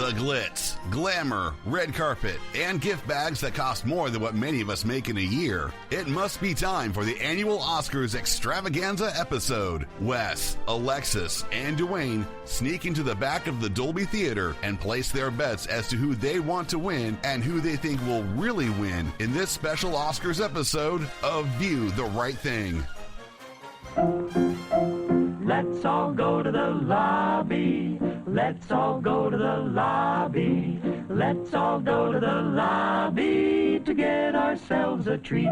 The glitz, glamour, red carpet, and gift bags that cost more than what many of us make in a year. It must be time for the annual Oscars Extravaganza episode. Wes, Alexis, and Duane sneak into the back of the Dolby Theater and place their bets as to who they want to win and who they think will really win in this special Oscars episode of View the Right Thing. Let's all go to the lobby. Let's all go to the lobby. Let's all go to the lobby to get ourselves a treat.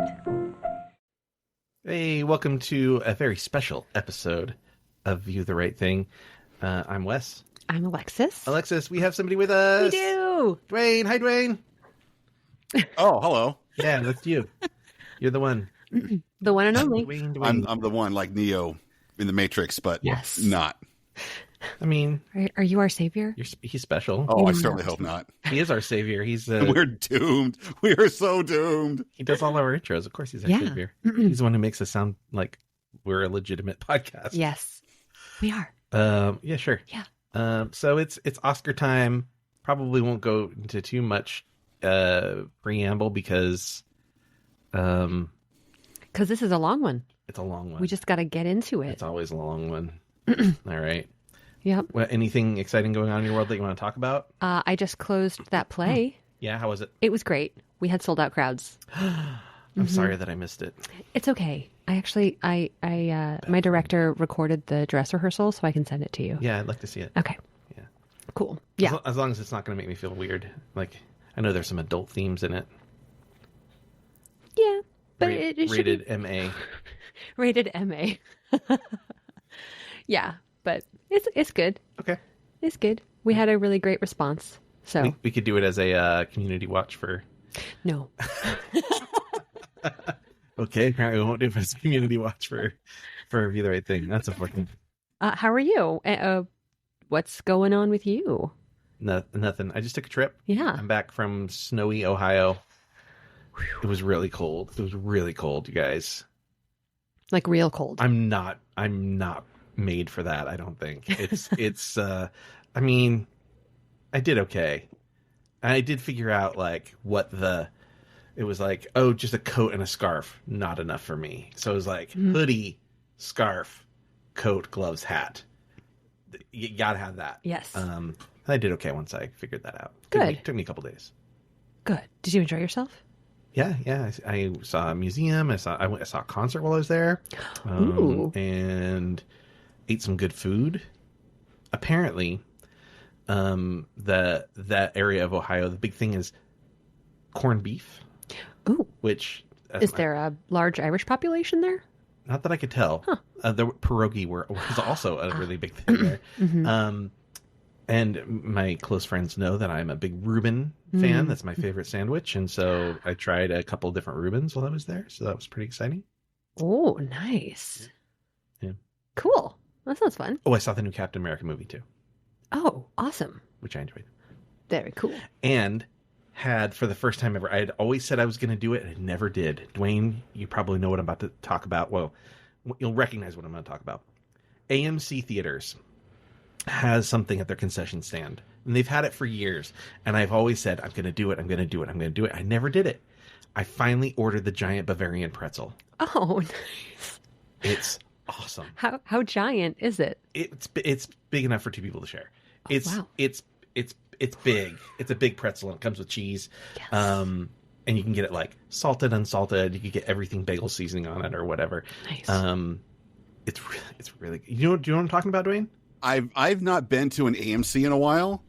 Hey, welcome to a very special episode of View the Right Thing. I'm Wes. I'm Alexis. Alexis, we have somebody with us. We do. Duane. Hi, Duane. Oh, hello. Yeah, that's you. You're the one. The one and only. Duane. I'm the one like Neo in the Matrix, but yes. Not. I mean, are you our savior? He's special. Oh, I certainly hope not. He is our savior. He's we're doomed. We are so doomed. He does all our intros. Of course, he's our savior. He's the one who makes us sound like we're a legitimate podcast. Yes, we are. Yeah, sure. Yeah. So it's Oscar time. Probably won't go into too much preamble because this is a long one. It's a long one. We just got to get into it. It's always a long one. All right. Yep. Well, anything exciting going on in your world that you want to talk about? I just closed that play. Yeah, how was it? It was great. We had sold out crowds. I'm sorry that I missed it. It's okay. I actually, my director recorded the dress rehearsal, so I can send it to you. Yeah, I'd like to see it. Okay. Yeah. Cool. Yeah. As long as it's not going to make me feel weird. Like, I know there's some adult themes in it. Yeah. But it should rated be... MA. Rated MA. Yeah, but it's good. Okay. It's good. We had a really great response. So we could do it as a community watch for... No. Okay, apparently we won't do it as a community watch for View the Right Thing. That's unfortunate. How are you? What's going on with you? Nothing. I just took a trip. Yeah. I'm back from snowy Ohio. It was really cold. It was really cold, you guys. Like real cold. I'm not made for that, I don't think. It's I mean, I did okay. I did figure out like it was like, oh, just a coat and a scarf, not enough for me. So it was like hoodie, scarf, coat, gloves, hat. You gotta have that. Yes. I did okay once I figured that out. Good. Took me a couple days. Good. Did you enjoy yourself? Yeah. I saw a museum. I saw a concert while I was there. Ooh. And ate some good food. Apparently, that area of Ohio, the big thing is corned beef. Ooh. Which is there a large Irish population there? Not that I could tell. Huh. The pierogi was also a really big thing there. Mm-hmm. And my close friends know that I'm a big Reuben fan. That's my favorite sandwich. And so I tried a couple of different Reubens while I was there. So that was pretty exciting. Oh, nice. Yeah. Cool. That sounds fun. Oh, I saw the new Captain America movie too. Oh, awesome. Which I enjoyed. Very cool. And had, for the first time ever, I had always said I was going to do it, and I never did. Duane, you probably know what I'm about to talk about. Well, you'll recognize what I'm going to talk about. AMC Theaters has something at their concession stand, and they've had it for years. And I've always said, I'm going to do it. I'm going to do it. I'm going to do it. I never did it. I finally ordered the giant Bavarian pretzel. Oh, nice. It's awesome. How giant is it? It's big enough for two people to share. Wow. It's big. It's a big pretzel, and it comes with cheese. Yes. And you can get it like salted, unsalted. You can get everything bagel seasoning on it or whatever. Nice. It's really. Do you know what I'm talking about, Duane? I've not been to an AMC in a while,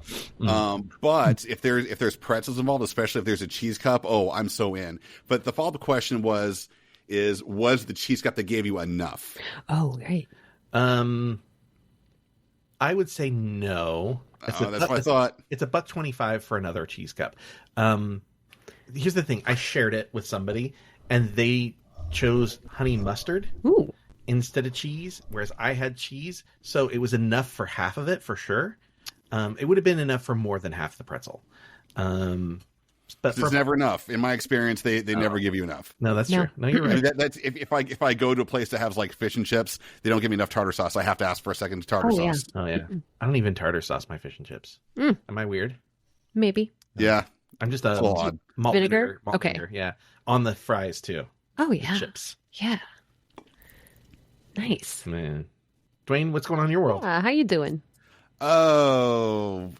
but if there's pretzels involved, especially if there's a cheese cup, oh, I'm so in. But the follow-up question was the cheese cup that gave you enough? Oh, right. I would say no. That's what I thought. It's $1.25 for another cheese cup. Here's the thing: I shared it with somebody, and they chose honey mustard. Ooh. Instead of cheese, whereas I had cheese, so it was enough for half of it for sure. It would have been enough for more than half the pretzel. But it's never enough. In my experience, they never give you enough. No, that's true. No, you're right. That's if I go to a place that has like fish and chips, they don't give me enough tartar sauce. I have to ask for a second tartar sauce. Oh yeah. I don't even tartar sauce my fish and chips. Am I weird? Maybe. Yeah. I'm just a Full on. malt Vinegar? malt Okay. vinegar, yeah. On the fries too. Oh, The yeah. chips. Yeah. Nice. Man. Dwayne, what's going on in your world? How you doing? Oh,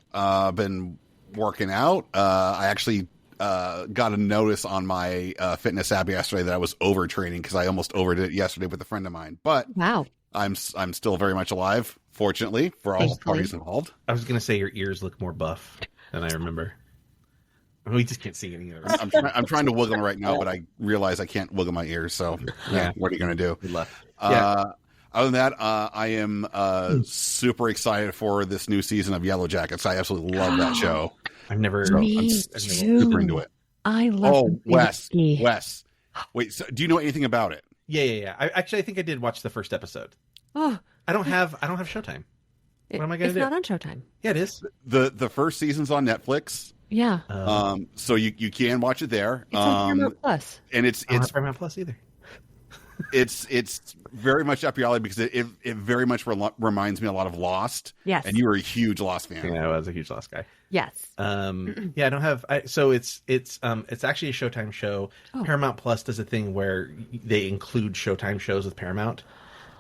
been working out. I actually got a notice on my fitness app yesterday that I was overtraining because I almost overdid it yesterday with a friend of mine. But Wow. I'm still very much alive, fortunately, for all Thankfully. parties involved. I was going to say your ears look more buff than I remember. We just can't see any of it. I'm trying to wiggle them right now, but I realize I can't wiggle my ears. So, yeah, what are you going to do? Good luck. Other than that, I am super excited for this new season of Yellow Jackets. I absolutely love that show. I've never. Me I'm too. super into it. I love Oh, Wes. Beee. Wait, so do you know anything about it? Yeah. I think I did watch the first episode. Oh, I don't have Showtime. What am I going to do? It's not on Showtime. Yeah, it is. The first season's on Netflix. Yeah. So you can watch it there. It's on Paramount Plus. And it's I don't have Paramount Plus either. it's very much up your alley because it very much reminds me a lot of Lost. Yes. And you were a huge Lost fan. Yeah, I was a huge Lost guy. Yes. Yeah, I don't have. So it's actually a Showtime show. Oh. Paramount Plus does a thing where they include Showtime shows with Paramount.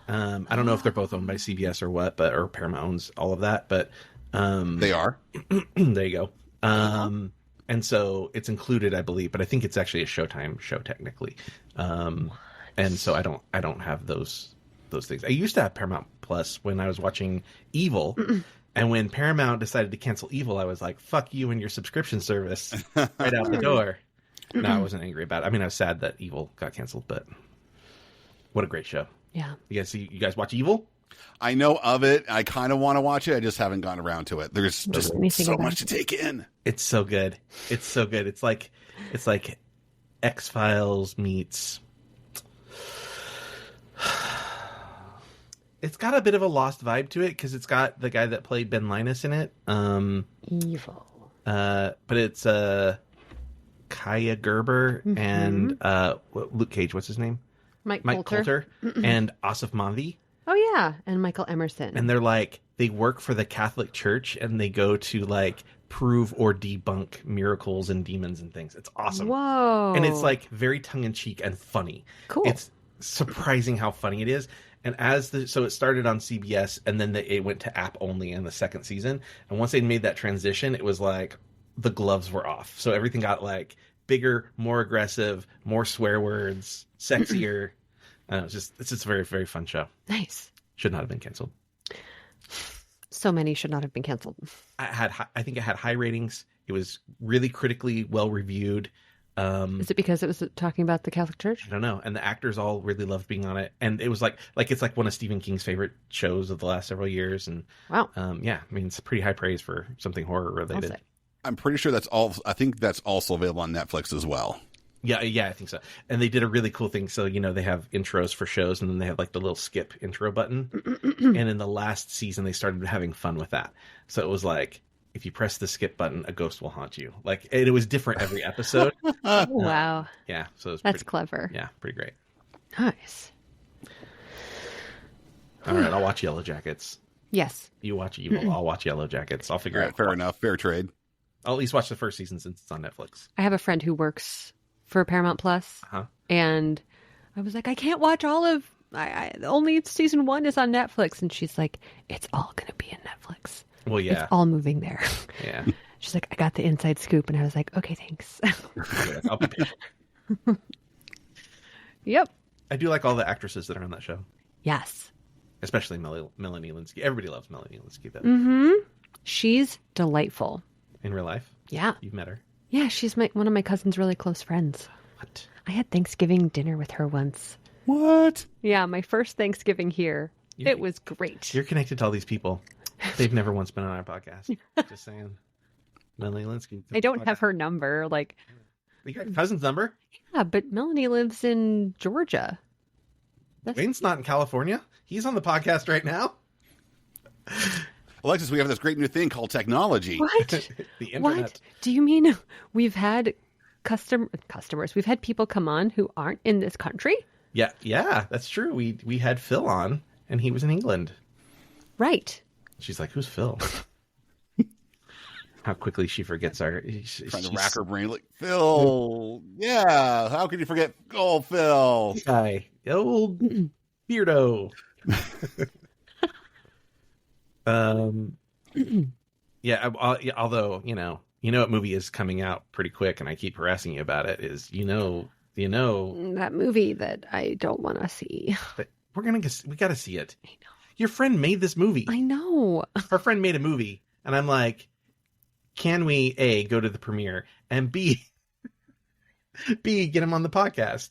I don't know if they're both owned by CBS or what, or Paramount owns all of that. But They are. there you go. And so it's included, I believe, but I think it's actually a Showtime show technically. And so I don't have those things. I used to have Paramount Plus when I was watching Evil. And when Paramount decided to cancel Evil, I was like, fuck you and your subscription service right out the door. No, I wasn't angry about it. I mean, I was sad that Evil got canceled, but what a great show. Yeah. You guys watch Evil? I know of it. I kind of want to watch it. I just haven't gotten around to it. There's just so much to take in. It's so good. It's so good. It's like X-Files meets... It's got a bit of a Lost vibe to it because it's got the guy that played Ben Linus in it. Evil. But it's Kaya Gerber and Luke Cage. What's his name? Mike Coulter and Asif Mandvi. Oh, yeah. And Michael Emerson. And they work for the Catholic Church and they go to prove or debunk miracles and demons and things. It's awesome. Whoa. And it's very tongue in cheek and funny. Cool. It's surprising how funny it is. And so it started on CBS and then it went to app only in the second season. And once they made that transition, it was like the gloves were off. So everything got bigger, more aggressive, more swear words, sexier. It's just a very, very fun show. Nice. Should not have been canceled. So many should not have been canceled. I think it had high ratings. It was really critically well reviewed. Is it because it was talking about the Catholic Church? I don't know. And the actors all really loved being on it. And it was it's one of Stephen King's favorite shows of the last several years. And wow. Yeah, I mean, it's pretty high praise for something horror related. I'm pretty sure I think that's also available on Netflix as well. Yeah, I think so. And they did a really cool thing. So, they have intros for shows and then they have the little skip intro button. And in the last season, they started having fun with that. So it was if you press the skip button, a ghost will haunt you. It was different every episode. Oh, wow. Yeah. So that's clever. Yeah, pretty great. Nice. All right, I'll watch Yellow Jackets. Yes. You watch Evil. I'll watch Yellow Jackets. I'll figure out. Fair enough. Fair trade. I'll at least watch the first season since it's on Netflix. I have a friend who works for Paramount Plus, and I was like, I can't watch all of. Only season 1 is on Netflix, and she's like, it's all going to be in Netflix. Well, yeah, it's all moving there. Yeah. She's like, I got the inside scoop, and I was like, okay, thanks. I'll be patient. Yep. I do like all the actresses that are on that show. Yes. Especially Melanie Linsky. Everybody loves Melanie Linsky, though. Mm-hmm. She's delightful. In real life? Yeah. You've met her? Yeah, she's one of my cousin's really close friends. What? I had Thanksgiving dinner with her once. What? Yeah, my first Thanksgiving here. It was great. You're connected to all these people. They've never once been on our podcast. Just saying. Melanie Linsky. I don't have her number. You got your cousin's number? Yeah, but Melanie lives in Georgia. Wayne's not in California. He's on the podcast right now. Alexis, we have this great new thing called technology. What? The internet. What? Do you mean we've had customers? We've had people come on who aren't in this country? Yeah, that's true. We had Phil on, and he was in England. Right. She's like, who's Phil? How quickly she forgets our. Trying to rack her brain. Like, Phil. Yeah. How could you forget? Oh, Phil. Hi. Old beardo. Yeah. Although, what movie is coming out pretty quick, and I keep harassing you about it, is, that movie that I don't want to see. But we got to see it. I know. Your friend made this movie. I know. Her friend made a movie, and I'm like, can we, A, go to the premiere, and B, get him on the podcast?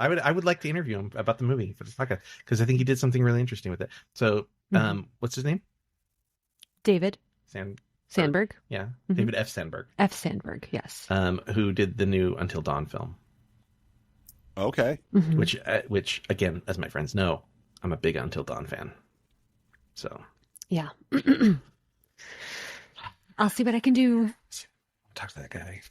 I would like to interview him about the movie for the podcast, because I think he did something really interesting with it. So, what's his name? David Sandberg. Yeah, David F. Sandberg. F. Sandberg, yes. Who did the new Until Dawn film? Okay. Which again, as my friends know, I'm a big Until Dawn fan. So yeah, I'll see what I can do. Talk to that guy.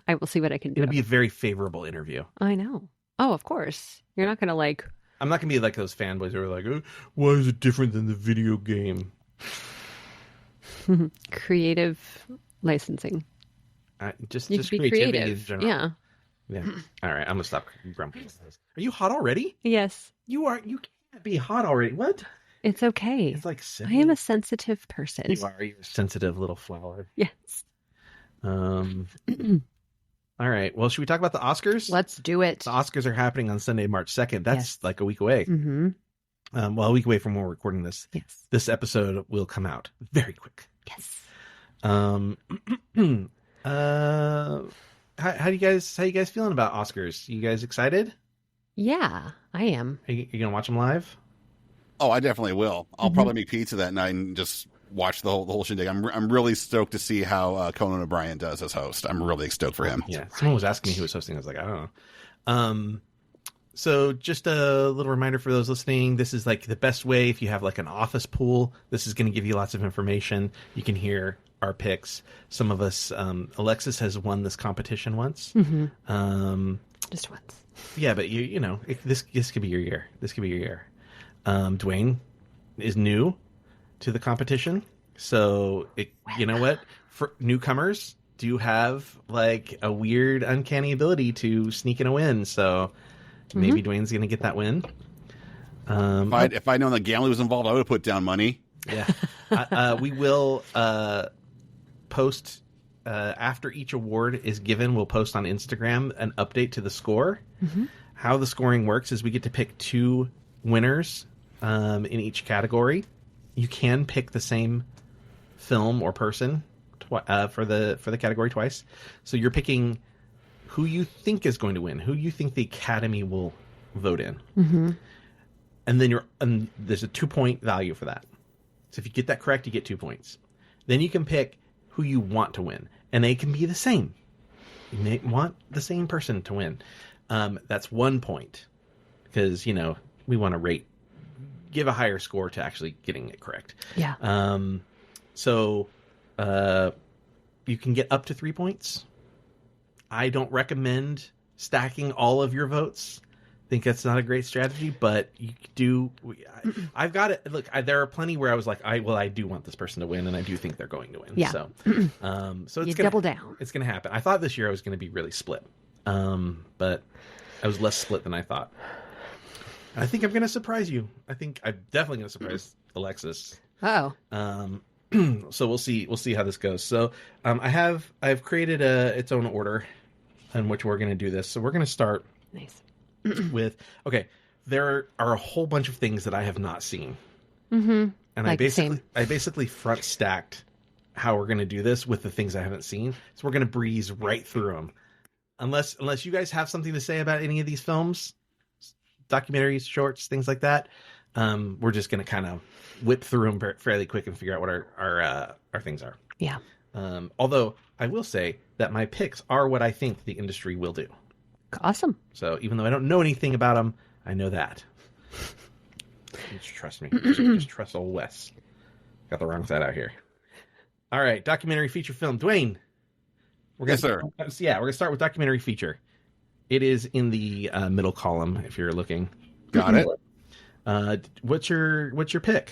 I will see what I can do. It'll be a very favorable interview. I know. Oh, of course. You're not going to I'm not going to be like those fanboys who are like, oh, why is it different than the video game? Creative licensing. Just be creativity creative. in general. Yeah. All right. I'm going to stop grumping. Are you hot already? Yes. You are. You can't be hot already. What? It's okay. It's like I am a sensitive person. You are. You're a sensitive little flower. Yes. All right. Well, should we talk about the Oscars? Let's do it. The Oscars are happening on Sunday, March 2nd. That's like a week away. Mm-hmm. A week away from when we're recording this. Yes. This episode will come out very quick. Yes. How you guys feeling about Oscars? You guys excited? Yeah, I am. Are you gonna watch them live? Oh, I definitely will. I'll probably make pizza that night and just watch the whole shindig. I'm really stoked to see how Conan O'Brien does as host. I'm really stoked for him. Yeah, someone was asking me who was hosting. I was like, I don't know. So just a little reminder for those listening, this is like the best way if you have like an office pool. This is going to give you lots of information. You can hear our picks. Some of us, Alexis has won this competition once. Just once. Yeah, but this could be your year. This could be your year. Duane is new to the competition. So you know what? For newcomers do have like a weird, uncanny ability to sneak in a win. So maybe Duane's going to get that win. If I'd known that gambling was involved, I would have put down money. Yeah. We will post after each award is given. We'll post on Instagram an update to the score. How the scoring works is we get to pick 2 winners in each category. You can pick the same film or person for the category twice. So you're picking who you think is going to win, who you think the Academy will vote in. And then there's a 2-point value for that. So if you get that correct, you get 2 points. Then you can pick who you want to win, and they can be the same. You may want the same person to win. That's 1 point because, we want to give a higher score to actually getting it correct. Yeah. So you can get up to 3 points. I don't recommend stacking all of your votes. I think that's not a great strategy, but you do. I've got it. Look, there are plenty where I was like, I do want this person to win, and I do think they're going to win. Yeah. So it's you double down. It's going to happen. I thought this year I was going to be really split, but I was less split than I thought. I think I'm going to surprise you. I think I'm definitely going to surprise Alexis. Oh. So we'll see. We'll see how this goes. So I've created its own order in which we're going to do this. So we're going to start with there are a whole bunch of things that I have not seen. And like I basically front stacked how we're going to do this with the things I haven't seen. So we're going to breeze right through them. Unless you guys have something to say about any of these films, documentaries, shorts, things like that, we're just going to kind of whip through them fairly quick and figure out what our things are. Yeah. Although I will say that my picks are what I think the industry will do. Awesome. So even though I don't know anything about them, I know that. Just trust me. Just trust old Wes. Got the wrong side out here. All right, documentary feature film. Duane. Yes, sir. Yeah, we're going to start with documentary feature. It is in the middle column if you're looking. Got it. What's your pick?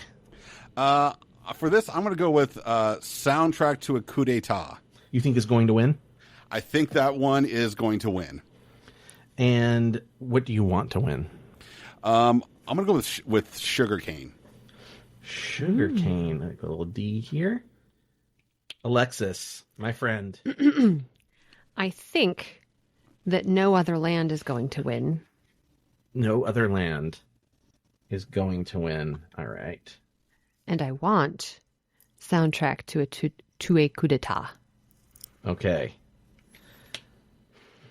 I'm For this, I'm going to go with soundtrack to a coup d'etat. You think is going to win? I think that one is going to win. And what do you want to win? I'm going to go with Sugarcane. Sugarcane. Like a little D here. Alexis, my friend. I think that No Other Land is going to win. No Other Land is going to win. All right. And I want soundtrack to a coup d'etat. Okay.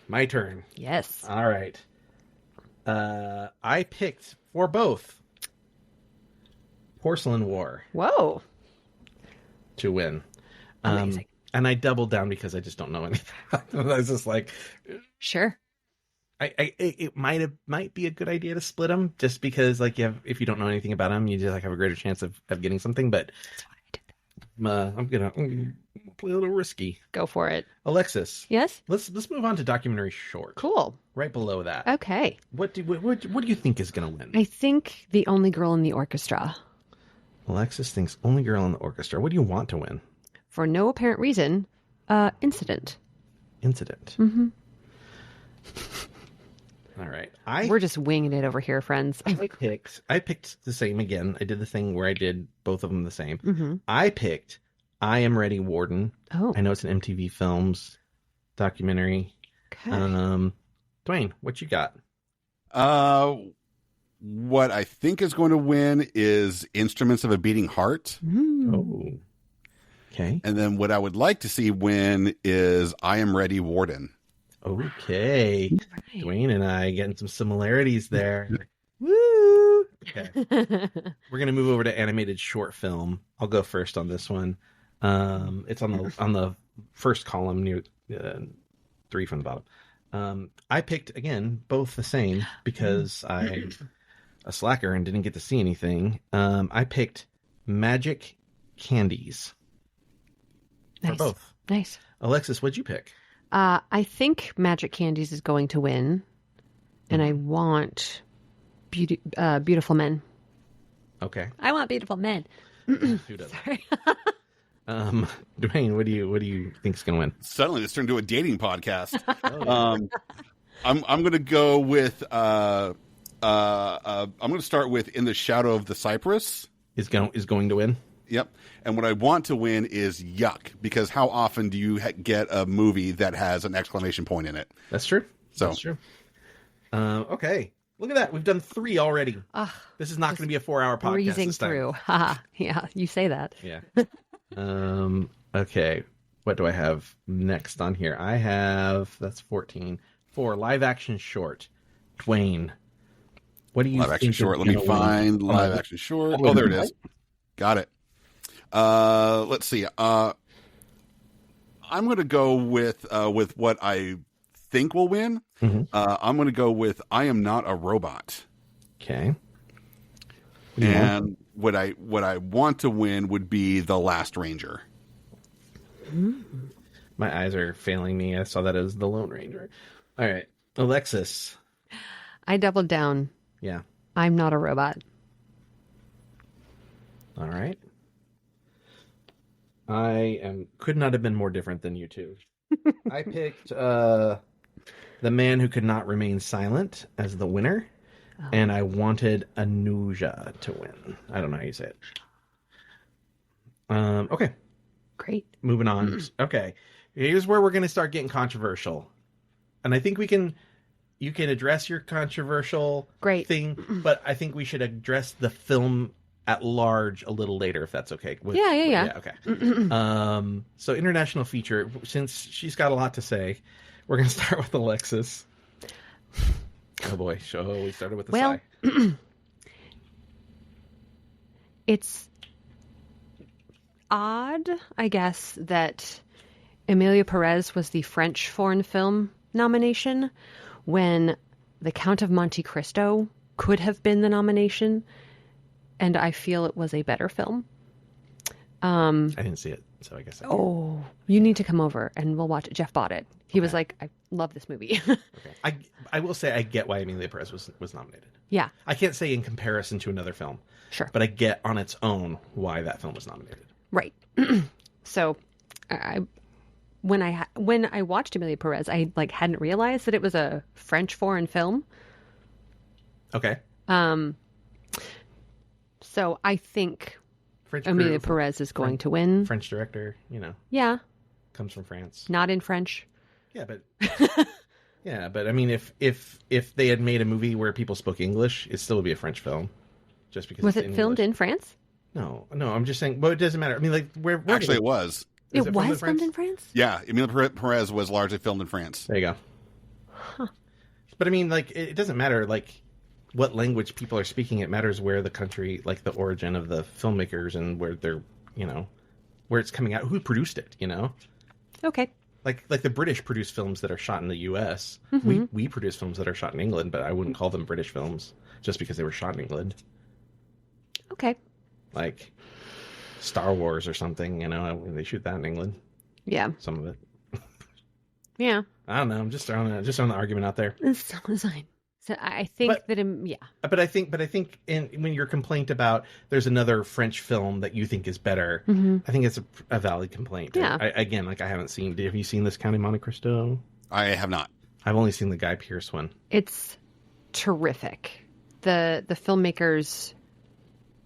My turn. Yes. All right. I picked for both Porcelain War Whoa. to win. Amazing. And I doubled down because I just don't know anything. I was just like, Sure. it might be a good idea to split them, just because like if you don't know anything about them, you just like have a greater chance of getting something. But That's why I did that. I'm gonna play a little risky. Go for it. Alexis, Yes. let's move on to documentary short. Cool. Right below that. Okay. What do you think is gonna win? I think The Only Girl in the Orchestra. Alexis thinks Only Girl in the Orchestra. What do you want to win? For no apparent reason, Incident. Incident. Mm-hmm. All right. We're just winging it over here, friends. I picked the same again. I did the thing where I did both of them the same. Mm-hmm. I picked I Am Ready, Warden. Oh. I know it's an MTV Films documentary. Okay. Duane, what you got? What I think is going to win is Instruments of a Beating Heart. Mm. Oh. Okay. And then what I would like to see win is I Am Ready, Warden. Okay. Right. Duane and I getting some similarities there. Woo! Okay. We're gonna move over to animated short film. I'll go first on this one. It's on the first column near 3 from the bottom. I picked again both the same because I'm a slacker and didn't get to see anything. I picked Magic Candies for Nice. both. Nice. Alexis, what'd you pick? I think Magic Candies is going to win, and I want Beautiful Men. Okay. I want Beautiful Men. Who doesn't? Sorry. Duane, what do you think is gonna win? Suddenly this turned into a dating podcast. Oh, yeah. I'm going to go with I'm going to start with In the Shadow of the Cypress. Is going to win? Yep. And what I want to win is Yuck, because how often do you get a movie that has an exclamation point in it? That's true. So That's true. Okay. Look at that. We've done 3 already. This is not going to be a 4-hour podcast Breezing this time. through. Yeah, you say that. Yeah. Okay. What do I have next on here? I have, that's 14. For live action short. Duane, what do you live action think short. is Let me gonna find win? live action short. Oh, there it is. Got it. Let's see. I'm going to go with what I think will win. Mm-hmm. I'm going to go with I Am Not a Robot. Okay. And what I want to win would be The Last Ranger. My eyes are failing me. I saw that as The Lone Ranger. All right. Alexis. I doubled down. Yeah. I'm Not a Robot. All right. Could not have been more different than you two. I picked The Man Who Could Not Remain Silent as the winner, and I wanted Anuja to win. I don't know how you say it. Okay. Great. Moving on. Okay. Here's where we're going to start getting controversial. And I think you can address your controversial Great. thing, but I think we should address the film at large a little later, if that's okay. Yeah. Okay. So international feature, since she's got a lot to say, we're going to start with Alexis. Oh boy. We started with the sigh. It's odd, I guess, that Emilia Perez was the French foreign film nomination when The Count of Monte Cristo could have been the nomination, and I feel it was a better film. I didn't see it, so I guess I can't. Oh, you need to come over and we'll watch it. Jeff bought it. He was like, I love this movie. Okay. I will say I get why Amelia Perez was nominated. Yeah, I can't say in comparison to another film. sure. But I get on its own why that film was nominated. Right. So, when I watched Amelia Perez, I hadn't realized that it was a French foreign film. Okay. So I think French Amelia Perez is going to win. French director, Yeah, comes from France. not in French. Yeah, but I mean, if they had made a movie where people spoke English, it still would be a French film, just because. Was it's it filmed English. in France? No. I'm just saying. But it doesn't matter. I mean, where Actually, it was. Is It filmed was filmed in France? Yeah, Emilia Perez was largely filmed in France. There you go. Huh. But I mean, it doesn't matter, what language people are speaking. It matters where the country, the origin of the filmmakers and where they're, where it's coming out, who produced it, Okay. Like the British produce films that are shot in the U.S. We produce films that are shot in England, but I wouldn't call them British films just because they were shot in England. Okay. Like Star Wars or something, they shoot that in England. Yeah. Some of it. Yeah. I don't know. I'm just throwing the argument out there. It's fine. So I think yeah. But I think when your complaint about there's another French film that you think is better, I think it's a valid complaint. Yeah. I haven't seen. Have you seen this Count of Monte Cristo? I have not. I've only seen the Guy Pearce one. It's terrific. The filmmakers,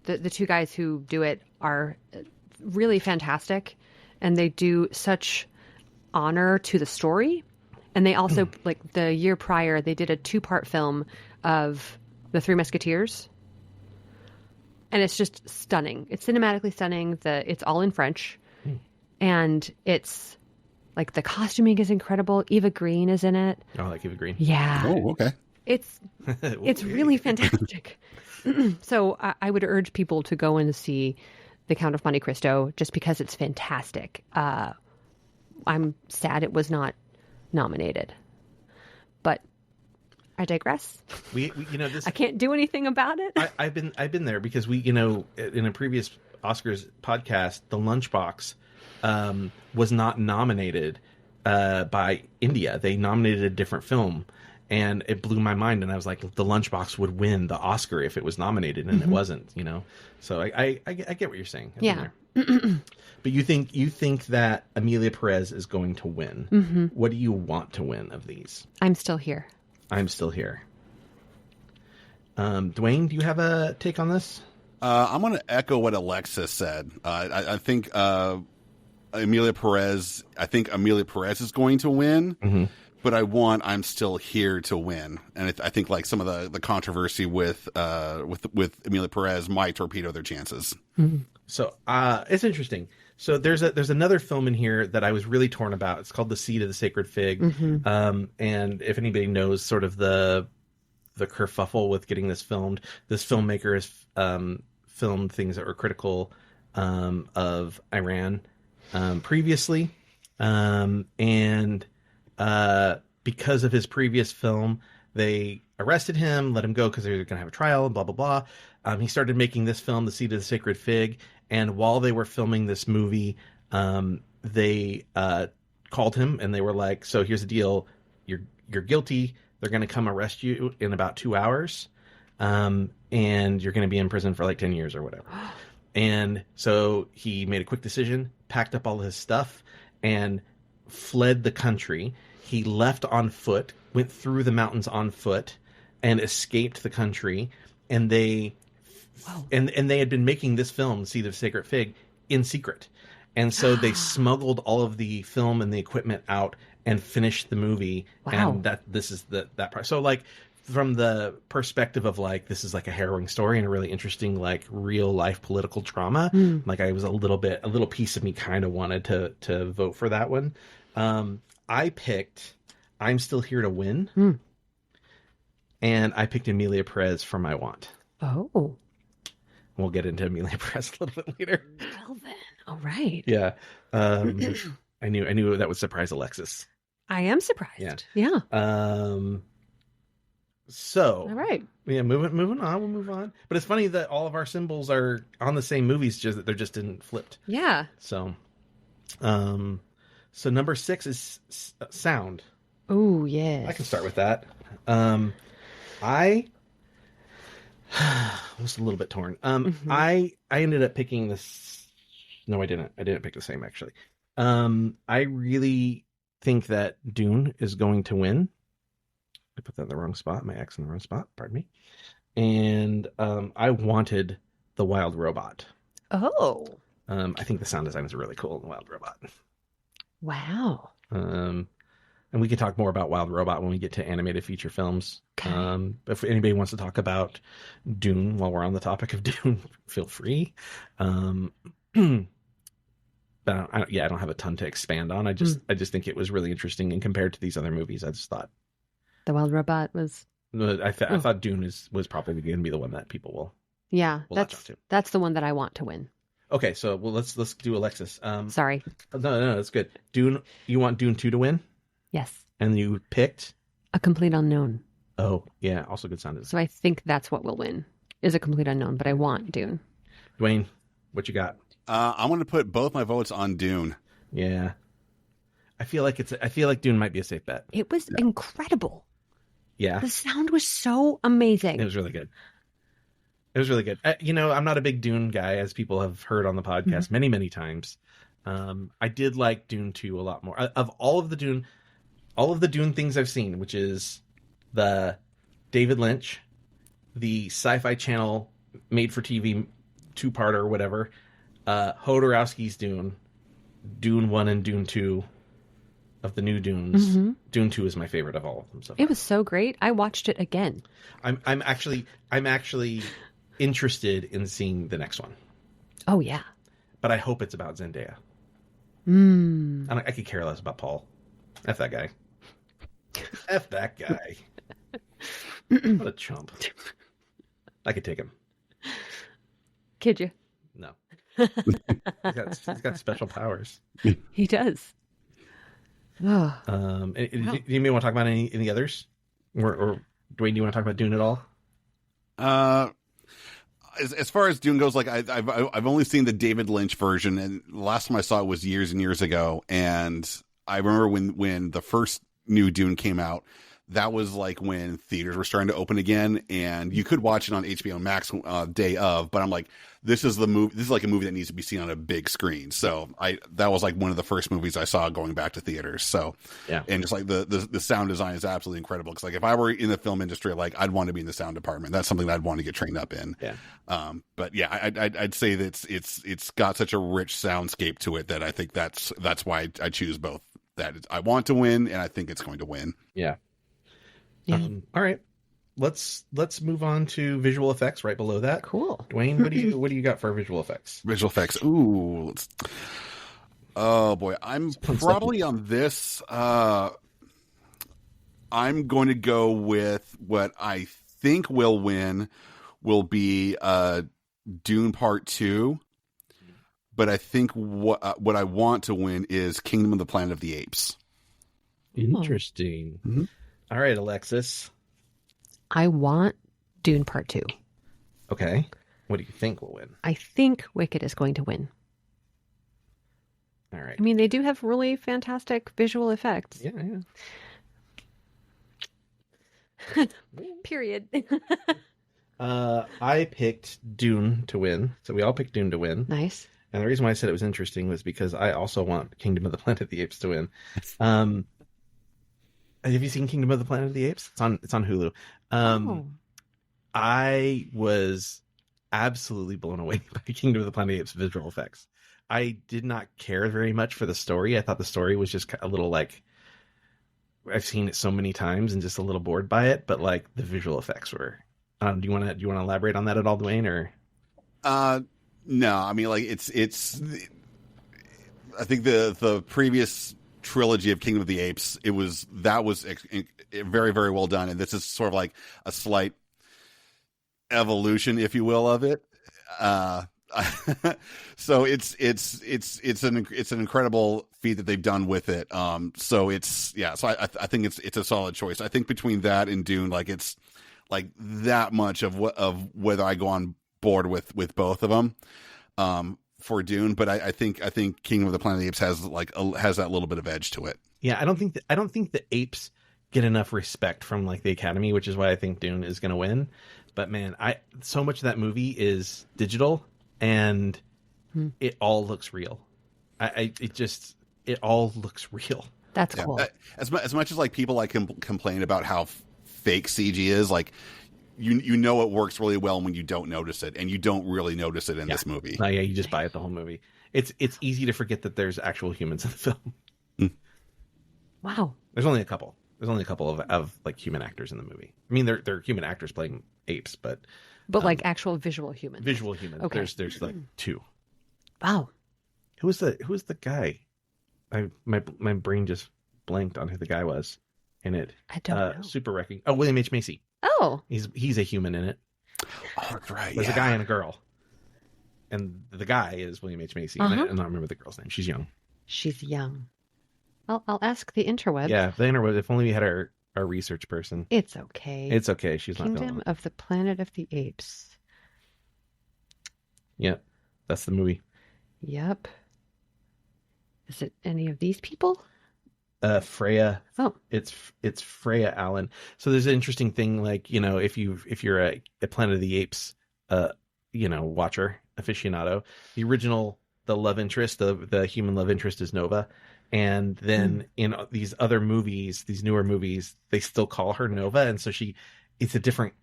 the two guys who do it are really fantastic, and they do such honor to the story. And they also, the year prior, they did a 2-part film of The Three Musketeers. And it's just stunning. It's cinematically stunning. It's all in French. And it's, the costuming is incredible. Eva Green is in it. Oh, I like Eva Green. Yeah. Oh, okay. It's really fantastic. So I would urge people to go and see The Count of Monte Cristo just because it's fantastic. I'm sad it was not nominated, but I digress. We this. I can't do anything about it. I've been there because we in a previous Oscars podcast, The Lunchbox was not nominated by India. They nominated a different film, and it blew my mind. And I was like, The Lunchbox would win the Oscar if it was nominated, and it wasn't. So I get what you're saying. I've been there. But you think that Amelia Perez is going to win. What do you want to win of these? I'm still here. I'm still here. Duane, do you have a take on this? I'm going to echo what Alexis said. I think Amelia Perez is going to win, but I'm still here to win. And I think some of the controversy with Amelia Perez might torpedo their chances. So it's interesting. So there's another film in here that I was really torn about. It's called The Seed of the Sacred Fig. And if anybody knows sort of the kerfuffle with getting this filmed, this filmmaker has filmed things that were critical of Iran previously. And because of his previous film, they arrested him, let him go because they were going to have a trial and blah, blah, blah. He started making this film, The Seed of the Sacred Fig. And while they were filming this movie, they called him and they were like, so here's the deal. You're guilty. They're going to come arrest you in about 2 hours. And you're going to be in prison for 10 years or whatever. And so he made a quick decision, packed up all his stuff, and fled the country. He left on foot, went through the mountains on foot, and escaped the country. And they and they had been making this film, The Seed of Sacred Fig, in secret. And so they smuggled all of the film and the equipment out and finished the movie. Wow. And this is that part. So from the perspective of this is a harrowing story and a really interesting real life political drama. I was a little piece of me kind of wanted to vote for that one. I picked I'm Still Here to Win. And I picked Amelia Perez for my want. Oh. We'll get into Amelia Perez a little bit later. Well then. All right. Yeah. I knew that would surprise Alexis. I am surprised. Yeah. So. All right. Yeah, moving on. We'll move on. But it's funny that all of our symbols are on the same movies, just that they're just in flipped. Yeah. So number 6 is sound. Oh, yes. I can start with that. I was a little bit torn. I ended up picking this. No, I didn't. I didn't pick the same, actually. I really think that Dune is going to win. I put that in the wrong spot. My X in the wrong spot. Pardon me. And I wanted the Wild Robot. Oh. I think the sound design is really cool in the Wild Robot. Wow. And we can talk more about Wild Robot when we get to animated feature films. Okay. If anybody wants to talk about Dune while we're on the topic of Dune, feel free. But I don't have a ton to expand on. I just think it was really interesting, and compared to these other movies, I just thought The Wild Robot was. I thought Dune was probably going to be the one that people will. Yeah, latch on to. that's the one that I want to win. Okay, so let's do Alexis. Sorry. No, that's good. Dune. You want Dune 2 to win, Yes. and you picked. A Complete Unknown. Oh yeah, also good sound design. So I think that's what will win. Is A Complete Unknown, but I want Dune. Duane, what you got? I'm going to put both my votes on Dune. Yeah, I feel like Dune might be a safe bet. It was incredible. Yeah, The sound was so amazing. it was really good. It was really good. I'm not a big Dune guy, as people have heard on the podcast many, many times. I did like Dune 2 a lot more. Of all of the Dune things I've seen, which is the David Lynch, the Sci-Fi Channel made-for-TV two-parter or whatever, Jodorowsky's Dune, Dune 1 and Dune 2 of the new Dunes. Dune 2 is my favorite of all of them so far. It was so great. I watched it again. I'm actually interested in seeing the next one, Oh, yeah. but I hope it's about Zendaya. I could care less about Paul. F that guy. F that guy. What a chump. I could take him. Kid you? No. He's got special powers. He does. Oh. Do you want to talk about any others? Or Duane, do you want to talk about Dune at all? As far as Dune goes, like I've only seen the David Lynch version, and the last time I saw it was years and years ago. And I remember when the first new Dune came out, that was like when theaters were starting to open again, and you could watch it on HBO Max day of. But I'm like, this is like a movie that needs to be seen on a big screen. So that was like one of the first movies I saw going back to theaters. So yeah, and just like the sound design is absolutely incredible. Because like if I were in the film industry, like I'd want to be in the sound department. That's something that I'd want to get trained up in. Yeah. But yeah, I'd say that it's got such a rich soundscape to it that I think that's why I choose both. That I want to win, and I think it's going to win. Yeah. Yeah. All right. Let's move on to visual effects right below that. Cool. Duane, what do you got for visual effects? Visual effects. Ooh. Oh boy, I'm probably on this. I'm going to go with what I think will win. Will be Dune Part 2. But I think what I want to win is Kingdom of the Planet of the Apes. Interesting. Mm-hmm. All right, Alexis. I want Dune Part 2. Okay. What do you think will win? I think Wicked is going to win. All right. I mean, they do have really fantastic visual effects. Yeah. Period. I picked Dune to win. So we all picked Dune to win. Nice. And the reason why I said it was interesting was because I also want Kingdom of the Planet of the Apes to win. Have you seen Kingdom of the Planet of the Apes? It's on Hulu. I was absolutely blown away by Kingdom of the Planet of the Apes visual effects. I did not care very much for the story. I thought the story was just a little like, I've seen it so many times and just a little bored by it. But like the visual effects were. Do you want to elaborate on that at all, Duane? Or no, I mean like it's. I think the previous trilogy of Kingdom of the Apes, that was very, very well done, and this is sort of like a slight evolution, if you will, of it. So it's an incredible feat that they've done with it. So I think it's a solid choice. I think between that and Dune, like it's like that much of whether I go on board with both of them. For Dune, but I think Kingdom of the Planet of the Apes has that little bit of edge to it. Yeah, I don't think the apes get enough respect from like the Academy, which is why I think Dune is going to win. But man, so much of that movie is digital, and it all looks real. It all looks real. That's cool. As much as like people like complain about how fake CG is, like you know it works really well when you don't notice it, and you don't really notice it in this movie. No, yeah, you just buy it the whole movie. It's easy to forget that there's actual humans in the film. Wow. There's only a couple. There's only a couple of like human actors in the movie. I mean, they're human actors playing apes, but like actual visual humans. Visual humans. Okay. There's like two. Wow. Who was the guy? My brain just blanked on who the guy was in it. I don't know. Super wrecking. Oh, William H. Macy. Oh. He's a human in it. Oh, that's right. There's a guy and a girl. And the guy is William H. Macy. And I don't remember the girl's name. She's young. She's young. I'll ask the interwebs. Yeah, the interwebs. If only we had our research person. It's okay. It's okay. She's not Kingdom going. of the Planet of the Apes. Yeah, that's the movie. Yep. Is it any of these people? Freya. Oh, it's Freya Allen. So there's an interesting thing, like, if you're a Planet of the Apes, watcher, aficionado, the original, the love interest, the human love interest is Nova. And then in these other movies, these newer movies, they still call her Nova. And so it's a different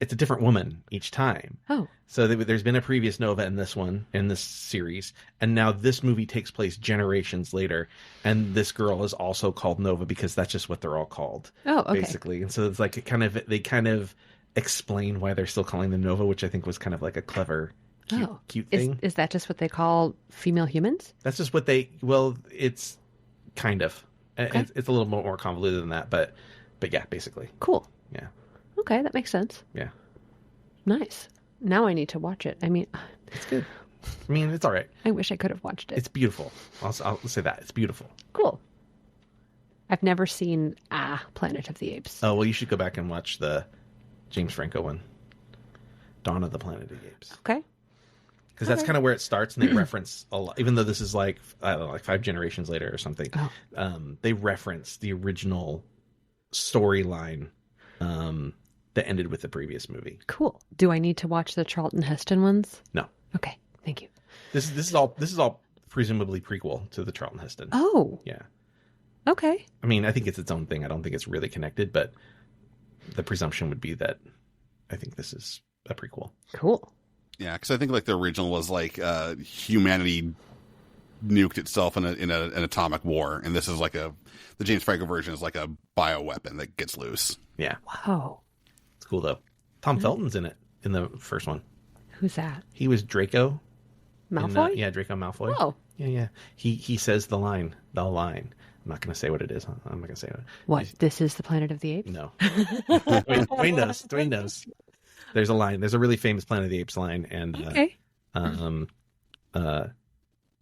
woman each time. Oh. So there's been a previous Nova in this series. And now this movie takes place generations later. And this girl is also called Nova because that's just what they're all called. Oh, okay. Basically. And so it's like they kind of explain why they're still calling them Nova, which I think was kind of like a clever, cute thing. Is that just what they call female humans? That's just what it's kind of. Okay. It's a little more convoluted than that, but yeah, basically. Cool. Yeah. Okay, that makes sense. Yeah. Nice. Now I need to watch it. I mean, it's good. I mean, it's all right. I wish I could have watched it. It's beautiful. I'll say that. It's beautiful. Cool. I've never seen Planet of the Apes. Oh, well, you should go back and watch the James Franco one, Dawn of the Planet of the Apes. Okay. Because that's kind of where it starts, and they reference a lot. Even though this is like 5 generations later or something, they reference the original storyline that ended with the previous movie. Cool. Do I need to watch the Charlton Heston ones? No. Okay. Thank you. This is all presumably prequel to the Charlton Heston. Oh. Yeah. Okay. I mean, I think it's its own thing. I don't think it's really connected, but the presumption would be that I think this is a prequel. Cool. Yeah, because I think like the original was like humanity nuked itself in an atomic war, and this is like the James Franco version is like a bioweapon that gets loose. Yeah. Wow. It's cool though. Tom Felton's in it in the first one. Who's that? He was Draco. Malfoy? Draco Malfoy. Oh. Yeah. He says the line. I'm not going to say what it is. I'm not going to say it. What? This is the Planet of the Apes? No. Dwayne knows. There's a line. There's a really famous Planet of the Apes line, and okay.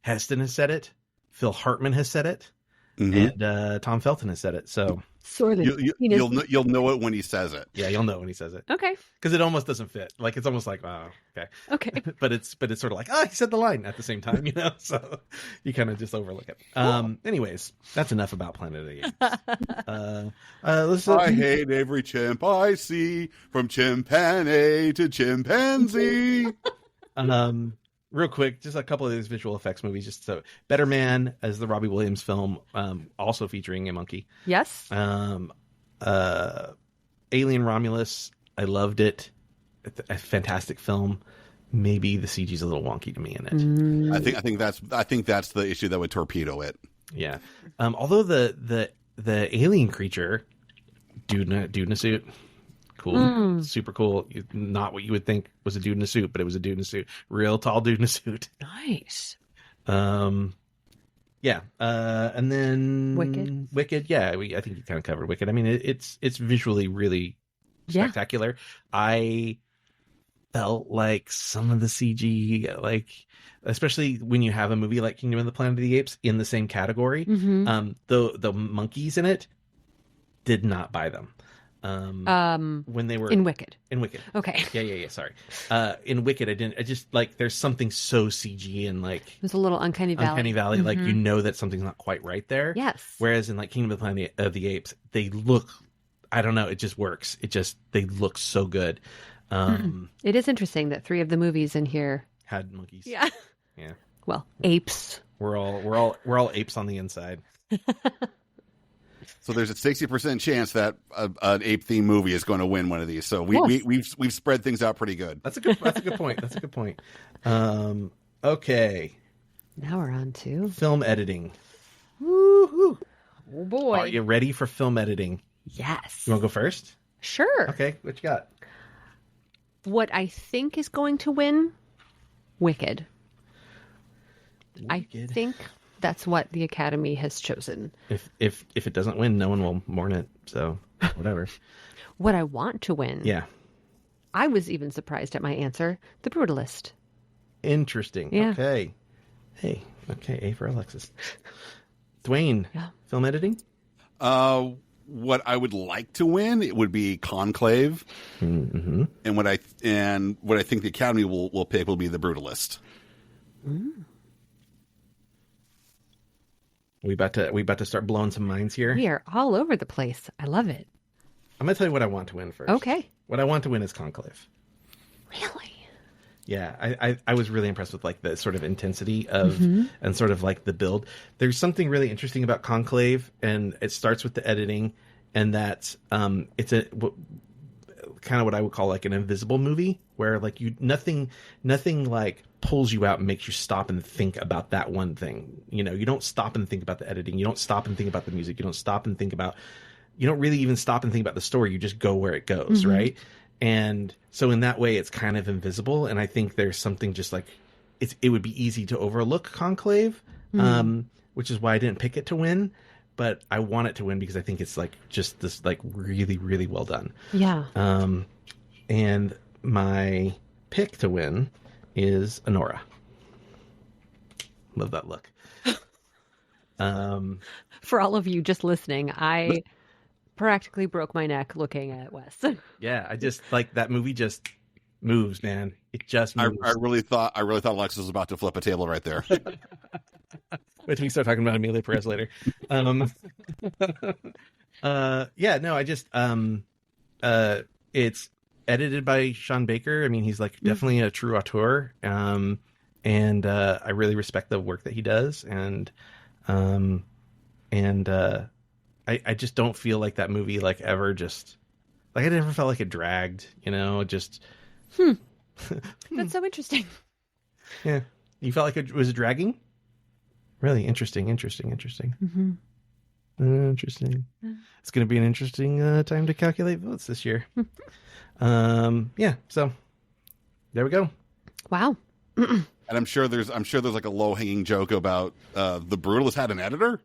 Heston has said it. Phil Hartman has said it, and Tom Felton has said it. So you'll know it when he says it. Yeah, you'll know when he says it. Okay. Because it almost doesn't fit. Like it's almost like, oh, okay. Okay. but it's sort of like, he said the line at the same time, So you kind of just overlook it. Cool. Anyways, that's enough about Planet of the I Apes. hate every chimp I see, from chimpanzee to chimpanzee. Real quick, just a couple of these visual effects movies. Just so, Better Man as the Robbie Williams film, also featuring a monkey. Yes. Alien Romulus, I loved it. It's a fantastic film. Maybe the CG's a little wonky to me in it. I think that's the issue that would torpedo it. Yeah. Although the alien creature, dude in a suit. Cool. Super cool. Not what you would think was a dude in a suit, but it was a dude in a suit. Real tall dude in a suit. Nice. Yeah. And then Wicked. Yeah, I think you kind of covered Wicked. I mean, it's visually really spectacular. I felt like some of the CG, like especially when you have a movie like Kingdom of the Planet of the Apes in the same category, the monkeys in it did not buy them. When they were in Wicked. Okay. Yeah. Sorry. In Wicked, I just like there's something so CG and like there's a little Uncanny Valley. Like that something's not quite right there. Yes. Whereas in like Kingdom of the Planet of the Apes, they look I don't know. It just works. They look so good. It is interesting that 3 of the movies in here Had monkeys. Yeah. Yeah. Well, apes. We're all apes on the inside. So there's a 60% chance that an ape-themed movie is going to win one of these. So we've spread things out pretty good. That's a good point. That's a good point. Okay. Now we're on to Film editing. Woo-hoo. Oh boy. Are you ready for film editing? Yes. You want to go first? Sure. Okay. What you got? What I think is going to win, Wicked. I think that's what the Academy has chosen. If it doesn't win, no one will mourn it. So whatever. What I want to win. Yeah. I was even surprised at my answer. The Brutalist. Interesting. Yeah. Okay. Hey. Okay. A for Alexis. Duane. Yeah. Film editing. What I would like to win, it would be Conclave, Mm-hmm. and what I think the Academy will pick will be The Brutalist. We about to start blowing some minds here. We are all over the place. I love it. I'm gonna tell you what I want to win first. Okay. What I want to win is Conclave. Really? Yeah, I was really impressed with like the sort of intensity of and sort of like the build. There's something really interesting about Conclave, and it starts with the editing, and that's it's kind of what I would call like an invisible movie, where like nothing like pulls you out and makes you stop and think about that one thing. You know, you don't stop and think about the editing, you don't stop and think about the music, you don't stop and think about, you don't really even stop and think about the story. You just go where it goes, right? And so in that way, it's kind of invisible. And I think there's something just like it would be easy to overlook Conclave, which is why I didn't pick it to win. But I want it to win because I think it's like just this like really, really well done. Yeah. And my pick to win is Anora. Love that look. For all of you just listening, I practically broke my neck looking at Wes. Yeah, I just like that movie just moves, man. It just moves. I really thought Alexis was about to flip a table right there. Wait till we start talking about Amelia Perez later. Yeah, no, I just it's edited by Sean Baker. I mean, he's like definitely a true auteur. And I really respect the work that he does. And I just don't feel like that movie like ever just like I never felt like it dragged, you know, just That's so interesting. Yeah. You felt like it was dragging? Really interesting. Interesting. It's going to be an interesting time to calculate votes this year. Yeah. So there we go. Wow. And I'm sure there's like a low hanging joke about The Brutalist had an editor.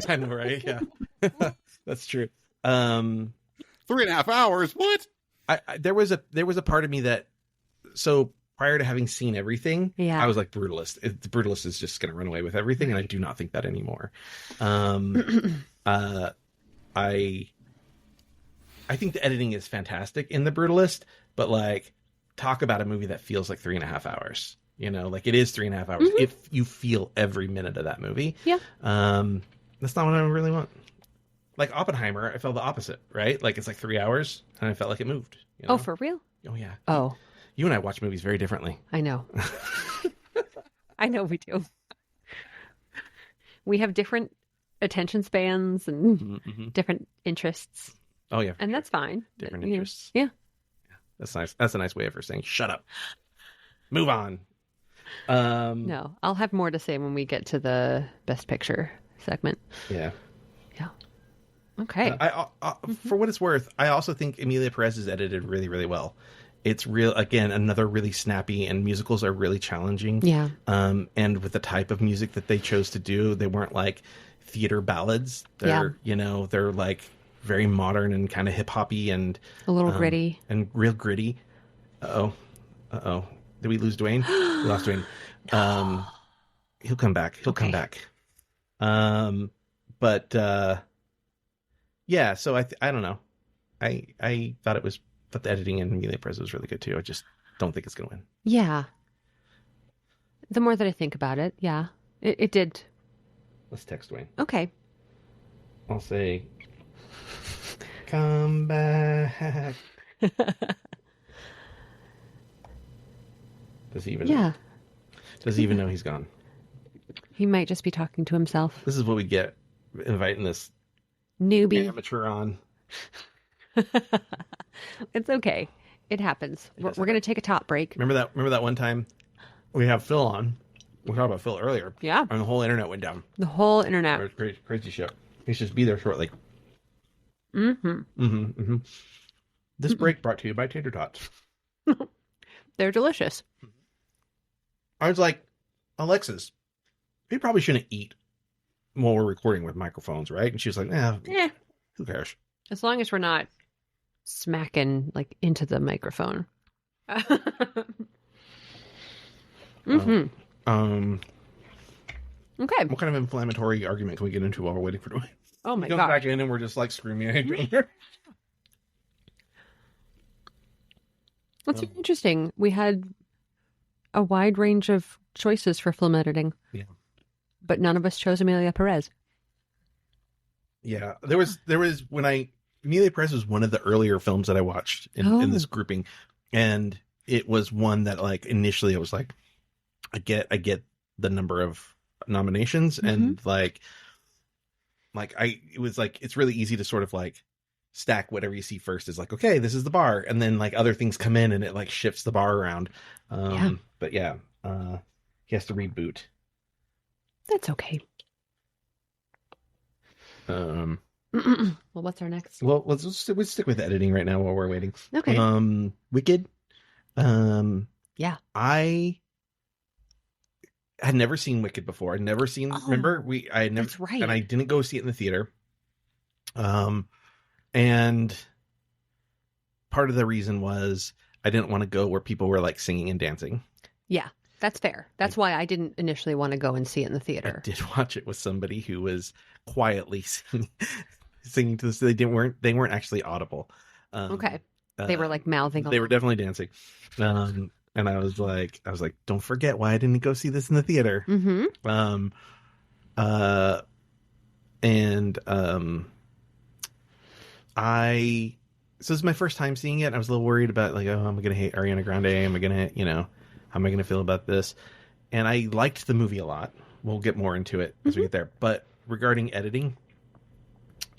I know, right? Yeah. That's true. 3.5 hours. What? There was a part of me that, so prior to having seen everything, Yeah. I was like Brutalist. The Brutalist is just going to run away with everything, and I do not think that anymore. I think the editing is fantastic in The Brutalist, but like, talk about a movie that feels like 3.5 hours. You know, like it is 3.5 hours if you feel every minute of that movie. Yeah. That's not what I really want. Like Oppenheimer, I felt the opposite, right? Like it's like 3 hours, and I felt like it moved. You know? Oh, for real? Oh yeah. Oh, You and I watch movies very differently. I know. I know we do. We have different attention spans and different interests, Oh yeah. and that's fine. Different You know, interests. Yeah. That's nice. That's a nice way of her saying, shut up. Move on. No, I'll have more to say when we get to the Best Picture segment. Yeah. Yeah. Okay. For what it's worth, I also think Emilia Perez is edited really, really well. It's real, again, another really snappy, and musicals are really challenging. Yeah. And with the type of music that they chose to do, they weren't like theater ballads. They're, you know, they're like very modern and kind of hip hoppy and A little gritty. and real gritty. Uh oh. Did we lose Duane? We lost Duane. He'll come back. He'll come back. But yeah. So I don't know. I thought the editing in Emilia Perez was really good too. I just don't think it's gonna win. Yeah. The more that I think about it, yeah, it did. Let's text Duane. Okay. I'll say Come back. Does he even? Yeah. Does he even know he's gone? He might just be talking to himself. This is what we get inviting this Newbie. amateur on. It's okay. It happens. We're going to take a top break. Remember that one time we have Phil on? We talked about Phil earlier. Yeah. And the whole internet went down. The whole It internet. was crazy, crazy shit. He should be there shortly. Mm-hmm. This break brought to you by Tater Tots. They're delicious. I was like, Alexis, we probably shouldn't eat while we're recording with microphones, right? And she was like, who cares? As long as we're not smacking like into the microphone. Mm-hmm. Okay. What kind of inflammatory argument can we get into while we're waiting for Duane? Oh my He comes god. back in and we're just like screaming at each other. That's interesting. We had a wide range of choices for film editing. Yeah. But none of us chose Amelia Perez. Yeah. There was Amelia Perez was one of the earlier films that I watched in this grouping. And it was one that like initially I was like, I get the number of nominations and it was like it's really easy to sort of like stack whatever you see first is like, okay, this is the bar, and then like other things come in and it like shifts the bar around. But yeah, he has to reboot. That's okay. Well, What's our next? let's stick with editing right now while we're waiting. Okay. Wicked. Yeah. I had never seen Wicked before. I'd never seen. Remember, I had never. That's right. And I didn't go see it in the theater. And part of the reason was I didn't want to go where people were like singing and dancing. Yeah, that's fair. That's why I didn't initially want to go and see it in the theater. I did watch it with somebody who was quietly singing to this. They weren't actually audible. Okay. They were like mouthing. They were definitely dancing. And I was like, don't forget why I didn't go see this in the theater. Mm-hmm. So this is my first time seeing it. I was a little worried about like, oh, am I going to hate Ariana Grande? Am I going to, how am I going to feel about this? And I liked the movie a lot. We'll get more into it as we get there. But regarding editing,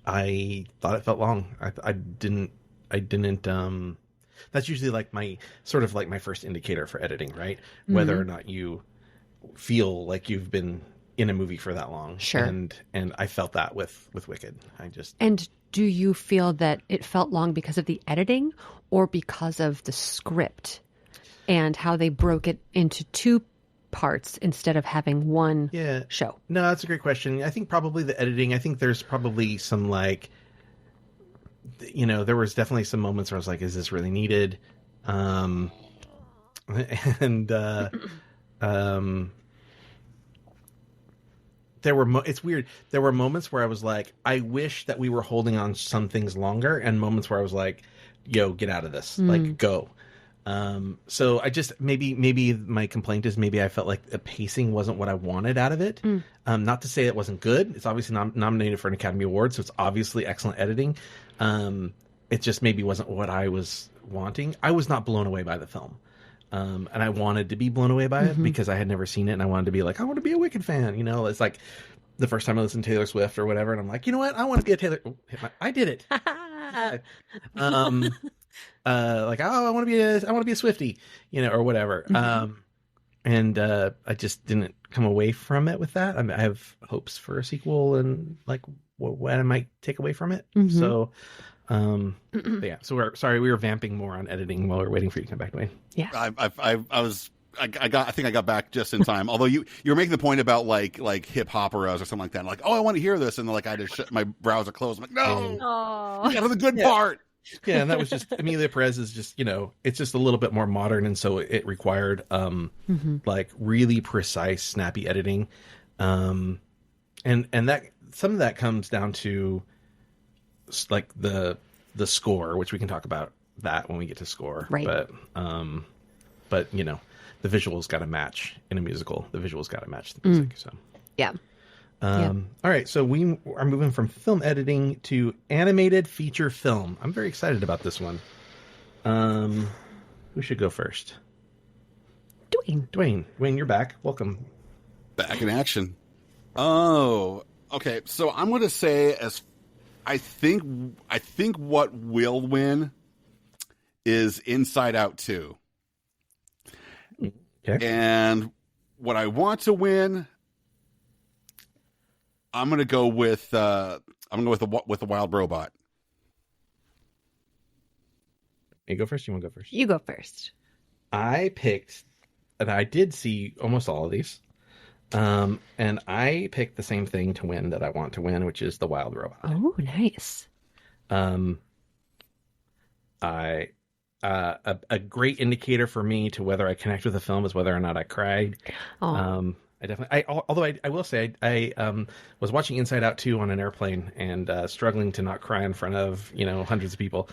I thought it felt long. I didn't, that's usually like my sort of like my first indicator for editing, right? Whether or not you feel like you've been in a movie for that long. Sure. And I felt that with Wicked. And do you feel that it felt long because of the editing or because of the script and how they broke it into two parts instead of having one show? No, that's a great question. I think probably the editing. I think there's probably some like, there was definitely some moments where I was like, is this really needed? It's weird. There were moments where I was like, I wish that we were holding on some things longer, and moments where I was like, yo, get out of this. Like, go. So I just, maybe my complaint is maybe I felt like the pacing wasn't what I wanted out of it. Not to say it wasn't good. It's obviously nominated for an Academy Award, so it's obviously excellent editing. It just maybe wasn't what I was wanting. I was not blown away by the film. And I wanted to be blown away by it because I had never seen it, and I wanted to be like, I want to be a Wicked fan. It's like the first time I listened to Taylor Swift or whatever, and I'm like, you know what? I want to be a Taylor. I did it. Like, oh, I want to be a Swiftie, or whatever. And I just didn't come away from it with that. I have hopes for a sequel and like what I might take away from it. So, yeah. So we were vamping more on editing while we were waiting for you to come back, Duane. Yeah. I think I got back just in time. Although you were making the point about like hip operas or something like that. Like, oh, I want to hear this, and then like I just shut my browser closed. I'm like, no, get to the good part. Yeah, and that was just Amelia Perez is just it's just a little bit more modern, and so it required like really precise, snappy editing, and that some of that comes down to like the score, which we can talk about that when we get to score, right? But the visuals got to match in a musical. The visuals got to match the music. So yeah. All right, so we are moving from film editing to animated feature film. I'm very excited about this one. Who should go first? Duane, you're back. Welcome. Back in action. Oh, okay. So I'm going to say, I think what will win is Inside Out 2. Okay. And what I want to win, I'm going to go with the Wild Robot. You go first. You want to go first? You go first. I picked, and I did see almost all of these. And I picked the same thing to win that I want to win, which is the Wild Robot. Oh, nice. A great indicator for me to whether I connect with the film is whether or not I cried. Oh. I will say I was watching Inside Out 2 on an airplane and struggling to not cry in front of hundreds of people.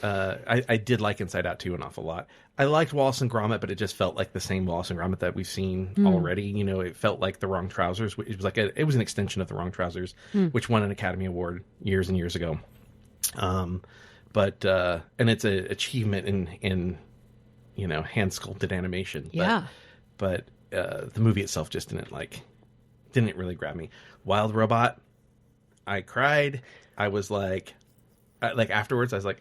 I did like Inside Out 2 an awful lot. I liked Wallace and Gromit, but it just felt like the same Wallace and Gromit that we've seen already. It felt like The Wrong Trousers. It was it was an extension of The Wrong Trousers, which won an Academy Award years and years ago. But it's an achievement in hand sculpted animation. Yeah. But the movie itself just didn't really grab me. Wild Robot, I cried. I was afterwards, I was like,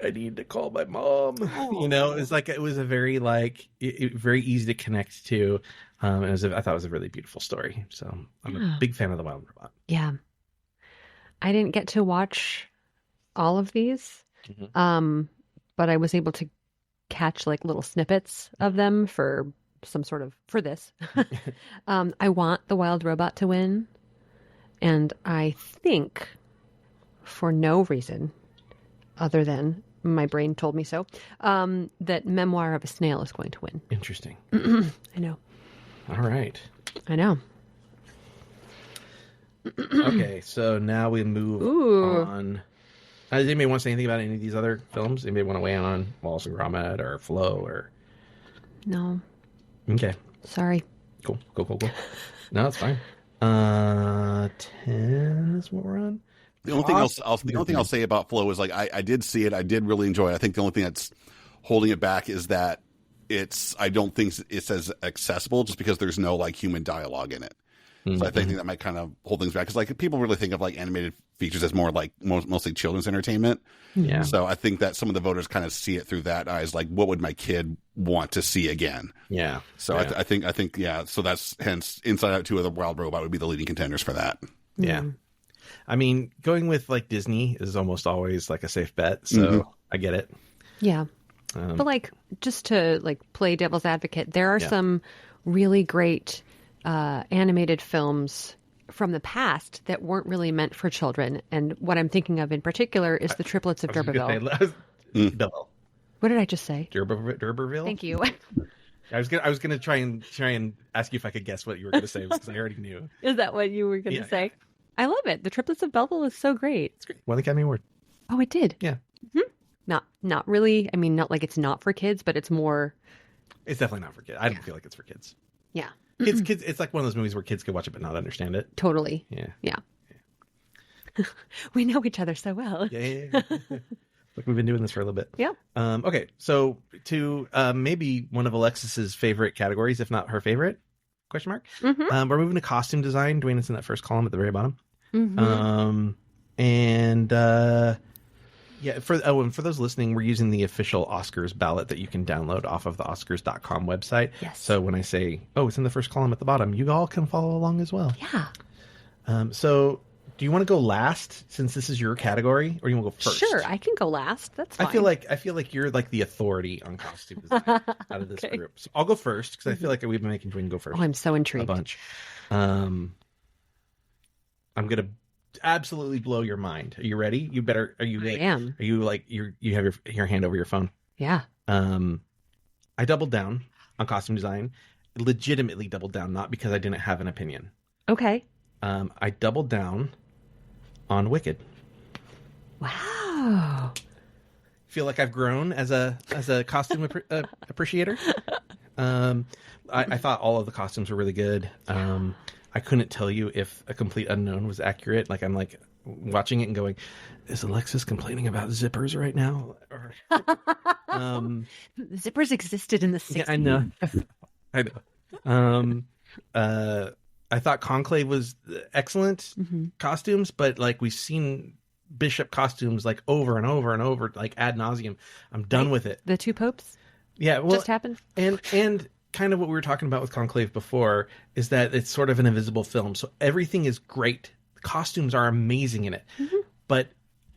I need to call my mom. It was a very very easy to connect to. I thought it was a really beautiful story. So I'm a big fan of the Wild Robot. Yeah. I didn't get to watch all of these, but I was able to catch little snippets of them for this. I want the Wild Robot to win, and I think for no reason other than my brain told me so, that Memoir of a Snail is going to win. Interesting. I know. All right. I know. Okay, so now we move on. Does anybody want to say anything about any of these other films? Anybody want to weigh in on Wallace and Gromit or Flo or? No. Okay. Sorry. Cool. No, it's fine. 10 is what we're on. The only thing I'll say about Flo is I did see it. I did really enjoy it. I think the only thing that's holding it back is that I don't think it's as accessible just because there's no human dialogue in it. So I think that might kind of hold things back because people really think of animated features as more mostly children's entertainment. Yeah. So I think that some of the voters kind of see it through that eyes, what would my kid want to see again? Yeah. So yeah. I think so that's hence Inside Out 2 of the Wild Robot would be the leading contenders for that. Yeah. I mean, going with Disney is almost always a safe bet. So I get it. Yeah. But just to play devil's advocate, there are some really great animated films from the past that weren't really meant for children. And what I'm thinking of in particular is the Triplets of D'Urberville. What did I just say? D'Urberville? Thank you. I was gonna try and ask you if I could guess what you were gonna say because I already knew. Is that what you were gonna say? I love it. The Triplets of Belleville is so great. It's great. Won the Academy Award. Oh, it did? Yeah. Mm-hmm. Not really. I mean, not it's not for kids, but it's more... It's definitely not for kids. I don't feel like it's for kids. Yeah. Kids. It's like one of those movies where kids could watch it but not understand it. Totally. Yeah. We know each other so well. Yeah. Look, we've been doing this for a little bit. Yeah. Okay, so to maybe one of Alexis's favorite categories, if not her favorite, ? We're moving to costume design. Duane is in that first column at the very bottom. For those listening, we're using the official Oscars ballot that you can download off of the Oscars.com website. Yes. So when I say, it's in the first column at the bottom, you all can follow along as well. Yeah. So do you want to go last since this is your category, or do you want to go first? Sure, I can go last. That's fine. I feel like you're the authority on costume design out of this group. So I'll go first because I feel like we've been making Duane go first. Oh, I'm so intrigued. A bunch. I'm gonna absolutely blow your mind. Are you ready? You better. Are you? I am. Are you you have your hand over your phone? Yeah. I doubled down on costume design. Legitimately doubled down, not because I didn't have an opinion. Okay. I doubled down on Wicked. Wow. Feel like I've grown as a costume appreciator. I thought all of the costumes were really good. I couldn't tell you if A Complete Unknown was accurate. Like, I'm like watching it and going, is Alexis complaining about zippers right now? Or, Zippers existed in the 60s. yeah, I know. I know. I thought Conclave was excellent costumes, but like we've seen Bishop costumes like over and over and over, like ad nauseum. I'm done with it. The two popes? Yeah, well, just happened. And kind of what we were talking about with Conclave before is that it's sort of an invisible film. So everything is great. The costumes are amazing in it, but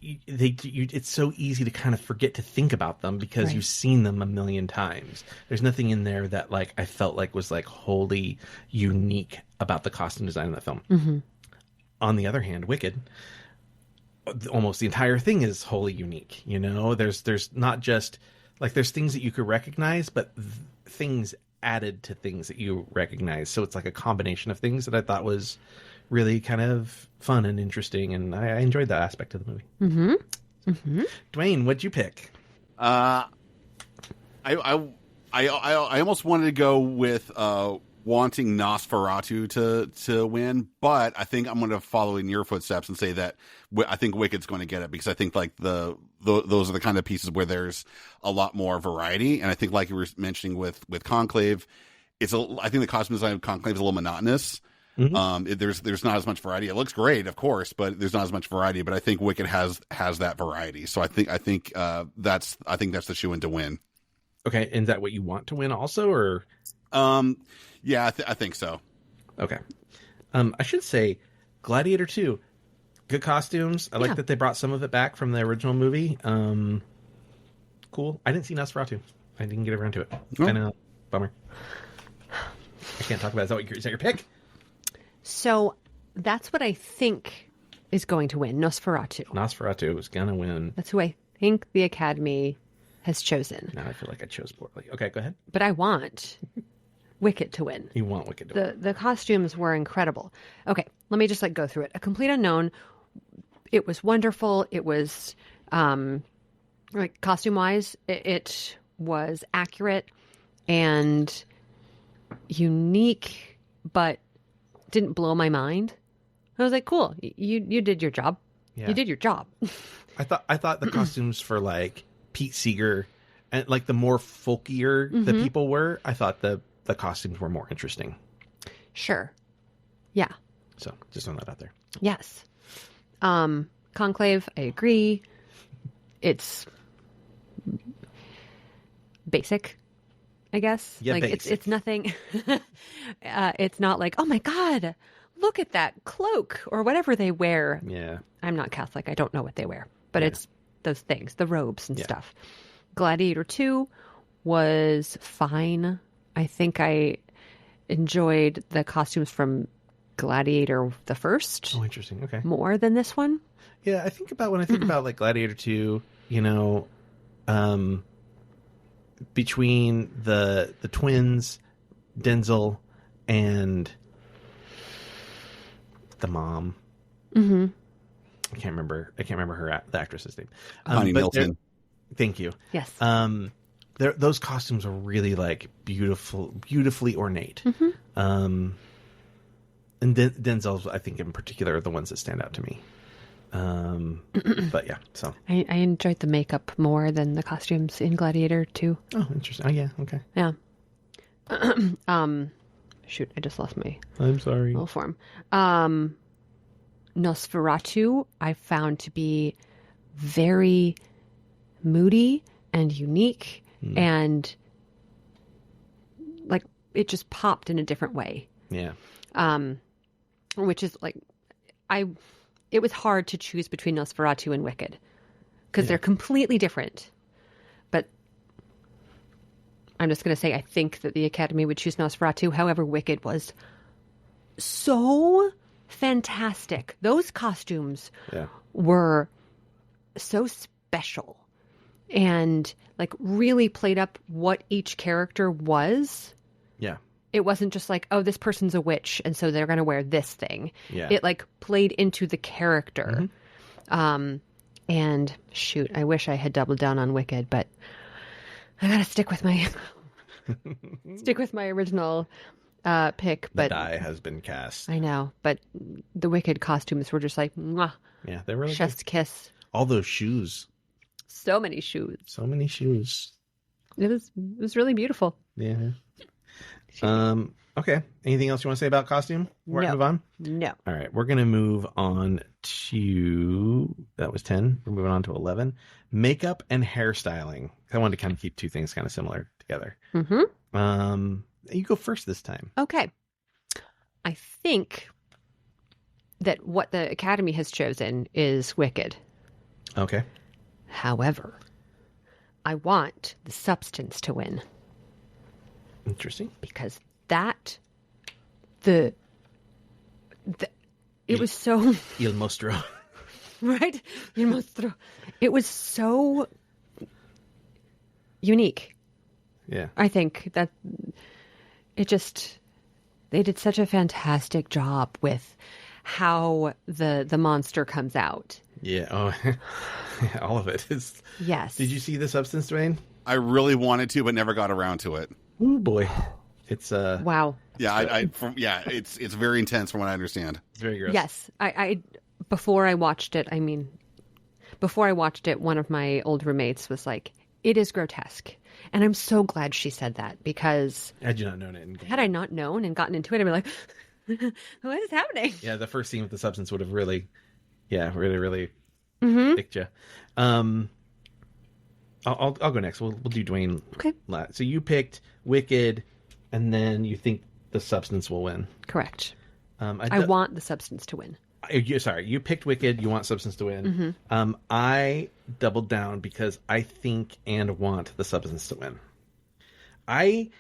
it's so easy to kind of forget to think about them because you've seen them a million times. There's nothing in there that like I felt like was like wholly unique about the costume design in that film. On the other hand, Wicked, almost the entire thing is wholly unique. You know, there's not just like there's things that you could recognize, but things added to things that you recognize. So it's like a combination of things that I thought was really kind of fun and interesting, and I enjoyed that aspect of the movie. Duane, what'd you pick? I almost wanted to go with wanting Nosferatu to win, but I think I'm going to follow in your footsteps and say that I think Wicked's going to get it because I think like those are the kind of pieces where there's a lot more variety, and I think like you were mentioning with Conclave, I think the costume design of Conclave is a little monotonous. There's not as much variety. It looks great, of course, but there's not as much variety. But I think Wicked has that variety. So I think that's the shoe-in to win. Okay, and is that what you want to win also, or? Yeah, I think so. Okay. I should say, Gladiator 2, good costumes. I like that they brought some of it back from the original movie. Cool. I didn't see Nosferatu. I didn't get around to it. I know. Bummer. I can't talk about it. Is that your pick? So that's what I think is going to win, Nosferatu. Nosferatu is going to win. That's who I think the Academy has chosen. Now I feel like I chose poorly. Okay, go ahead. But I want Wicked to win. You want Wicked to win. The costumes were incredible. Okay, let me just like go through it. A Complete Unknown, it was wonderful. It was, like costume-wise, it was accurate and unique, but didn't blow my mind. I was like, cool, you did your job. Yeah. You did your job. I thought the costumes for like Pete Seeger and like the more folkier the people were, I thought the costumes were more interesting. Sure. Yeah. So just throwing that out there. Yes. Conclave, I agree. It's basic, I guess. Yeah, like basic. It's nothing. It's not like, oh my God, look at that cloak or whatever they wear. Yeah. I'm not Catholic. I don't know what they wear, but it's those things, the robes and stuff. Gladiator 2 was fine. I think I enjoyed the costumes from Gladiator the first. Oh, interesting. Okay. More than this one. Yeah, I think about when I think about like Gladiator 2, you know, between the twins, Denzel, and the mom. Mm-hmm. I can't remember the actress's name. Connie Nielsen. Thank you. Yes. Those costumes are really like beautifully ornate. Mm-hmm. And Denzel's, I think, in particular, are the ones that stand out to me. But yeah, so I enjoyed the makeup more than the costumes in Gladiator 2. Oh, interesting. Oh, yeah. Okay. Yeah. Shoot, I just lost my. I'm sorry. Little form. Nosferatu, I found to be very moody and unique, and like it just popped in a different way. Yeah. Which is like, it was hard to choose between Nosferatu and Wicked because they're completely different. But I'm just going to say I think that the Academy would choose Nosferatu. However, Wicked was so fantastic. Those costumes were so special and like really played up what each character was. Yeah. It wasn't just like, oh, this person's a witch, and so they're going to wear this thing. Yeah. It like played into the character. Mm-hmm. And shoot, I wish I had doubled down on Wicked, but I got to stick with my original pick, The but die has been cast. I know. But the Wicked costumes were just like, mwah, Yeah, they're really chef's good. kiss. All those shoes. So many shoes. So many shoes. It was really beautiful. Yeah. Okay. Anything else you want to say about costume? Before I No. move on? No. All right. We're going to move on to, that was 10. We're moving on to 11. Makeup and hairstyling. I wanted to kind of keep two things kind of similar together. Mm-hmm. You go first this time. Okay. I think that what the Academy has chosen is Wicked. Okay. However, I want the substance to win Interesting. because it was so Il Mostro. right. It was so unique. Yeah. I think that they did such a fantastic job with how the monster comes out. Yeah. Oh, all of it is. Yes. Did you see the substance, Duane? I really wanted to, but never got around to it. Oh boy, it's Wow. Yeah, it's very intense from what I understand. it's very gross. Yes. I before I watched it, one of my old roommates was like, "It is grotesque." And I'm so glad she said that because Had you not known it? had I not known and gotten into it, I'd be like, "What is happening?" Yeah, the first scene with the substance would have really picked you. I'll go next. We'll do Duane. Okay. So you picked Wicked, and then you think the substance will win. Correct. I want the substance to win. You picked Wicked. You want substance to win. I doubled down because I think and want the substance to win. I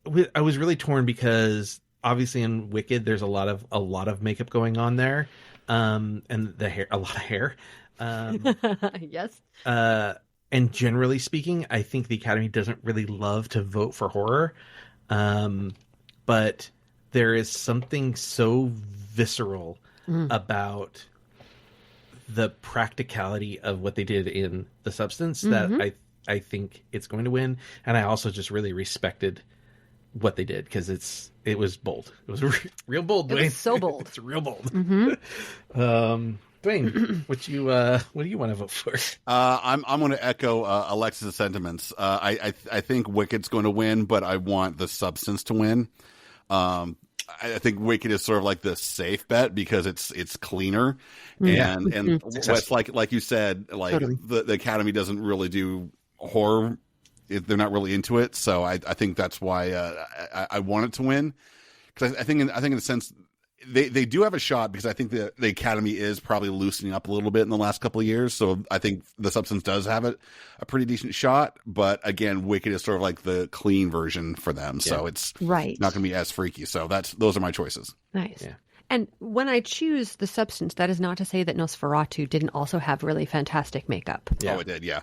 was really torn because obviously in Wicked there's a lot of makeup going on there, and the hair, a lot of hair. Yes. And generally speaking, I think the Academy doesn't really love to vote for horror, but there is something so visceral about the practicality of what they did in the substance that I think it's going to win. And I also just really respected what they did because it was bold. It was real bold, Duane. It was so bold. It's real bold. Duane, what do you want to vote for? I'm going to echo Alexis' sentiments. I think Wicked's going to win, but I want the substance to win. I think Wicked is sort of like the safe bet because it's cleaner, and what's like you said, like Totally. the Academy doesn't really do horror. They're not really into it, so I think that's why I want it to win. Because I think in a sense they do have a shot because I think the Academy is probably loosening up a little bit in the last couple of years. So I think the substance does have a pretty decent shot. But again, Wicked is sort of like the clean version for them. So it's Right. not going to be as freaky. So those are my choices. Nice. Yeah. And when I choose the substance, that is not to say that Nosferatu didn't also have really fantastic makeup. Yeah. Oh, it did. Yeah.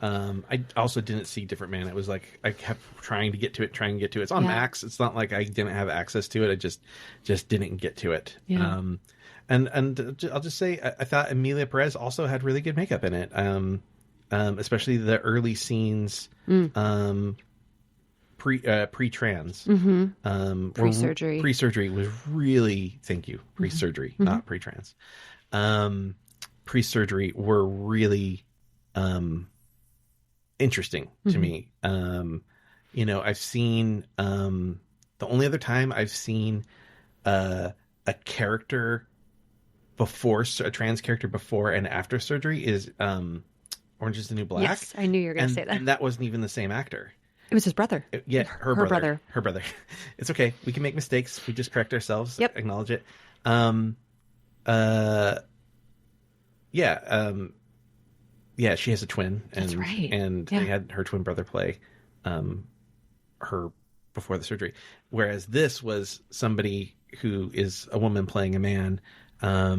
I also didn't see Different Man. It was like I kept trying to get to it. It's on Yeah. Max. It's not like I didn't have access to it. I just didn't get to it. Yeah. And I'll just say I thought Emilia Perez also had really good makeup in it. Especially the early scenes pre-trans. Pre-surgery. Pre-surgery was really, thank you, pre-surgery, not pre-trans. Pre-surgery were really interesting to me. I've seen the only other time I've seen a character before, a trans character before and after surgery is Orange is the New Black. Yes, I knew you were going to say that. And that wasn't even the same actor. It was his brother. Her brother. Her brother. It's okay. We can make mistakes. We just correct ourselves. Yep. Acknowledge it. Yeah, she has a twin. And, That's right. And Yeah. they had her twin brother play her before the surgery. Whereas this was somebody who is a woman playing a man. I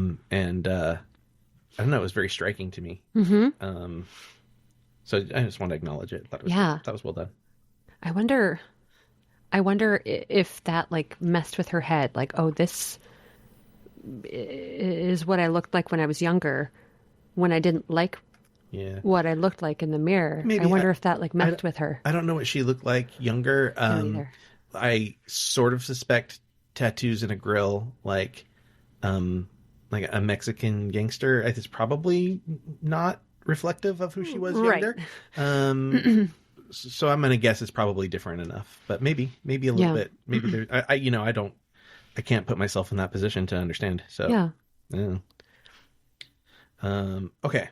don't know, it was very striking to me. So I just want to acknowledge it. That was well done. I wonder if that like messed with her head. Like, oh, this is what I looked like when I was younger, when I didn't like what I looked like in the mirror. Maybe. I wonder if that like messed with her. I don't know what she looked like younger. either. I sort of suspect tattoos and a grill, like a Mexican gangster, is probably not reflective of who she was younger. So I'm gonna guess it's probably different enough, but maybe a little bit. Maybe there. I can't put myself in that position to understand. So yeah. Okay.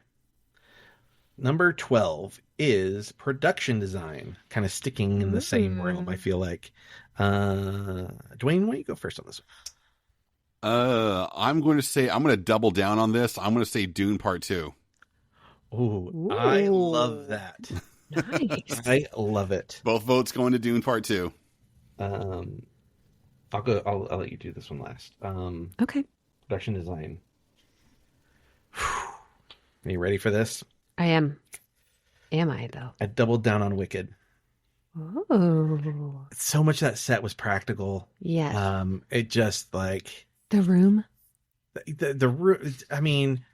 Number 12 is production design, kind of sticking in the same realm, I feel like. Duane, why don't you go first on this one? I'm going to double down on this. I'm going to say Dune Part 2. Ooh, I love that. Nice. I love it. Both votes going to Dune Part 2. I'll let you do this one last. Okay. Production design. Are you ready for this? I am. Am I, though? I doubled down on Wicked. Oh. So much of that set was practical. Yes. It just like... The room? The room, I mean,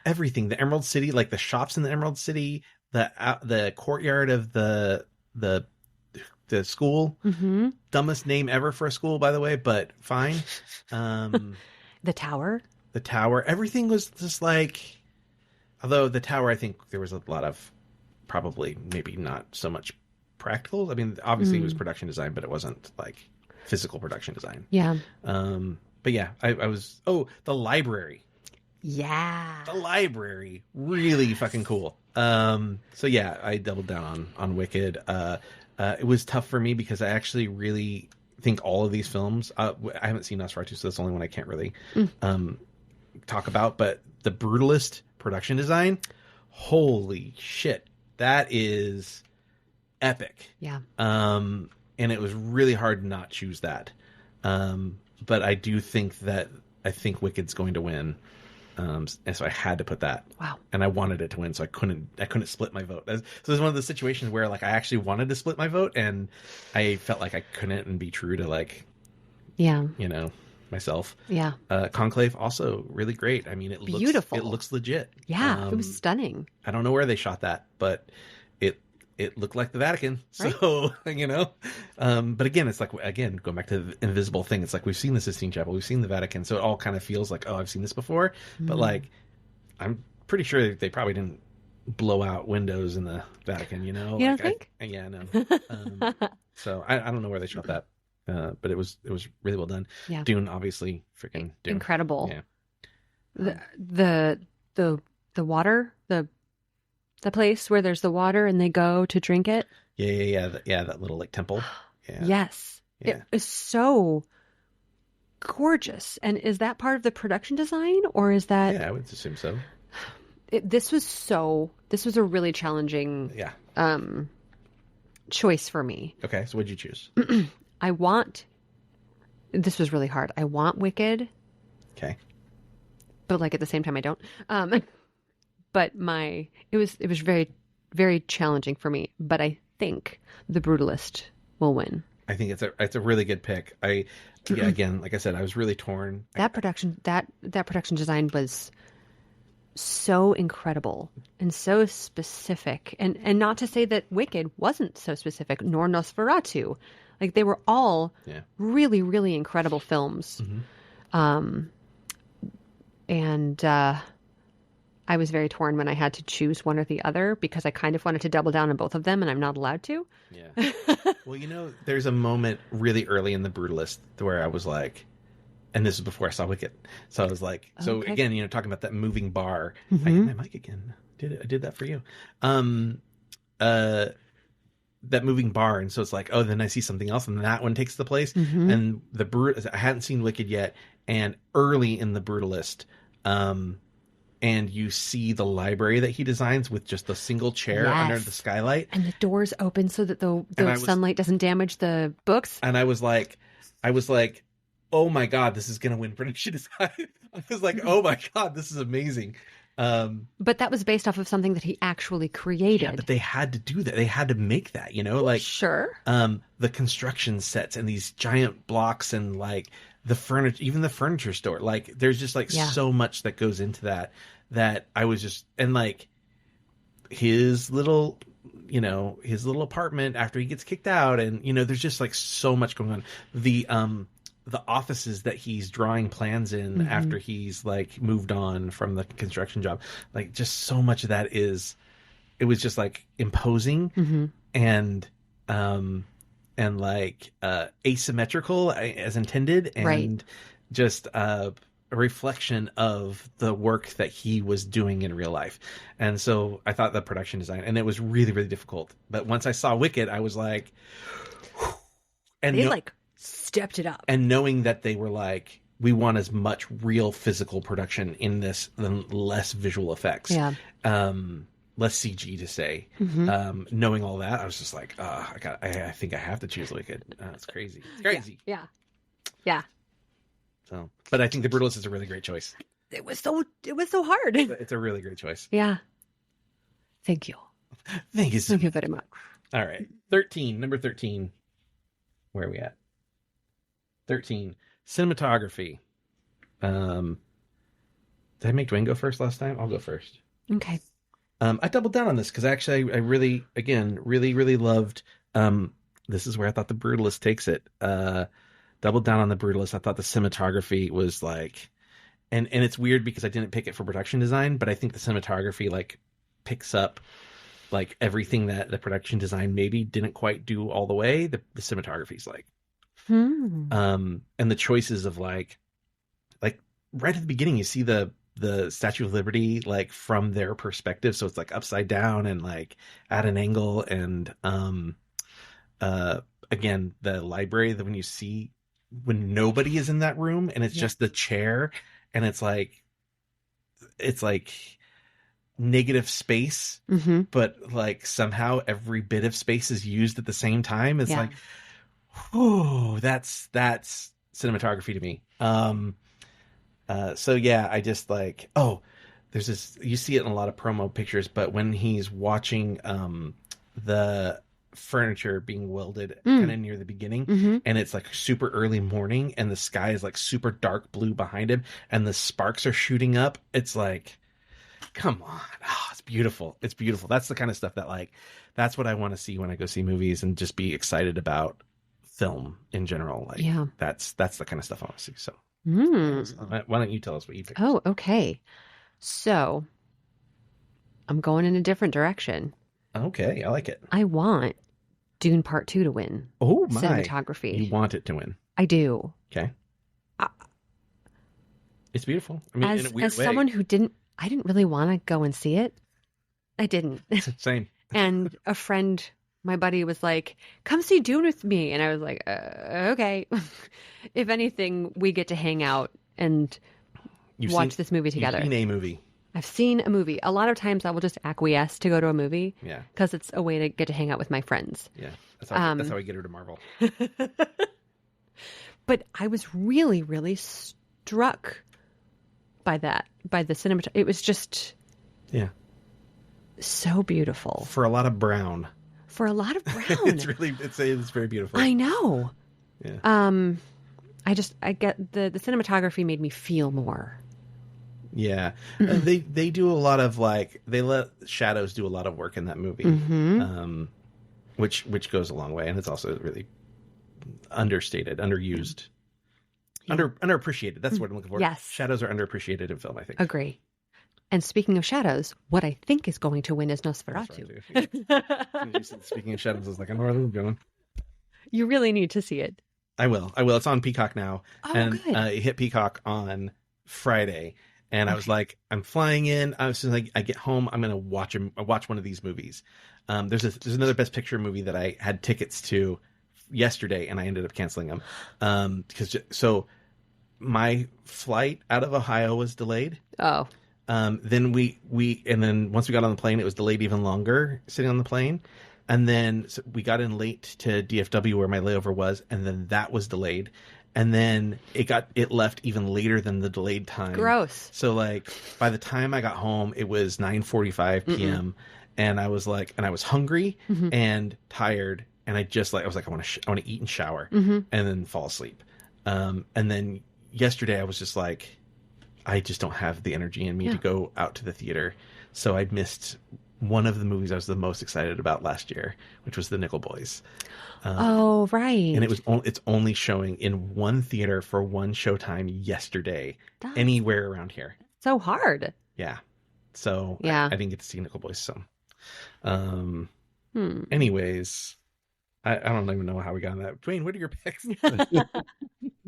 everything. The Emerald City, like the shops in the Emerald City, the courtyard of the school. Mm-hmm. Dumbest name ever for a school, by the way, but fine. The tower? The tower. Everything was just like... Although the tower, I think there was a lot of probably maybe not so much practical. I mean, obviously it was production design, but it wasn't like physical production design. Yeah. But yeah, I was... Oh, the library. Yeah. The library. Really fucking cool. So yeah, I doubled down on Wicked. It was tough for me because I actually really think all of these films... I haven't seen Nosferatu, so that's the only one I can't really talk about. But the Brutalist production design, holy shit, that is epic. Yeah. And it was really hard to not choose that. But I do think Wicked's going to win. And so I had to put that. Wow. And I wanted it to win, so I couldn't split my vote. So this is one of the situations where like I actually wanted to split my vote, and I felt like I couldn't and be true to like, myself. Yeah. Conclave also really great. I mean, it beautiful. It looks legit. Yeah, it was stunning. I don't know where they shot that, but it looked like the Vatican. So, right. But again, it's like, going back to the invisible thing. It's like, we've seen the Sistine Chapel, we've seen the Vatican. So it all kind of feels like, oh, I've seen this before. Mm-hmm. But like, I'm pretty sure they probably didn't blow out windows in the Vatican, You don't think? Yeah, no. So I don't know where they shot that. But it was really well done. Yeah. Dune, obviously, freaking Dune. Incredible. Yeah. The water, the place where there's the water and they go to drink it. Yeah. That little like temple. Yeah. Yes. Yeah. It is so gorgeous. And is that part of the production design, or is that? Yeah, I would assume so. This was a really challenging choice for me. Okay, so what'd you choose? This was really hard. I want Wicked. Okay. But like at the same time I don't. But it was very, very challenging for me. But I think the Brutalist will win. I think it's a really good pick. Again, like I said, I was really torn. That production design was so incredible and so specific. And not to say that Wicked wasn't so specific, nor Nosferatu. Like they were all really, really incredible films. Mm-hmm. And I was very torn when I had to choose one or the other, because I kind of wanted to double down on both of them, and I'm not allowed to. Yeah. Well, there's a moment really early in The Brutalist where I was like, and this is before I saw Wicked. So I was like, again, talking about that moving bar. Mm-hmm. I hit my mic again. I did that for you. That moving bar, and so it's like, oh, then I see something else, and that one takes the place. Mm-hmm. And I hadn't seen Wicked yet, and early in The Brutalist, and you see the library that he designs with just a single chair under the skylight, and the doors open so that the sunlight doesn't damage the books. And I was like, oh my god, this is gonna win production design. I was like, oh my god, this is amazing. But that was based off of something that he actually created. Yeah, but they had to do that. They had to make that, Sure. The construction sets and these giant blocks and like the furniture, even the furniture store. Like there's just so much that goes into that I was just, and like his little his little apartment after he gets kicked out, and there's just like so much going on. The offices that he's drawing plans in after he's like moved on from the construction job, like just so much of that it was just like imposing and like asymmetrical as intended, and just a reflection of the work that he was doing in real life. And so I thought the production design, and it was really, really difficult. But once I saw Wicked, I was like, and they stepped it up. And knowing that they were like, we want as much real physical production in this than less visual effects. Yeah. Less CG to say. Knowing all that, I was just like, I think I have to choose Wicked. It's crazy. It's crazy. Yeah. So, but I think The Brutalist is a really great choice. It was so hard. It's a really great choice. Yeah. Thank you. Thank you. Thank you very much. All right. Number 13. Where are we at? 13. Cinematography. Did I make Duane go first last time? I'll go first. Okay. I doubled down on this because actually I really, really loved. This is where I thought The Brutalist takes it. Doubled down on The Brutalist. I thought the cinematography was like, and it's weird because I didn't pick it for production design, but I think the cinematography like picks up like everything that the production design maybe didn't quite do all the way. The cinematography's like, and the choices of like right at the beginning, you see the Statue of Liberty like from their perspective, so it's like upside down and like at an angle, and again the library, that when nobody is in that room and it's just the chair, and it's like negative space, but like somehow every bit of space is used at the same time. It's like, oh, that's cinematography to me. So yeah, I just like, there's this, you see it in a lot of promo pictures, but when he's watching the furniture being welded kind of near the beginning, and it's like super early morning and the sky is like super dark blue behind him and the sparks are shooting up, it's like, come on. It's beautiful. It's beautiful. That's the kind of stuff that like, that's what I want to see when I go see movies and just be excited about film in general. Like that's the kind of stuff I want to see. So why don't you tell us what you picked? Oh, okay. So I'm going in a different direction. Okay, I like it. I want Dune Part 2 to win. Oh my. Cinematography. You want it to win. I do. Okay. It's beautiful. I mean, in a weird way. As someone who I didn't really want to go and see it. I didn't. Same. And a friend, my buddy, was like, come see Dune with me. And I was like, okay. If anything, we get to hang out and watch this movie together. You've seen a movie. I've seen a movie. A lot of times I will just acquiesce to go to a movie. Yeah. Because it's a way to get to hang out with my friends. Yeah. That's how I get her to Marvel. But I was really, really struck by the cinematography. It was just so beautiful. For a lot of brown. It's very beautiful. I know. Yeah. I get the cinematography made me feel more. Yeah. They do a lot of they let shadows do a lot of work in that movie. Which goes a long way, and it's also really understated, underused. Underappreciated. That's what I'm looking for. Yes. Shadows are underappreciated in film, I think. Agree. And speaking of shadows, what I think is going to win is Nosferatu. Speaking of shadows, I was like, I know where I'm going. You really need to see it. I will. It's on Peacock now. Good. It hit Peacock on Friday. And I was like, I'm flying in. I was just like, I get home, I'm going to watch one of these movies. There's another Best Picture movie that I had tickets to yesterday, and I ended up canceling them. So my flight out of Ohio was delayed. Oh. Then then once we got on the plane, it was delayed even longer sitting on the plane. And then we got in late to DFW where my layover was, and then that was delayed. And then it left even later than the delayed time. Gross. So by the time I got home, it was 9:45 p.m. And I was I was hungry and tired, and I was like, I want to eat and shower, and then fall asleep. And then yesterday I was just like, I just don't have the energy in me to go out to the theater. So I missed one of the movies I was the most excited about last year, which was The Nickel Boys. Oh, right. And it's only showing in one theater for one showtime yesterday, That's anywhere around here. so hard. Yeah. So Yeah. I didn't get to see Nickel Boys. So, anyways, I don't even know how we got on that. Duane, what are your picks?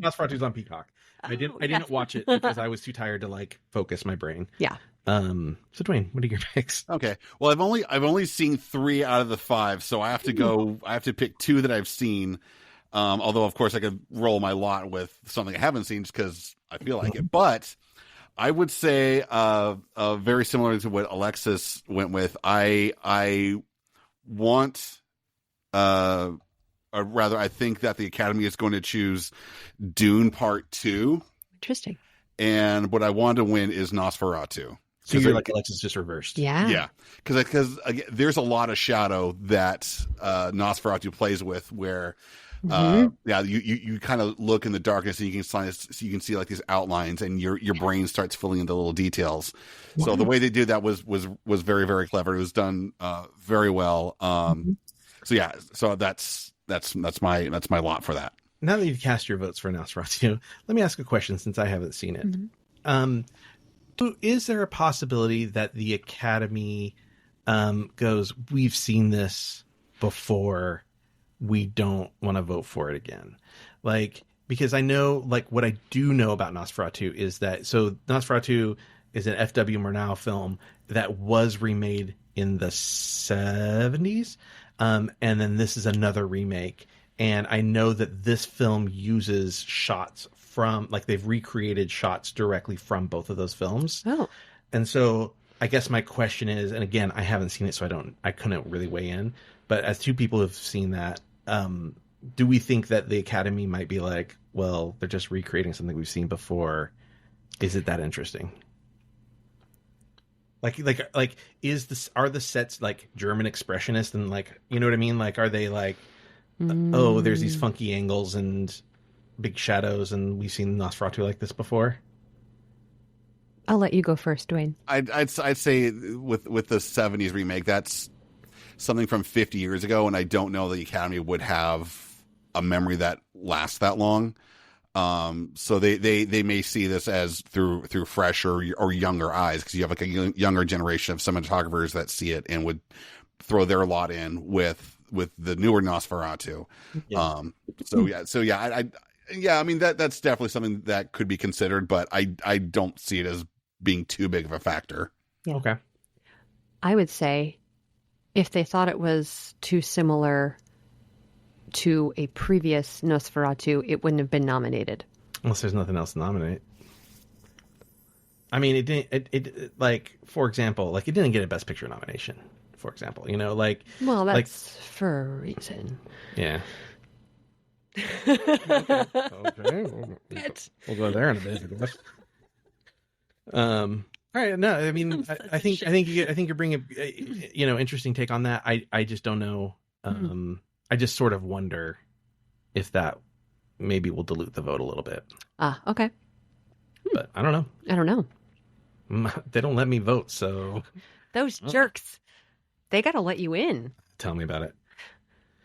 Nosferatu's on Peacock. I didn't watch it because I was too tired to like focus my brain. Yeah. So Duane, what are your picks? Okay. Well, I've only seen 3 out of the 5, so I have to pick 2 that I've seen. Although of course I could roll my lot with something I haven't seen just because I feel like it. But I would say very similar to what Alexis went with. I want or rather I think that the Academy is going to choose Dune Part 2. Interesting. And what I want to win is Nosferatu. So you're like Alexis, just reversed. Yeah. Yeah, because there's a lot of shadow that Nosferatu plays with, where you kind of look in the darkness and you can see like these outlines, and your brain starts filling in the little details. Wow. So the way they did that was very, very clever. It was done very well. So yeah, so that's my lot for that. Now that you've cast your votes for Nosferatu, let me ask a question since I haven't seen it. So is there a possibility that the Academy goes, we've seen this before, we don't want to vote for it again? Like, because I know, like, what I do know about Nosferatu is that, so Nosferatu is an F.W. Murnau film that was remade in the 70s. And then this is another remake. And I know that this film uses shots from, like, they've recreated shots directly from both of those films. Oh. And so I guess my question is, and again, I haven't seen it, so I couldn't really weigh in, but as 2 people who've seen that, do we think that the Academy might be like, well, they're just recreating something we've seen before? Is it that interesting? Like are the sets like German expressionist and, like, you know what I mean? Like, are they like, oh, there's these funky angles and big shadows, and we've seen Nosferatu like this before? I'll let you go first, Duane. I'd say with the 70s remake, that's something from 50 years ago, and I don't know the Academy would have a memory that lasts that long. So they may see this as through fresh or younger eyes, because you have like a younger generation of cinematographers that see it and would throw their lot in with the newer Nosferatu. Yeah. I mean that's definitely something that could be considered, but I don't see it as being too big of a factor. Yeah. Okay. I would say if they thought it was too similar to a previous Nosferatu, it wouldn't have been nominated. Unless there's nothing else to nominate. I mean, it didn't. It like, for example, like, it didn't get a Best Picture nomination. For example, you know, like. Well, that's like, for a reason. Yeah. Okay. We'll go there in a bit, I guess. All right. No, I mean, I think you're bringing a, interesting take on that. I just don't know. I just sort of wonder if that maybe will dilute the vote a little bit. Okay. But I don't know. I don't know. They don't let me vote, so. Those jerks. They got to let you in. Tell me about it.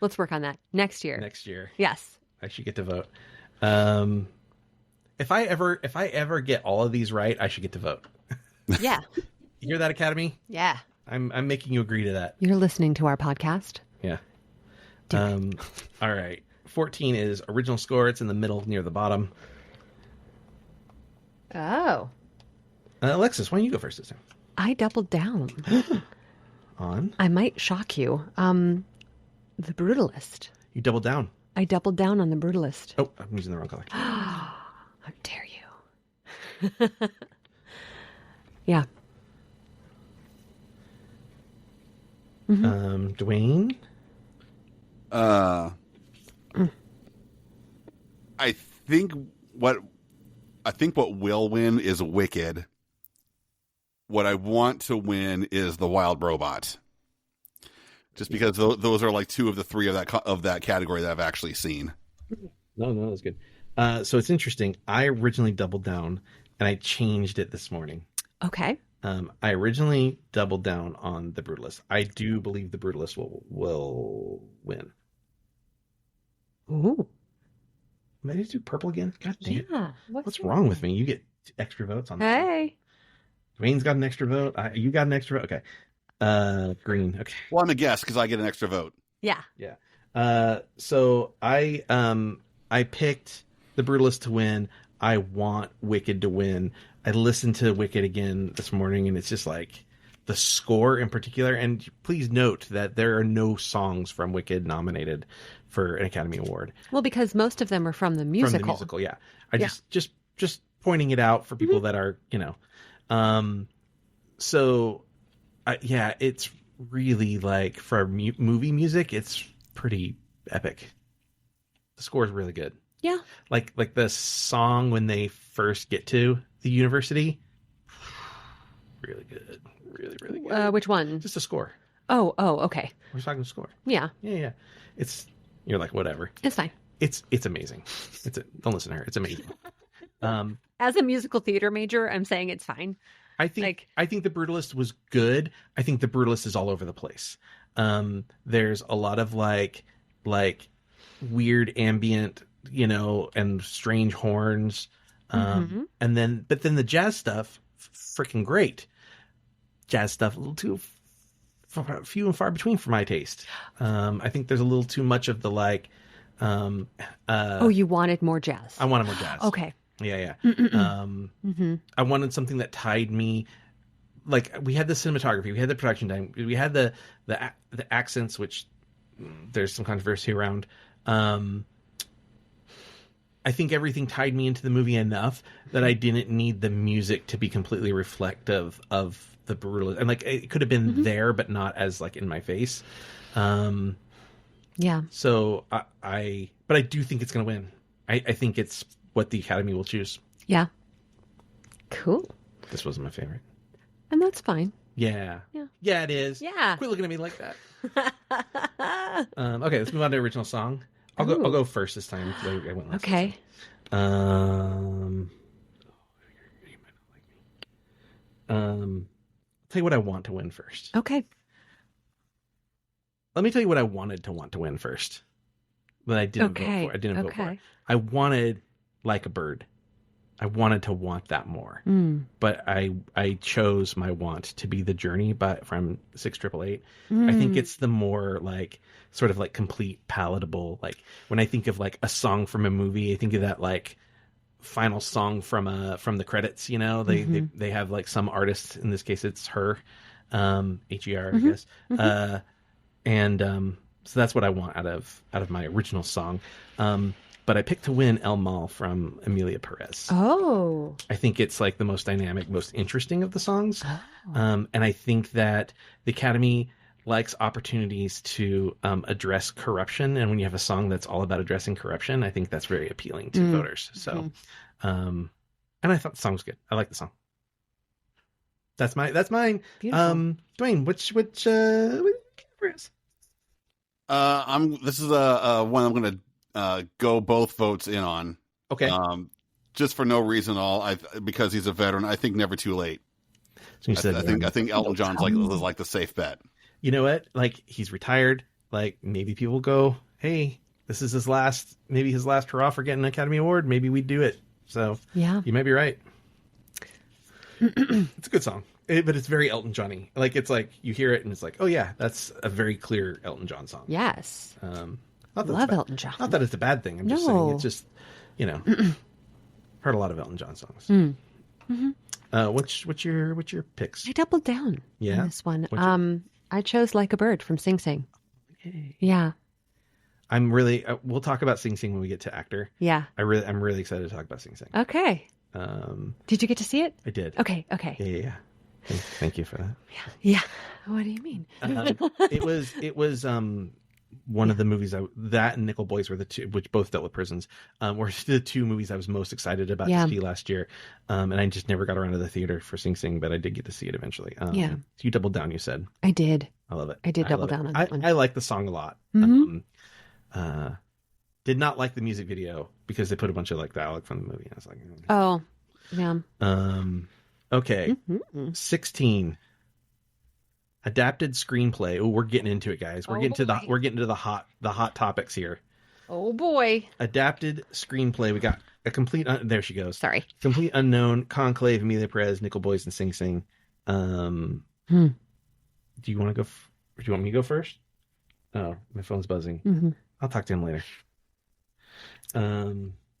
Let's work on that next year. Next year. Yes. I should get to vote. If I ever get all of these right, I should get to vote. Yeah. You hear that, Academy? Yeah. I'm making you agree to that. You're listening to our podcast. Yeah. All right. 14 is original score. It's in the middle near the bottom. Oh. Alexis, why don't you go first this time? I doubled down. On? I might shock you. The Brutalist. You doubled down. I doubled down on The Brutalist. Oh, I'm using the wrong color. How dare you? Yeah. Mm-hmm. Duane? I think what will win is Wicked. What I want to win is The Wild Robot. Just because those are like 2 of the 3 of that category that I've actually seen. No, that's good. So it's interesting. I originally doubled down, and I changed it this morning. Okay. I originally doubled down on the Brutalist. I do believe the Brutalist will win. Ooh. Maybe I just do purple again? God damn. Yeah. What's wrong with me? You get extra votes on that. Hey. Dwayne's got an extra vote. You got an extra vote. Okay. Green. Okay. Well, I'm a guest because I get an extra vote. Yeah. Yeah. So I picked the Brutalist to win. I want Wicked to win. I listened to Wicked again this morning, and it's just like the score in particular. And please note that there are no songs from Wicked nominated for an Academy Award. Well, because most of them are from the musical. From the musical, yeah. Just pointing it out for people that are, yeah, it's really like for movie music, it's pretty epic. The score is really good. Yeah. Like the song when they first get to the university, really good. Really, really good. Which one? Just a score. Oh, okay. We're just talking score. Yeah. Yeah. You're like, whatever. It's fine. It's amazing. Don't listen to her. It's amazing. As a musical theater major, I'm saying it's fine. I think the Brutalist was good. I think the Brutalist is all over the place. There's a lot of like weird ambient, and strange horns. But then the jazz stuff, freaking great. Jazz stuff, a little too few and far between for my taste. I think there's a little too much of the like. You wanted more jazz. I wanted more jazz. Okay. Yeah. I wanted something that tied me. Like we had the cinematography, we had the production time, we had the accents, which there's some controversy around. I think everything tied me into the movie enough that I didn't need the music to be completely reflective of the Brutalist. And like it could have been there, but not as like in my face. Yeah. So but I do think it's going to win. I think it's what the Academy will choose. Yeah. Cool. This wasn't my favorite. And that's fine. Yeah. Yeah. Yeah, it is. Yeah. Quit looking at me like that. Okay, let's move on to original song. I'll go first this time. I went last. Okay. You might not like me. Tell you what I want to win first. Okay. Let me tell you what I wanted to want to win first. But I didn't vote for. I didn't vote for it. I wanted Like a Bird. I wanted to want that more. But I chose my want to be The Journey from 688. I think it's the more like sort of like complete palatable. Like when I think of like a song from a movie, I think of that like final song from the credits, they have like some artist, in this case it's her, HER, I guess. So that's what I want out of my original song. But I picked to win El Mal from Emilia Perez. Oh. I think it's like the most dynamic, most interesting of the songs. And I think that the Academy likes opportunities to address corruption. And when you have a song that's all about addressing corruption, I think that's very appealing to voters. So, and I thought the song was good. I like the song. That's mine. Beautiful. Duane, which is? This is one I'm going to go both votes in on. Okay. Just for no reason at all. Because he's a veteran. I think Never Too Late. So you said I think Elton John's like the safe bet. You know what? Like he's retired. Like maybe people go, hey, this is his last hurrah for getting an Academy Award. Maybe we'd do it. So yeah, you might be right. It's a good song, but it's very Elton John-y. Like it's like you hear it and it's like, oh yeah, that's a very clear Elton John song. Yes. Love Elton John. Not that it's a bad thing. I'm just saying it's just, heard a lot of Elton John songs. What's your picks? I doubled down on this one. I chose Like a Bird from Sing Sing. Yay. Yeah. I'm really. We'll talk about Sing Sing when we get to actor. Yeah. I'm really excited to talk about Sing Sing. Okay. Did you get to see it? I did. Okay. Yeah. Thank you for that. Yeah. What do you mean? It was one of the movies that and Nickel Boys were the two, which both dealt with prisons, were the two movies I was most excited about to see last year. And I just never got around to the theater for Sing Sing, but I did get to see it eventually. So you doubled down, you said. I did. I love it. I did double down on that one. I like the song a lot. Did not like the music video because they put a bunch of like dialogue from the movie. I was like, oh, yeah. Okay. 16. Adapted screenplay. Oh, we're getting into it, guys. We're getting to the hot topics here. Oh boy. Adapted screenplay. We got a complete there she goes. Sorry. Complete Unknown, Conclave, Amelia Perez, Nickel Boys, and Sing Sing. Do you want to go? Do you want me to go first? Oh, my phone's buzzing. I'll talk to him later.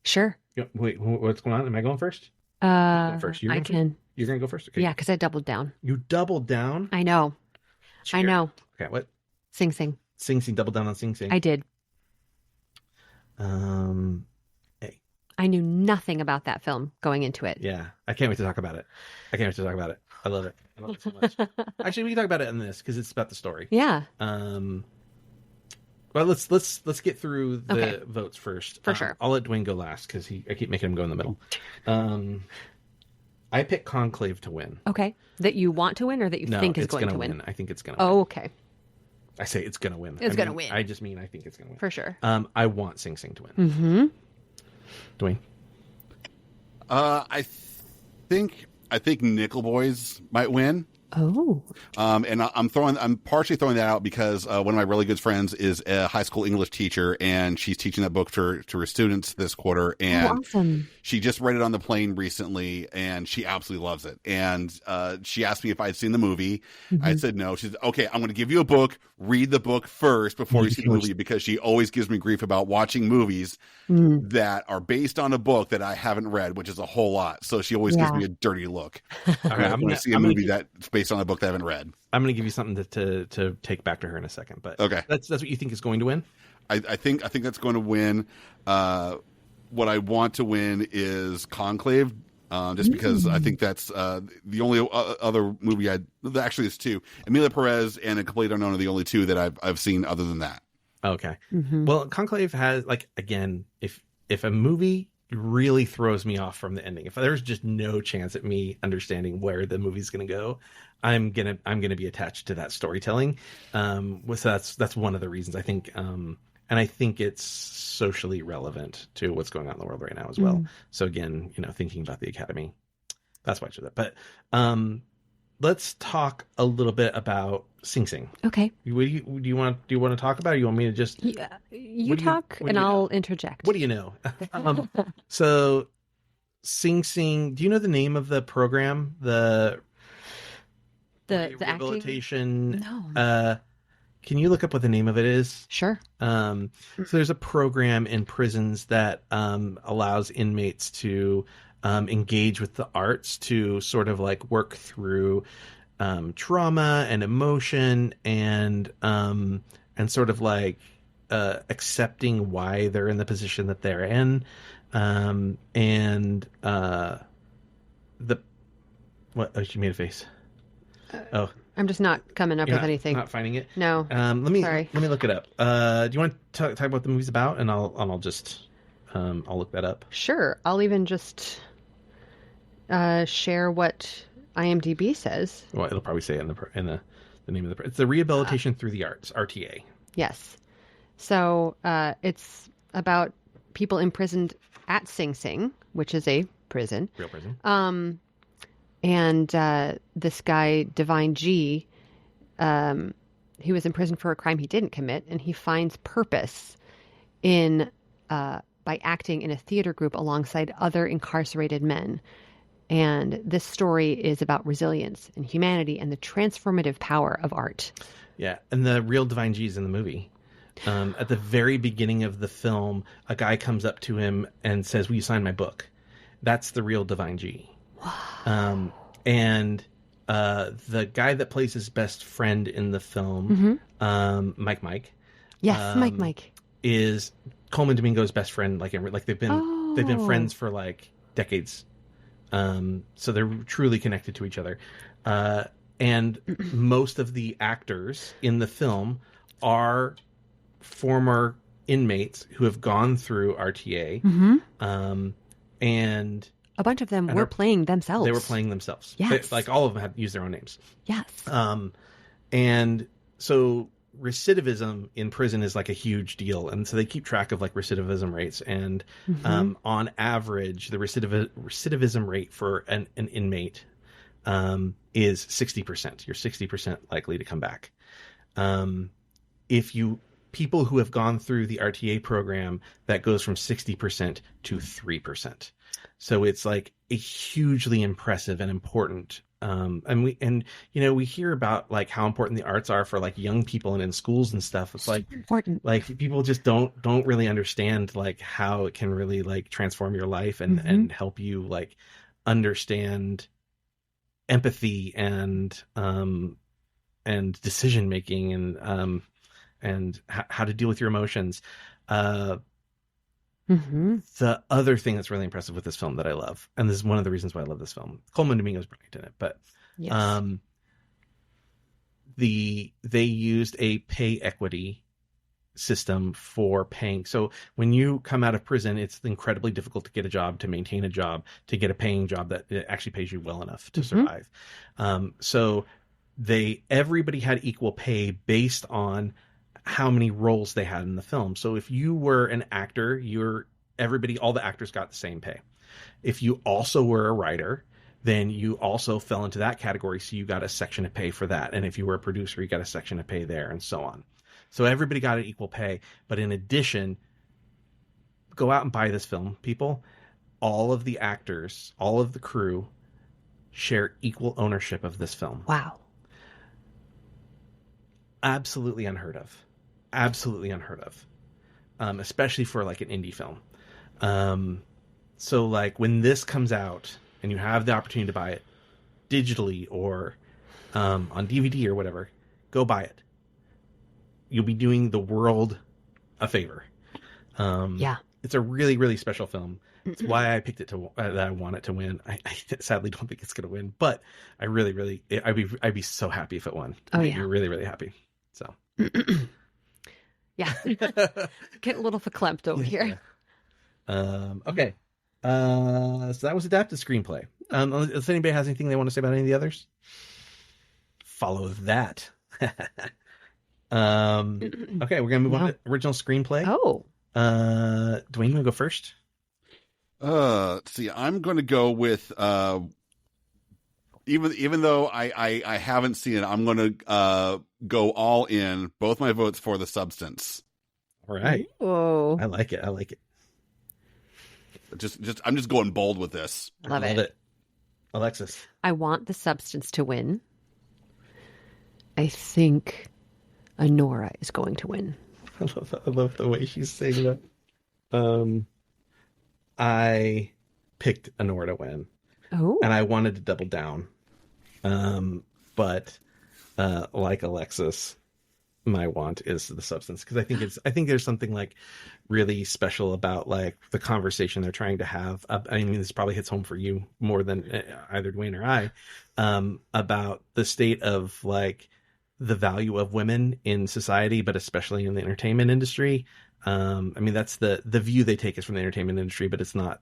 Sure. Wait, what's going on? Am I going first? First. You're going to go first? Okay. Yeah, because I doubled down. You doubled down? I know. Cheer. I know. Okay, what? Sing Sing. Sing Sing, double down on Sing Sing. I did. Hey. I knew nothing about that film going into it. Yeah, I can't wait to talk about it. I love it. I love it so much. Actually, we can talk about it in this because it's about the story. Yeah. Well, let's get through the votes first. For sure. I'll let Duane go last because I keep making him go in the middle. I picked Conclave to win. Okay. That you want to win or that you think is going to win? I think it's going to win. Oh, okay. I say it's going to win. It's going to win. I just mean I think it's going to win. For sure. I want Sing Sing to win. Duane? I think Nickel Boys might win. Oh. And I'm partially throwing that out because one of my really good friends is a high school English teacher, and she's teaching that book to her students this quarter. And awesome. She just read it on the plane recently, and she absolutely loves it. And she asked me if I'd seen the movie. I said no. She said, okay, I'm going to give you a book. Read the book first before you see the movie, because she always gives me grief about watching movies that are based on a book that I haven't read, which is a whole lot. So she always gives me a dirty look. All right, I'm going to see a movie that's based on a book that I haven't read. I'm going to give you something to take back to her in a second. But okay, that's what you think is going to win? I think that's going to win. What I want to win is Conclave, just because I think that's the only other movie actually it's two. Amelia Perez and A Complete Unknown are the only two that I've seen other than that. Okay. Well, Conclave has, like, again, if a movie really throws me off from the ending, if there's just no chance at me understanding where the movie's going to go, I'm gonna be attached to that storytelling. So that's one of the reasons I think. And I think it's socially relevant to what's going on in the world right now as well. So again, thinking about the Academy, that's why I chose that. But let's talk a little bit about Sing Sing. Okay. Do you want to talk about it? Or you want me to just? Yeah, you talk and I'll interject. What do you know? So Sing Sing. Do you know the name of the program? The rehabilitation. Acting? No. Can you look up what the name of it is? Sure. So there's a program in prisons that allows inmates to engage with the arts to sort of like work through trauma and emotion and sort of like accepting why they're in the position that they're in. Oh, she made a face. I'm just not coming up with anything. Not finding it. No. Let me look it up. Do you want to talk about the movie's about, and I'll just I'll look that up. Sure. I'll even just share what IMDb says. Well, it'll probably say in the name of it's the Rehabilitation Through the Arts, RTA. Yes. So it's about people imprisoned at Sing Sing, which is a prison. Real prison. And this guy, Divine G, he was in prison for a crime he didn't commit, and he finds purpose in by acting in a theater group alongside other incarcerated men. And this story is about resilience and humanity and the transformative power of art. Yeah, and the real Divine G is in the movie. At the very beginning of the film, a guy comes up to him and says, "Will you sign my book?" That's the real Divine G. And the guy that plays his best friend in the film, Mike. Yes, Mike is Coleman Domingo's best friend. Like they've been friends for like decades. So they're truly connected to each other. And most of the actors in the film are former inmates who have gone through RTA. And a bunch of them were playing themselves. They were playing themselves. Yes. Like all of them had used their own names. Yes. And so recidivism in prison is like a huge deal. And so they keep track of like recidivism rates. And on average, the recidivism rate for an inmate is 60%. You're 60% likely to come back. If you people who have gone through the RTA program, that goes from 60% to 3%. So it's like a hugely impressive and important. We hear about like how important the arts are for like young people and in schools and stuff. It's like important. Like people just don't really understand like how it can really like transform your life and help you like understand empathy and decision making and how to deal with your emotions. The other thing that's really impressive with this film that I love, and this is one of the reasons why I love this film, Coleman Domingo's brilliant in it, but yes. They used a pay equity system for paying. So when you come out of prison, it's incredibly difficult to get a job, to maintain a job, to get a paying job that actually pays you well enough to survive. So everybody had equal pay based on how many roles they had in the film. So if you were an actor, all the actors got the same pay. If you also were a writer, then you also fell into that category. So you got a section of pay for that. And if you were a producer, you got a section of pay there and so on. So everybody got an equal pay. But in addition, go out and buy this film, people. All of the actors, all of the crew share equal ownership of this film. Wow. Absolutely unheard of. Absolutely unheard of. Especially for like an indie film. So like when this comes out and you have the opportunity to buy it digitally or on DVD or whatever, go buy it. You'll be doing the world a favor. Yeah. It's a really, really special film. It's why I picked it that I want it to win. I sadly don't think it's going to win, but I really, really, I'd be so happy if it won. Oh, I'd be really, really happy. So. Yeah. Get a little verklempt over here. Okay. So that was adapted screenplay. If anybody has anything they want to say about any of the others, follow that. Okay, we're gonna move on to original screenplay. Oh. Duane, you wanna go first? See, I'm going to go with even though I haven't seen it, I'm going to go all in. Both my votes for The Substance. All right. Oh, I like it. I'm just going bold with this. Love it. Alexis. I want The Substance to win. I think Honora is going to win. I love the way she's saying that. I picked Honora to win. Oh. And I wanted to double down. But like Alexis, my want is The Substance, because I think there's something like really special about like the conversation they're trying to have. I mean, this probably hits home for you more than either Duane or I, about the state of like the value of women in society, but especially in the entertainment industry. I mean, that's the view they take is from the entertainment industry, but it's not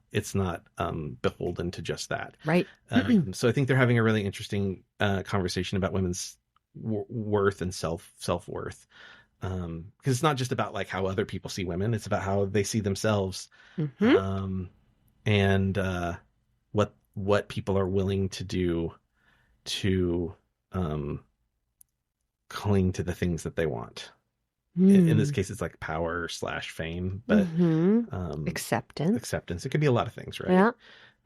beholden to just that. Right. So I think they're having a really interesting conversation about women's worth and self-worth. Because it's not just about like how other people see women, it's about how they see themselves. And what people are willing to do to cling to the things that they want. In this case, it's like power / fame, but acceptance. It could be a lot of things, right? Yeah.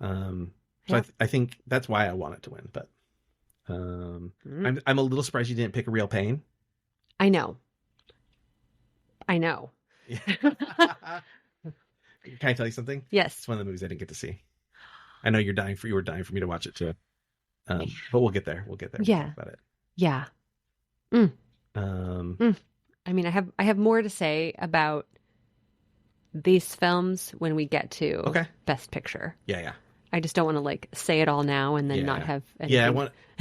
So I think that's why I want it to win. But I'm a little surprised you didn't pick A Real Pain. I know. Yeah. Can I tell you something? Yes. It's one of the movies I didn't get to see. I know you were dying for me to watch it too. But we'll get there. We'll Yeah. We'll talk about it. Yeah. I mean, I have more to say about these films when we get to Best Picture. Yeah. I just don't want to like say it all now and then not have anything. Yeah, I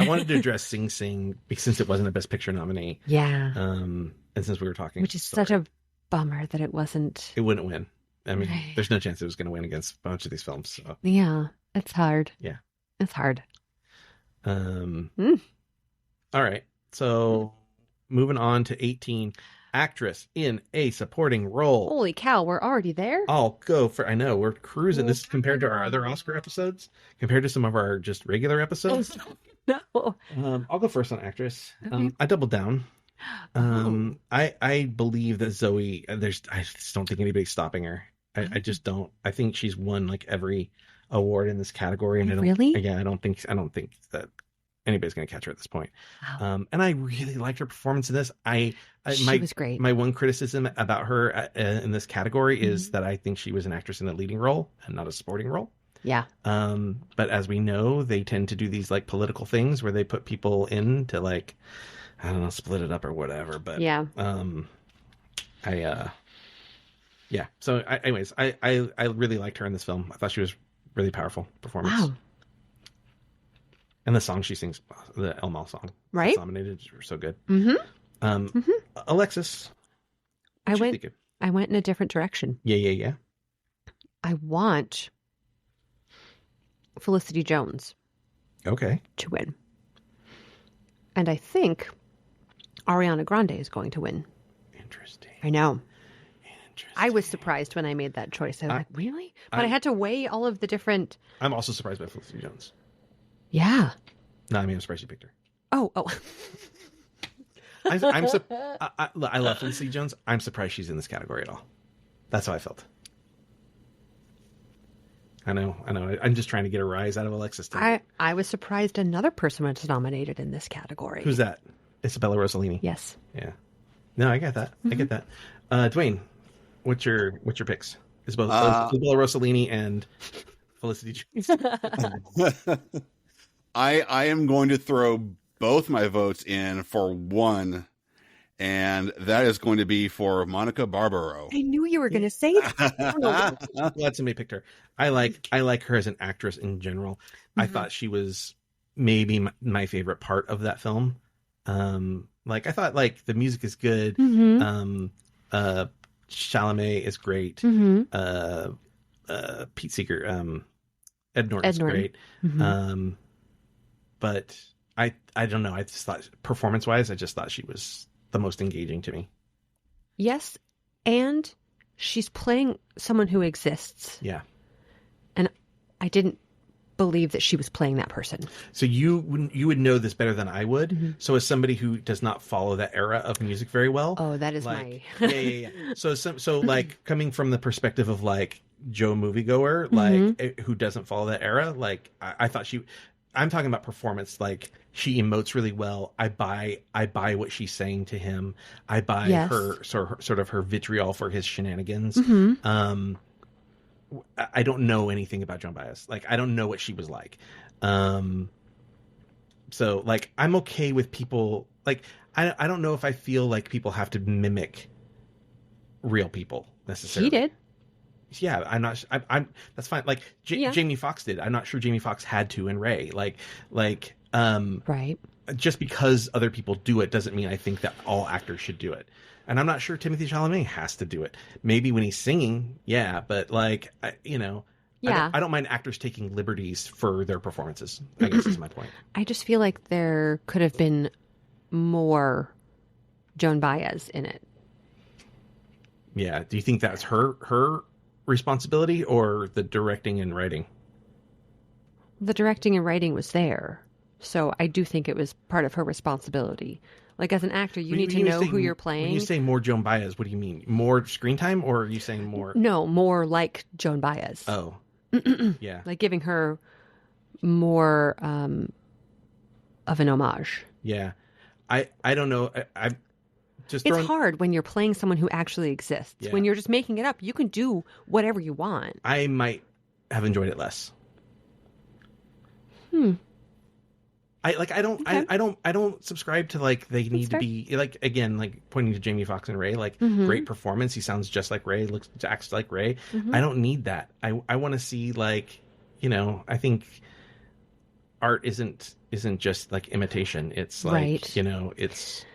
wanted to address Sing Sing since it wasn't a Best Picture nominee. Yeah. And since we were talking, which is such a bummer that it wasn't. It wouldn't win. I mean, there's no chance it was going to win against a bunch of these films. So. Yeah, it's hard. Yeah, it's hard. All right. So moving on to 18. Actress in a supporting role. Holy cow, we're already there? I'll go for, I know, we're cruising. This is compared to our other Oscar episodes, compared to some of our just regular episodes. No. I'll go first on actress. Okay. I doubled down. I believe that Zoe, I just don't think anybody's stopping her. I just don't. I think she's won like every award in this category. And Really? Yeah, I don't think that anybody's going to catch her at this point. Wow. And I really liked her performance in this. She was great. My one criticism about her in this category is that I think she was an actress in a leading role and not a supporting role. Yeah. But as we know, they tend to do these like political things where they put people in to like, I don't know, split it up or whatever. But Yeah. yeah. So anyways, I really liked her in this film. I thought she was really powerful performance. Wow. And the song she sings, the El Mal song, Right? that's nominated, were so good. Mm-hmm. Alexis, I what you went thinking? in a different direction. Yeah. I want Felicity Jones Okay. to win. And I think Ariana Grande is going to win. Interesting. I know. Interesting. I was surprised when I made that choice. I was like, really? But I had to weigh all of the different... I'm also surprised by Felicity Jones. Yeah. No, I mean, I'm surprised you picked her. Oh. I love Felicity Jones. I'm surprised she's in this category at all. That's how I felt. I know. I'm just trying to get a rise out of Alexis tonight. I was surprised another person was nominated in this category. Who's that? Isabella Rossellini. Yes. Yeah. No, I get that. Mm-hmm. I get that. Duane, what's your picks? Isabella Rossellini and Felicity Jones. I am going to throw both my votes in for one, and that is going to be for Monica Barbaro. I knew you were going to say that. Glad somebody picked her. I like her as an actress in general. I thought she was maybe my favorite part of that film. Like I thought, like the music is good. Chalamet is great. Pete Seeger, Ed Norton's great. But I don't know. I just thought performance wise, I just thought she was the most engaging to me. Yes, and she's playing someone who exists. Yeah. And I didn't believe that she was playing that person. So you would know this better than I would. So as somebody who does not follow that era of music very well. Oh, that is like, my yeah. So like coming from the perspective of like Joe moviegoer, like who doesn't follow that era, like I thought I'm talking about performance. Like she emotes really well. I buy what she's saying to him. I buy her sort of her vitriol for his shenanigans. I don't know anything about Joan Baez. Like I don't know what she was like. So like I'm okay with people like I don't know if I feel like people have to mimic real people necessarily. She did. Yeah, I'm not. I'm that's fine. Like Jamie Foxx did. I'm not sure Jamie Foxx had to in Ray. Like right. Just because other people do it doesn't mean I think that all actors should do it. And I'm not sure Timothée Chalamet has to do it. Maybe when he's singing, yeah. But like I don't mind actors taking liberties for their performances. I guess is my point. I just feel like there could have been more Joan Baez in it. Yeah. Do you think that's her responsibility or the directing and writing? The directing and writing was there. So I do think it was part of her responsibility. Like as an actor, you need to know who you're playing. When you say more Joan Baez, what do you mean? More screen time, or are you saying more? No, more like Joan Baez. Oh, yeah. Like giving her more of an homage. Yeah. I don't know. I just It's hard when you're playing someone who actually exists. Yeah. When you're just making it up, you can do whatever you want. I might have enjoyed it less. I don't subscribe to like they need to be like, again, like pointing to Jamie Foxx and Ray, like great performance. He sounds just like Ray, acts like Ray. I don't need that. I want to see like, I think art isn't just like imitation. It's like, it's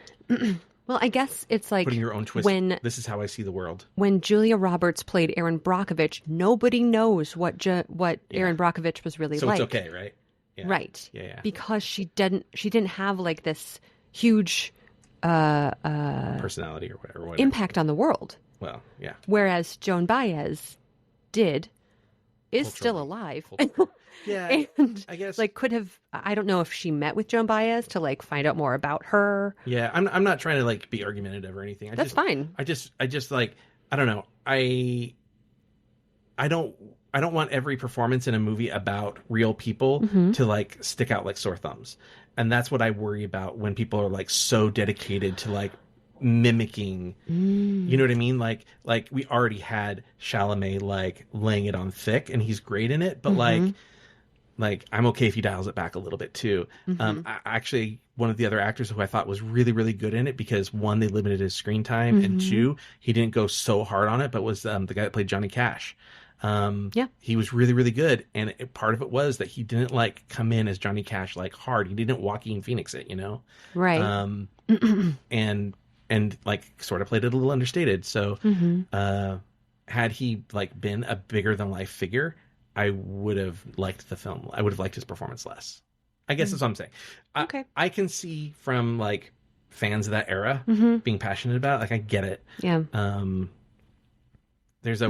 Well, I guess it's like putting your own twist. This is how I see the world. When Julia Roberts played Erin Brockovich, nobody knows what Erin Brockovich was really so like. So it's okay, right? Yeah. Right. Yeah. Because she didn't have like this huge personality or whatever. impact on the world. Well, yeah. Whereas Joan Baez is still alive. Yeah, and I guess like could have. I don't know if she met with Joan Baez to like find out more about her. Yeah, I'm not trying to like be argumentative or anything. That's fine. I just like I don't know. I don't want every performance in a movie about real people to like stick out like sore thumbs. And that's what I worry about when people are like so dedicated to like mimicking. You know what I mean? Like we already had Chalamet like laying it on thick and he's great in it, but like I'm okay if he dials it back a little bit too. Actually, one of the other actors who I thought was really, really good in it because one, they limited his screen time, and two, he didn't go so hard on it, but was the guy that played Johnny Cash. He was really, really good, and part of it was that he didn't like come in as Johnny Cash like hard. He didn't Joaquin Phoenix it, you know, right? And like sort of played it a little understated. So had he like been a bigger than life figure, I would have liked the film. I would have liked his performance less. I guess that's what I'm saying. Okay. I can see from like fans of that era being passionate about it. Like I get it. Yeah. There's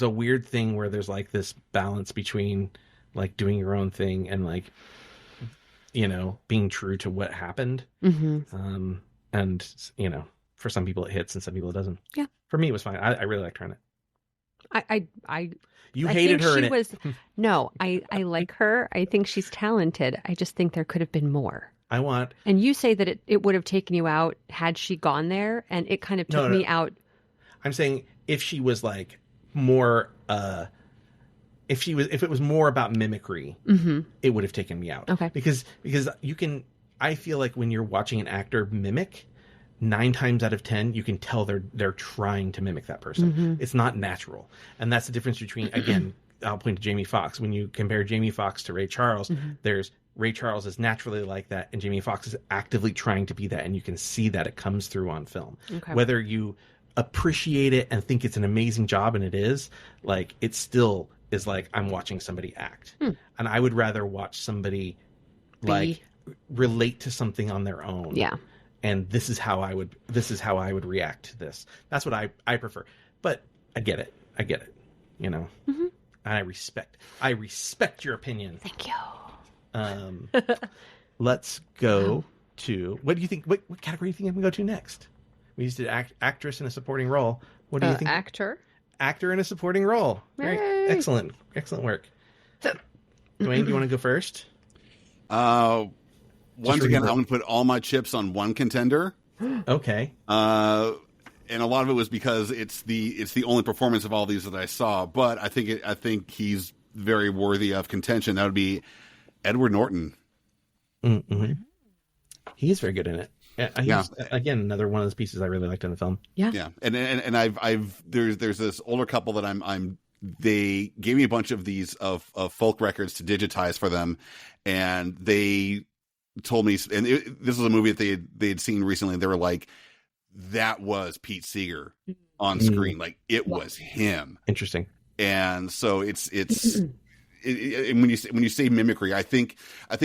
a weird thing where there's like this balance between like doing your own thing and like, you know, being true to what happened. And you know, for some people it hits and some people it doesn't. Yeah. For me, it was fine. I really liked her in it. You I hated think her in she it. was, no, I like her. I think she's talented. I just think there could have been more. And you say that it would have taken you out had she gone there, and it kind of took me out. I'm saying if she was like more, if it was more about mimicry, it would have taken me out. Okay. Because I feel like when you're watching an actor mimic, 9 times out of 10, you can tell they're trying to mimic that person. It's not natural. And that's the difference between, again, I'll point to Jamie Foxx. When you compare Jamie Foxx to Ray Charles, there's Ray Charles is naturally like that, and Jamie Foxx is actively trying to be that, and you can see that it comes through on film. Okay. Whether you appreciate it and think it's an amazing job, and it is, like, it still is like I'm watching somebody act. And I would rather watch somebody like relate to something on their own. Yeah. And this is how I would react to this. That's what I prefer. But I get it. You know, and I respect your opinion. Thank you. Let's go to, what do you think? What category do you think I'm going to go to next? We used to actress in a supporting role. What do you think? Actor in a supporting role. Very excellent work. Duane, do you want to go first? Once again, I'm going to put all my chips on one contender. Okay. And a lot of it was because it's the only performance of all these that I saw. But I think he's very worthy of contention. That would be Edward Norton. He's very good in it. He's, again, another one of those pieces I really liked in the film. Yeah. And I've there's this older couple that they gave me a bunch of these of folk records to digitize for them, and they told me, and this was a movie that they had seen recently. They were like, that was Pete Seeger on screen. Like it was him. Interesting. And so it's when you say mimicry, I think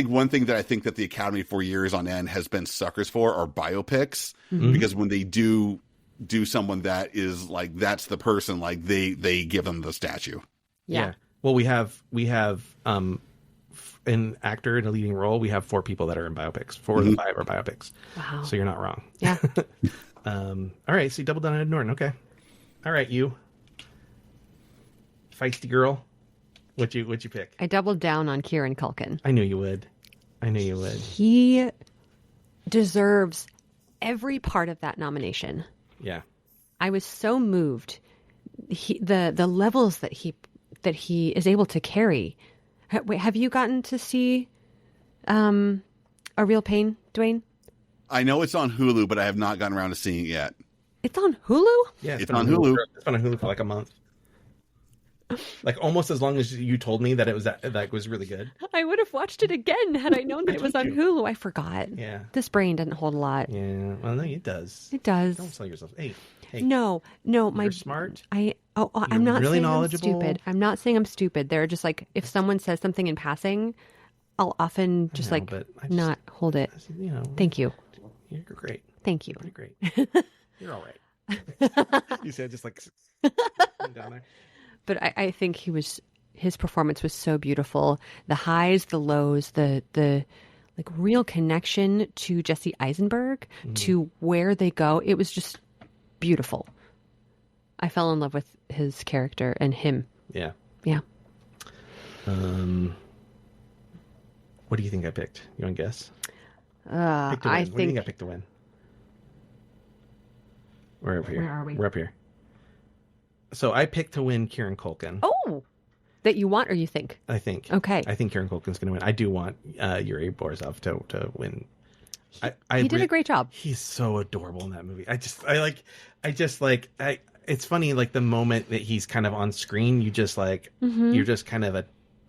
one thing that I think that the Academy for years on end has been suckers for are biopics, because when they do someone that is like, that's the person, like they give them the statue. Yeah. Well, we have an actor in a leading role. We have 4 people that are in biopics. 4 of the 5 are biopics. Wow. So you're not wrong. Yeah. All right. So you doubled down on Ed Norton. Okay. All right. You feisty girl. What'd you pick? I doubled down on Kieran Culkin. I knew you would. He deserves every part of that nomination. Yeah. I was so moved. The levels that he is able to carry. Wait, have you gotten to see A Real Pain, Duane? I know it's on Hulu, but I have not gotten around to seeing it yet. It's on Hulu? Yeah, it's on Hulu. It's been on Hulu for like a month. Like almost as long as you told me that it was that was really good. I would have watched it again had I known that it was on Hulu. I forgot. Yeah. This brain doesn't hold a lot. Yeah. Well, no, it does. It does. Don't sell yourself. Hey. No. You're smart. I'm not really saying knowledgeable. I'm stupid. I'm not saying I'm stupid. They're just like, if someone says something in passing, I'll often just not hold it. You know. Thank you. You're great. Thank you. Pretty great. You're all right. You said just like down there. But I think his performance was so beautiful. The highs, the lows, the like real connection to Jesse Eisenberg, to where they go. It was just beautiful. I fell in love with his character and him. Yeah. Yeah. What do you think I picked? You want to guess? I What do you think think I picked to win? We're up here. Where are we? We're up here. So I picked to win Kieran Culkin. Oh, that you want or you think? I think. Okay. I think Kieran Culkin's going to win. I do want Yuri Borzov to win. He did a great job. He's so adorable in that movie. It's funny, like the moment that he's kind of on screen, you just like, you're just kind of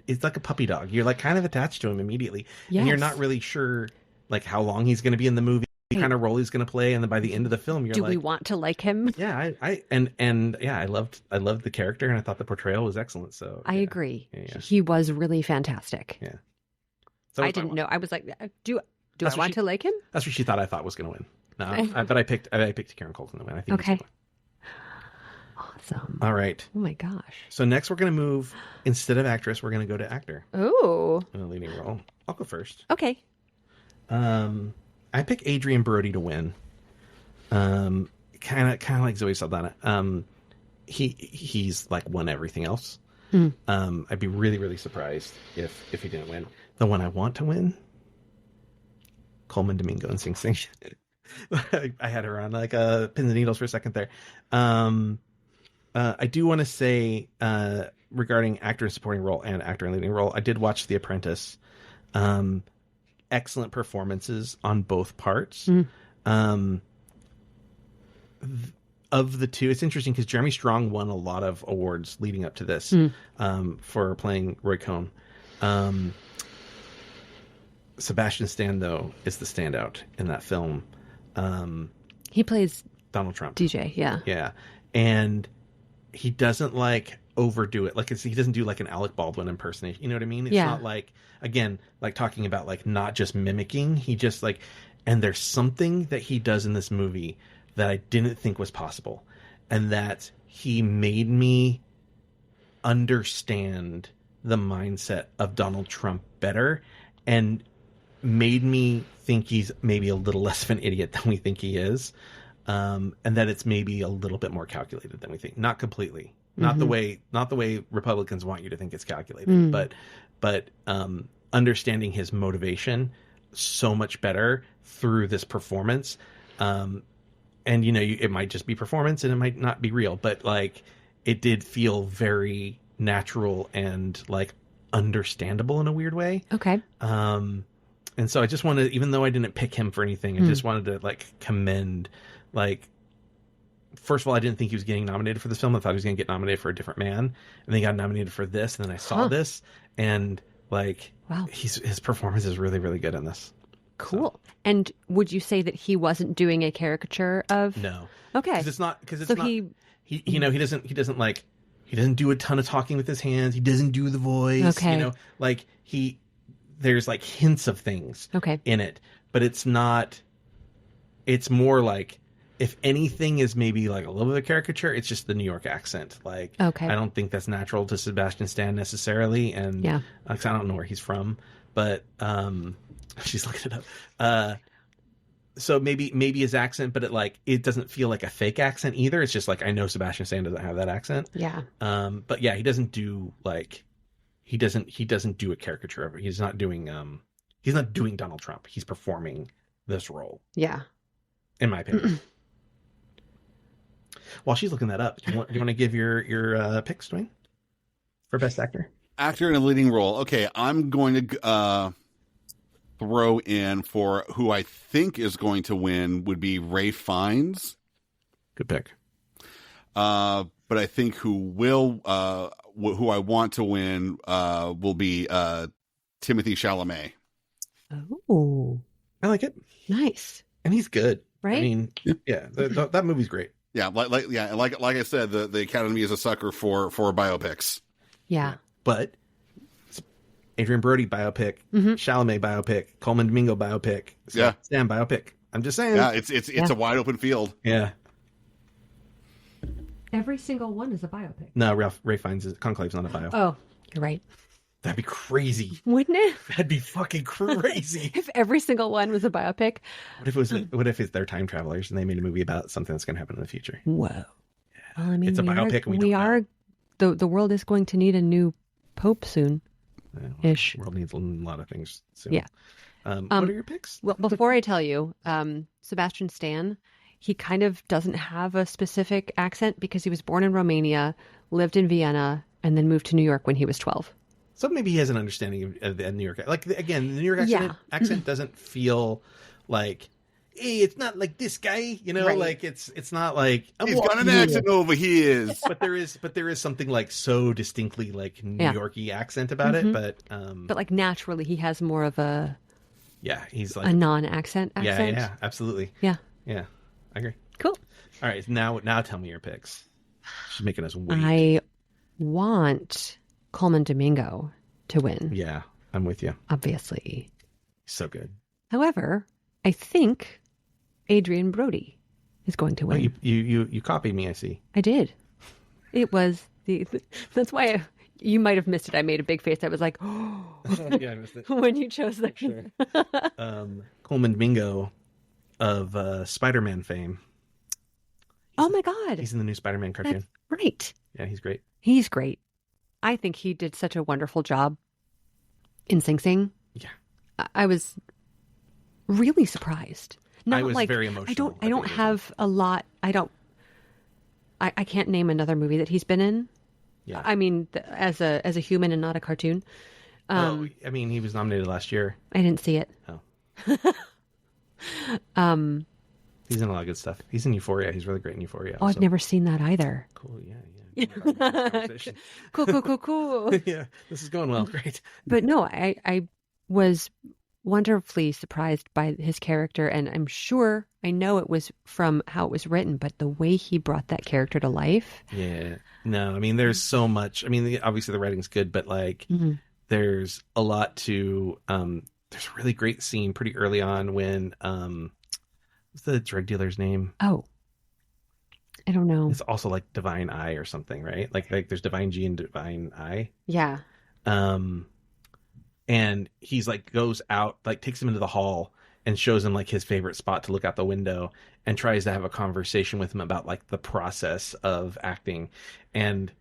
it's like a puppy dog. You're like kind of attached to him immediately. Yes. And you're not really sure like how long he's going to be in the movie, what kind of role he's going to play. And then by the end of the film, you're Do like, we want to like him? yeah, I loved the character, and I thought the portrayal was excellent. So I agree. Yeah. He was really fantastic. Yeah. So I didn't know. I was like, do I what want to like him? That's what she thought I thought was going to win. No, but I picked Kieran Culkin to win. I think. Okay. He's gonna Awesome. win. All right. Oh my gosh. So next we're going to move, instead of actress, we're going to go to actor Oh. in a leading role. I'll go first. Okay. I pick Adrian Brody to win. Kind of like Zoe Saldana. He's like won everything else. I'd be really, really surprised if he didn't win. The one I want to win, Coleman Domingo in Sing Sing. I had her on like pins and needles for a second there. I do want to say regarding actor in supporting role and actor in leading role, I did watch The Apprentice. Excellent performances on both parts. Of the two, it's interesting because Jeremy Strong won a lot of awards leading up to this for playing Roy Cohn. Sebastian Stan, though, is the standout in that film. He plays Donald Trump. DJ, yeah. Yeah. And he doesn't like overdo it. Like he doesn't do like an Alec Baldwin impersonation. You know what I mean? It's not like, again, like talking about like not just mimicking. He just like, and there's something that he does in this movie that I didn't think was possible. And that he made me understand the mindset of Donald Trump better and made me think he's maybe a little less of an idiot than we think he is. And that it's maybe a little bit more calculated than we think. Not completely. Not the way Republicans want you to think it's calculated, but understanding his motivation so much better through this performance. And it might just be performance and it might not be real, but like it did feel very natural and like understandable in a weird way. Okay. And so I just wanted, even though I didn't pick him for anything, I just wanted to like commend, like, first of all, I didn't think he was getting nominated for this film. I thought he was going to get nominated for A Different Man, and then he got nominated for this, and then I saw this, and like, wow, his performance is really, really good in this. Cool. So. And would you say that he wasn't doing a caricature of? No. Okay. Because it's not. So he doesn't do a ton of talking with his hands. He doesn't do the voice. Okay. Like there's like hints of things. Okay. In it, but it's not. It's more like, if anything is maybe like a little bit of a caricature, it's just the New York accent. Like, okay. I don't think that's natural to Sebastian Stan necessarily. And yeah, I don't know where he's from, but she's looking it up. So maybe his accent, but it doesn't feel like a fake accent either. It's just like, I know Sebastian Stan doesn't have that accent. Yeah. But yeah, he doesn't do he doesn't do a caricature of it. He's not doing Donald Trump. He's performing this role. Yeah. In my opinion. While she's looking that up, do you want to give your picks, Duane, for best actor? Actor in a leading role. Okay, I'm going to throw in for who I think is going to win would be Ralph Fiennes. Good pick. But I think who I want to win will be Timothée Chalamet. Oh, I like it. Nice. And he's good, right? I mean, yeah, that movie's great. Yeah, like I said, the Academy is a sucker for biopics. Yeah. But Adrian Brody biopic, Chalamet biopic, Coleman Domingo biopic, Stan biopic. I'm just saying. Yeah, it's a wide open field. Yeah. Every single one is a biopic. No, Ray Fiennes' Conclave's not a bio. Oh, you're right. That'd be crazy. Wouldn't it? That'd be fucking crazy. If every single one was a biopic. What if they're time travelers and they made a movie about something that's going to happen in the future? Whoa. Well, I mean, It's a biopic. The world is going to need a new pope soon. Ish. The world needs a lot of things soon. Yeah. What are your picks? Well, before I tell you, Sebastian Stan, he kind of doesn't have a specific accent because he was born in Romania, lived in Vienna, and then moved to New York when he was 12. So maybe he has an understanding of the New York. Like, again, the New York accent doesn't feel like, hey, it's not like this guy, Right. like it's not like He's got an accent over here. but there is something like so distinctly like New Yorky accent about it. But like naturally, he has more of a he's like a non-accent accent. Yeah, absolutely. Yeah. Yeah, I agree. Cool. All right, now tell me your picks. She's making us wait. I want Coleman Domingo to win. Yeah, I'm with you. Obviously. So good. However, I think Adrian Brody is going to win. Oh, you copied me, I see. I did. It was that's why you might have missed it. I made a big face. I was like, oh, yeah, I missed it. when you chose that. Sure. Coleman Domingo of Spider-Man fame. Oh my God. He's in the new Spider-Man cartoon. That's right. Yeah, he's great. He's great. I think he did such a wonderful job in Sing Sing. Yeah. I was really surprised. I was very emotional. I don't have a lot. I can't name another movie that he's been in. Yeah. I mean, as a human and not a cartoon. I mean, he was nominated last year. I didn't see it. Oh. He's in a lot of good stuff. He's in Euphoria. He's really great in Euphoria. Oh, I've never seen that either. Cool. Yeah. Cool. Yeah, this is going well. Great. But no, I was wonderfully surprised by his character, and I know it was from how it was written, but the way he brought that character to life. Yeah. No, I mean, there's so much. I mean, obviously the writing's good, but like, there's a lot to. There's a really great scene pretty early on when what's the drug dealer's name? Oh, I don't know. It's also like Divine Eye or something, right? Like there's Divine G and Divine Eye. Yeah. And he's like goes out, like takes him into the hall and shows him like his favorite spot to look out the window and tries to have a conversation with him about like the process of acting. And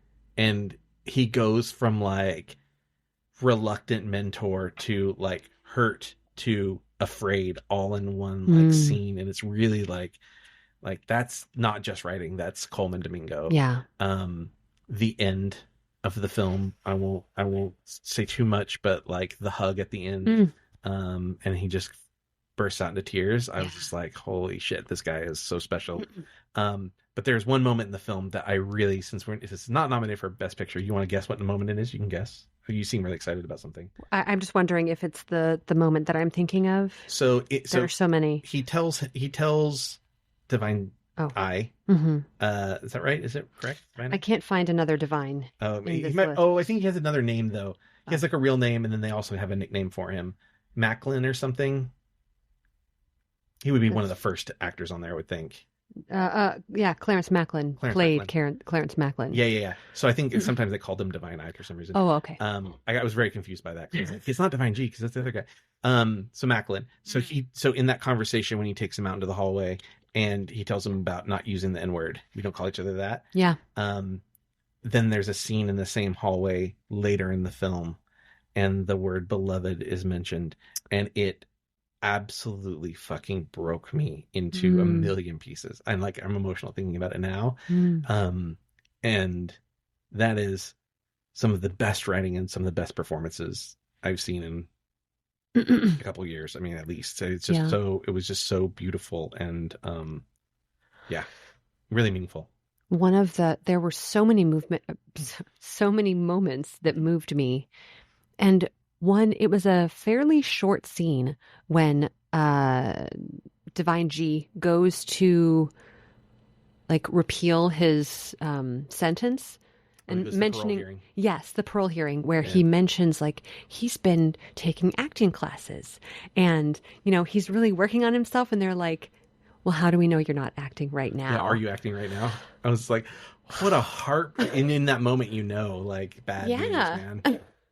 he goes from like reluctant mentor to like hurt to afraid all in one like scene. And it's really like that's not just writing, that's Coleman Domingo. Yeah. The end of the film, I won't say too much, but like the hug at the end, and he just bursts out into tears. I was just like, holy shit, this guy is so special. But there's one moment in the film that I really, since it's not nominated for Best Picture, you want to guess what the moment it is? You can guess. You seem really excited about something. I'm just wondering if it's the moment that I'm thinking of. So there are so many. He tells Divine Eye. Is that right? Is it correct? Divine? I can't find another Divine. I think he has another name though. He has like a real name, and then they also have a nickname for him, Macklin or something. He would be one of the first actors on there, I would think. Clarence Macklin played Clarence Macklin. Yeah. So I think sometimes they called him Divine Eye for some reason. Oh, okay. I was very confused by that. I was like, it's not Divine G because that's the other guy. So Macklin. So in that conversation when he takes him out into the hallway and he tells him about not using the N-word, we don't call each other that. Yeah. Then there's a scene in the same hallway later in the film, and the word beloved is mentioned, and it absolutely fucking broke me into a million pieces. I'm emotional thinking about it now. And that is some of the best writing and some of the best performances I've seen in a couple of years. I mean, at least. So it's just it was just so beautiful and really meaningful. There were so many moments that moved me. And it was a fairly short scene when Divine G goes to like repeal his sentence and the mentioning parole hearing. yes, the parole hearing where he mentions like he's been taking acting classes and he's really working on himself, and they're like, well, how do we know you're not acting right now? Yeah, are you acting right now? I was like, what a heart. And in that moment, like bad news, man.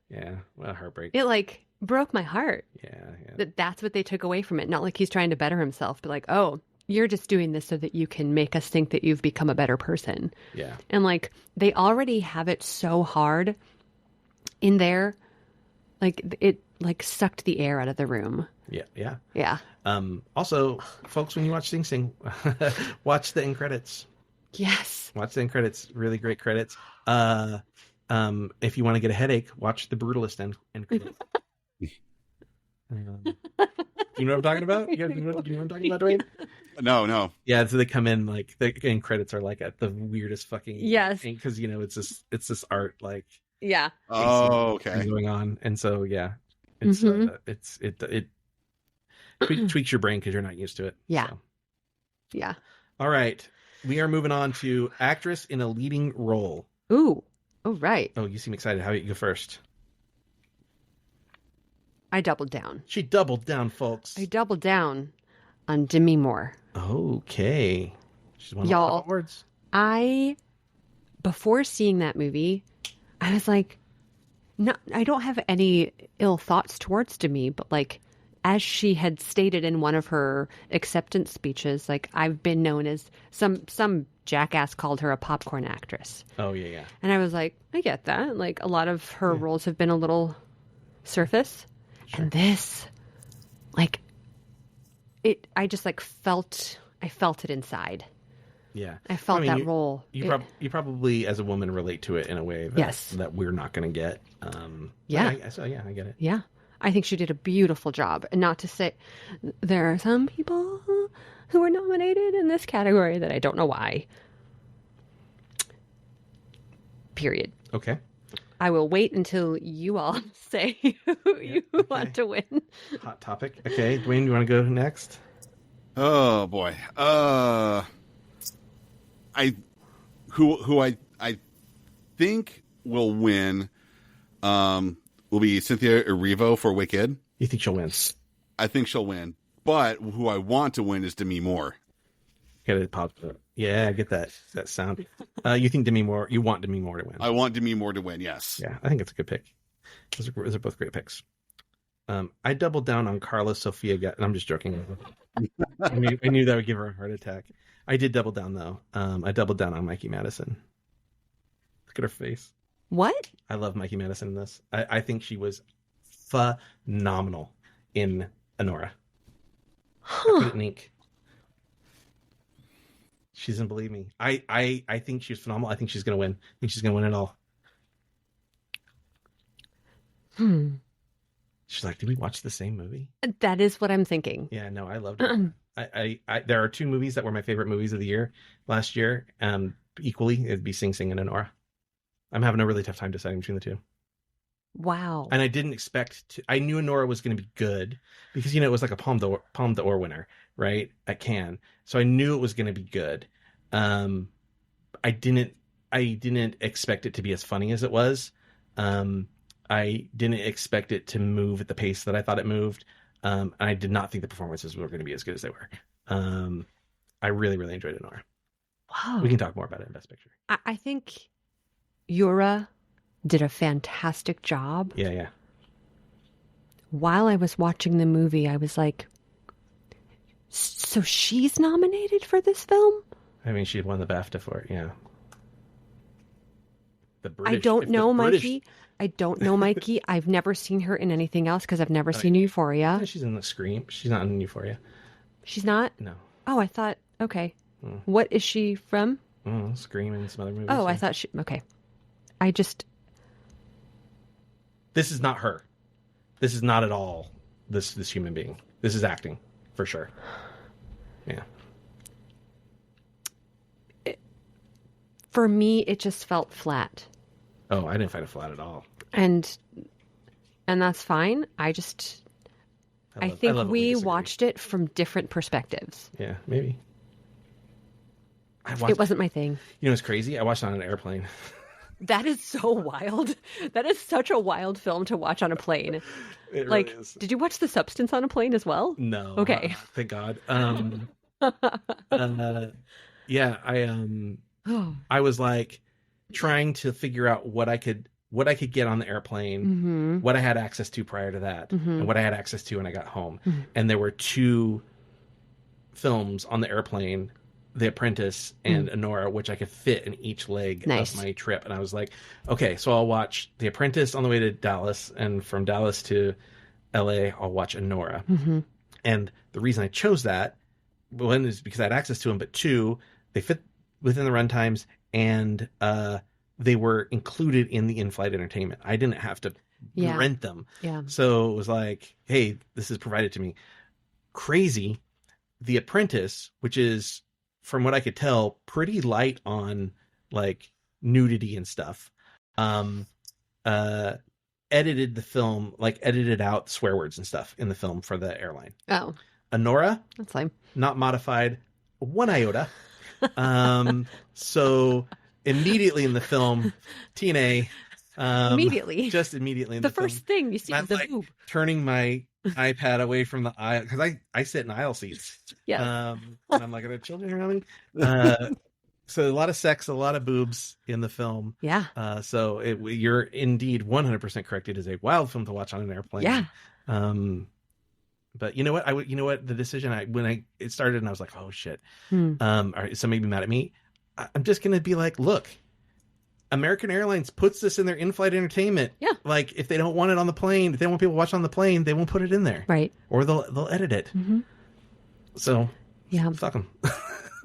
Yeah, what a heartbreak. It like broke my heart. Yeah. That's what they took away from it. Not like he's trying to better himself, but like, oh, you're just doing this so that you can make us think that you've become a better person. Yeah. And like they already have it so hard in there, like it like sucked the air out of the room. Yeah. Also, folks, when you watch Sing Sing, watch the end credits. Yes. Watch the end credits. Really great credits. If you want to get a headache, watch the Brutalist end credits. You know what I'm talking about? You guys know what I'm talking about, Duane? No. Yeah, so they come in like the end credits are like at the weirdest fucking because it's this art like Oh, okay. going on, and so it's it tweaks your brain because you're not used to it. Yeah. All right, we are moving on to actress in a leading role. Ooh. Oh right. Oh, you seem excited. How about you go first? I doubled down. She doubled down, folks. I doubled down on Demi Moore. Okay. She's one Y'all, of the words. Before seeing that movie, I was like, no, I don't have any ill thoughts towards Demi, but like, as she had stated in one of her acceptance speeches, like I've been known as some jackass called her a popcorn actress. Oh yeah. And I was like, I get that. Like a lot of her roles have been a little surface. Sure. And this, like, I just like I felt it inside. Yeah. I felt that role. You probably, as a woman, relate to it in a way that we're not going to get. I get it. Yeah. I think she did a beautiful job. And not to say, there are some people who are nominated in this category that I don't know why. Period. Okay. I will wait until you all say who you want to win. Hot topic. Okay, Duane, you want to go next? Oh boy. Who I think will win will be Cynthia Erivo for Wicked. You think she'll win? I think she'll win. But who I want to win is Demi Moore. Get it popped up. Yeah, I get that sound. You think Demi Moore? You want Demi Moore to win? I want Demi Moore to win. Yes. Yeah, I think it's a good pick. Those are both great picks. I doubled down on Carla Sofia. And I'm just joking. I knew that would give her a heart attack. I did double down though. I doubled down on Mikey Madison. Look at her face. What? I love Mikey Madison in this. I think she was phenomenal in Honora. Huh. I couldn't ink. She doesn't believe me. I think she's phenomenal. I think she's going to win. I think she's going to win it all. She's like, did we watch the same movie? That is what I'm thinking. Yeah, no, I loved it. I there are two movies that were my favorite movies of the year last year. Equally, it'd be Sing Sing and Honora. I'm having a really tough time deciding between the two. Wow. And I didn't expect to. I knew Honora was going to be good because it was like a Palme d'Or winner, right, at Cannes. So I knew it was going to be good. I didn't expect it to be as funny as it was. I didn't expect it to move at the pace that I thought it moved. And I did not think the performances were going to be as good as they were. I really, really enjoyed Honora. Wow. We can talk more about it in Best Picture. I think Yura did a fantastic job. Yeah. While I was watching the movie, I was like, so she's nominated for this film? I mean, she won the BAFTA for it, yeah. I don't know, Mikey. I've never seen her in anything else because I've never seen Euphoria. Yeah, she's in the Scream. She's not in Euphoria. She's not? No. Oh, I thought, okay. What is she from? Scream and some other movies. Oh, I thought she, okay. This is not her. This is not at all this human being. This is acting, for sure. Yeah. For me, it just felt flat. Oh, I didn't find it flat at all. And that's fine. I think we watched it from different perspectives. Yeah, maybe. It wasn't my thing. You know what's crazy? I watched it on an airplane. That is so wild. That is such a wild film to watch on a plane. It Like, really is. did you watch The Substance on a plane as well? No. Okay. Thank God. Yeah, I was like trying to figure out what I could get on the airplane, what I had access to prior to that, and what I had access to when I got home. And there were 2 films on the airplane, The Apprentice and Anora, which I could fit in each leg of my trip. And I was like, okay, so I'll watch The Apprentice on the way to Dallas, and from Dallas to LA, I'll watch Anora. And the reason I chose that, one, is because I had access to them, but 2, they fit within the runtimes, and they were included in the in-flight entertainment. I didn't have to rent them. Yeah. So it was like, hey, this is provided to me. Crazy. The Apprentice, which is, from what I could tell, pretty light on like nudity and stuff, edited the film, like edited out swear words and stuff in the film for the airline. Oh. Anora, That's lame. not modified 1 iota. So immediately in the film, TNA. Just immediately in the the first film, thing you see I'm is the like boob. turning my iPad away from the aisle, because I sit in aisle seats. Yeah. And I'm like, are there children around me? So a lot of sex, a lot of boobs in the film. Yeah. So you're indeed 100% correct. It is a wild film to watch on an airplane. Yeah. But you know what? The decision when it started, and I was like, oh shit. All right, somebody be mad at me. I'm just gonna be like, look, American Airlines puts this in their in-flight entertainment. Yeah. Like, if they don't want it on the plane, if they don't want people to watch on the plane, they won't put it in there. Right. Or they'll edit it. So yeah, fuck them.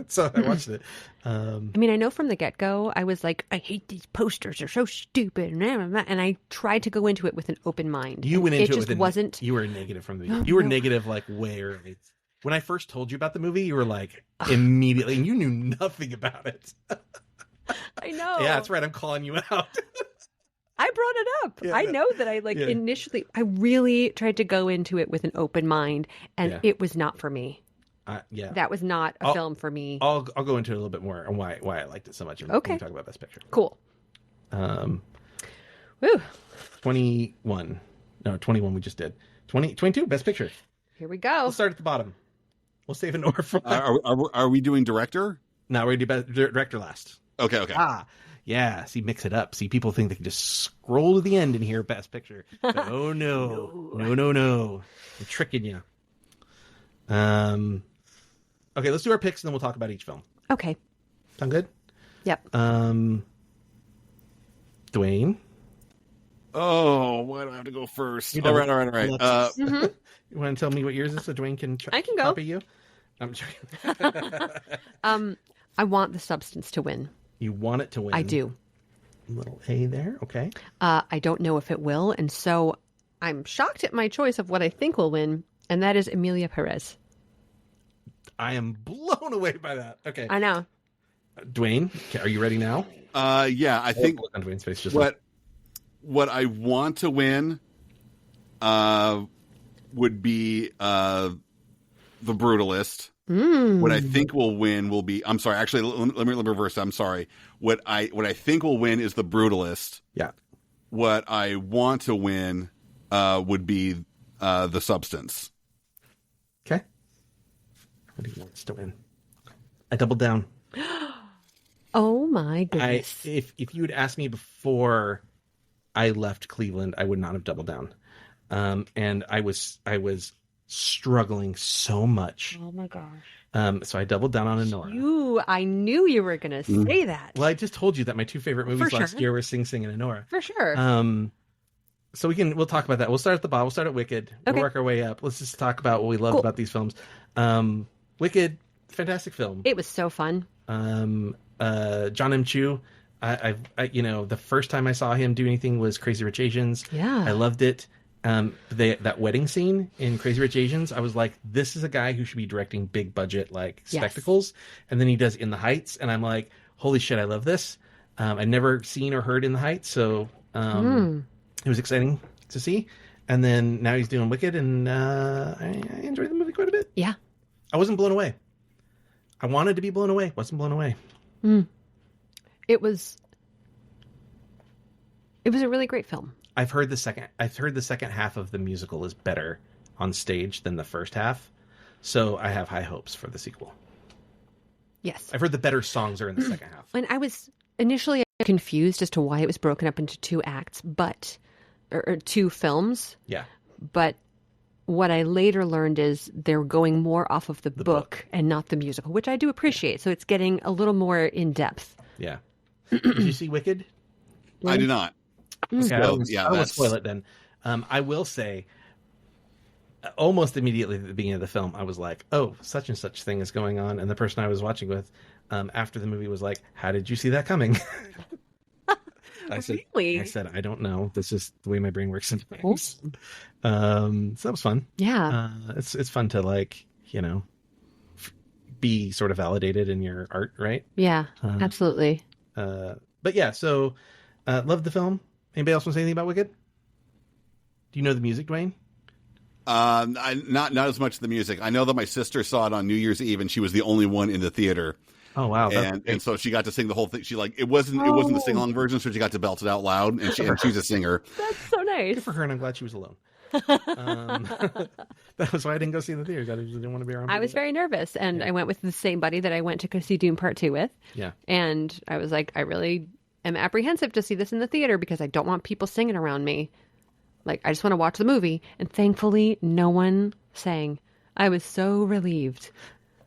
So I watched it. I mean, I know from the get-go, I was like, I hate these posters. They're so stupid. And I tried to go into it with an open mind. You went into it wasn't. You were negative from the beginning. You were negative like way early. When I first told you about the movie, you were like immediately, and you knew nothing about it. I know. Yeah, that's right. I'm calling you out. I brought it up. Yeah, I know that I initially, I really tried to go into it with an open mind, and it was not for me. Yeah, that was not a film for me. I'll go into it a little bit more on why I liked it so much. When we talk about Best Picture. Cool. Woo. 21 we just did. 22 Best Picture. Here we go. We'll start at the bottom. We'll save an order for Are we doing director? No, we're going to do director last. Okay. Yeah. See, mix it up. See, people think they can just scroll to the end and hear Best Picture. But, oh no. No. I'm tricking you. Okay, let's do our picks and then we'll talk about each film. Okay. Sound good? Yep. Duane. Oh, why do I have to go first? All right. You want to tell me what yours is so Duane can I can go. copy you? I'm joking. I want The Substance to win. You want it to win? I do. Little A there. Okay. I don't know if it will, and so I'm shocked at my choice of what I think will win, and that is Emilia Perez. I am blown away by that. Okay. I know. Duane, are you ready now? Yeah, I think look on Duane's face. Just what I want to win would be The Brutalist. What I think will win will be. I'm sorry. Actually, let me reverse. I'm sorry. What I think will win is The Brutalist. Yeah. What I want to win would be The Substance. Okay. What do you want to win? I doubled down. Oh my goodness! If you had asked me before I left Cleveland, I would not have doubled down. And I was struggling so much. Oh my gosh! So I doubled down on Anora. I knew you were going to say that. Well, I just told you that my 2 favorite movies last year were Sing Sing and Anora. For sure. So we'll talk about that. We'll start at the bottom. We'll start at Wicked. Okay. We'll work our way up. Let's just talk about what we love about these films. Wicked, fantastic film. It was so fun. John M. Chu. I the first time I saw him do anything was Crazy Rich Asians. Yeah. I loved it. That wedding scene in Crazy Rich Asians, I was like, this is a guy who should be directing big budget spectacles. And then he does In the Heights, and I'm like, holy shit, I love this. I'd never seen or heard In the Heights, so it was exciting to see. And then now he's doing Wicked, and I enjoyed the movie quite a bit. Yeah. I wasn't blown away. I wanted to be blown away. Wasn't blown away. It was It was a really great film. I've heard the second half of the musical is better on stage than the first half, so I have high hopes for the sequel. Yes. I've heard the better songs are in the second half. And I was initially confused as to why it was broken up into two acts, or two films. Yeah. But what I later learned is they're going more off of the book and not the musical, which I do appreciate. So it's getting a little more in depth. Yeah. Did you see Wicked? I do not. Okay, So, I won't spoil it then. I will say, almost immediately at the beginning of the film, I was like, oh, such and such thing is going on. And the person I was watching with after the movie was like, how did you see that coming? Really? I said, I don't know. That's just the way my brain works sometimes. So that was fun. Yeah. It's fun to, like, you know, be sort of validated in your art, right? Yeah, absolutely. But yeah, so loved the film. Anybody else want to say anything about Wicked? Do you know the music, Duane? Not as much the music. I know that my sister saw it on New Year's Eve, and she was the only one in the theater. Oh wow! And so she got to sing the whole thing. She it wasn't the sing along version, so she got to belt it out loud. And she's a singer. That's so nice. Good for her, and I'm glad she was alone. That was why I didn't go see the theater. I just didn't want to be around. I was very nervous, and I went with the same buddy that I went to go see Dune Part 2 with. Yeah. And I was like, I really am apprehensive to see this in the theater because I don't want people singing around me. Like, I just want to watch the movie. And thankfully, no one sang. I was so relieved.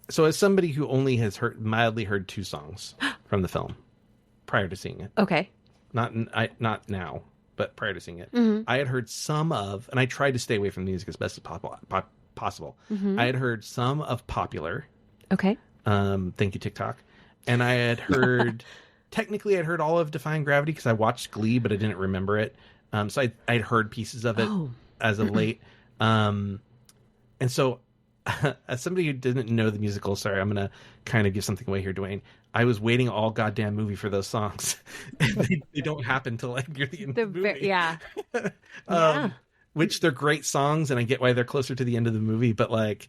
So as somebody who only has mildly heard two songs from the film prior to seeing it. Okay. Not now, but prior to seeing it. Mm-hmm. I had heard some of, and I tried to stay away from the music as best as possible. Mm-hmm. I had heard some of Popular. Okay. Thank you, TikTok. And I had heard, technically I'd heard all of Defying Gravity because I watched Glee, but I didn't remember it. So I'd heard pieces of it as of late. And so as somebody who didn't know the musical, sorry, I'm going to kind of give something away here, Duane. I was waiting all goddamn movie for those songs. they don't happen till like near the end of the movie. Yeah. Which they're great songs, and I get why they're closer to the end of the movie. But like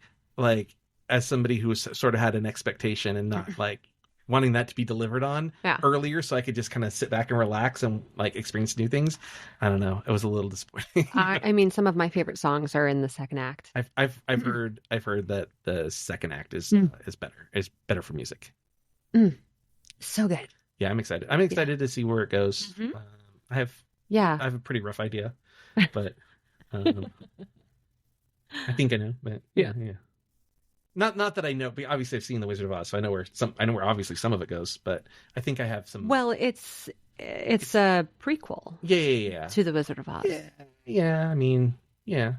as somebody who sort of had an expectation and not like wanting that to be delivered on earlier, so I could just kind of sit back and relax and like experience new things. I don't know. It was a little disappointing. I mean, some of my favorite songs are in the second act. I've heard that the second act is better for music. So good. Yeah, I'm excited. I'm excited to see where it goes. Mm-hmm. I have a pretty rough idea, but I think I know. But yeah. Not that I know, but obviously I've seen The Wizard of Oz, so I know where obviously some of it goes. But I think I have some. Well, it's a prequel. Yeah. To The Wizard of Oz. Yeah. I mean, yeah.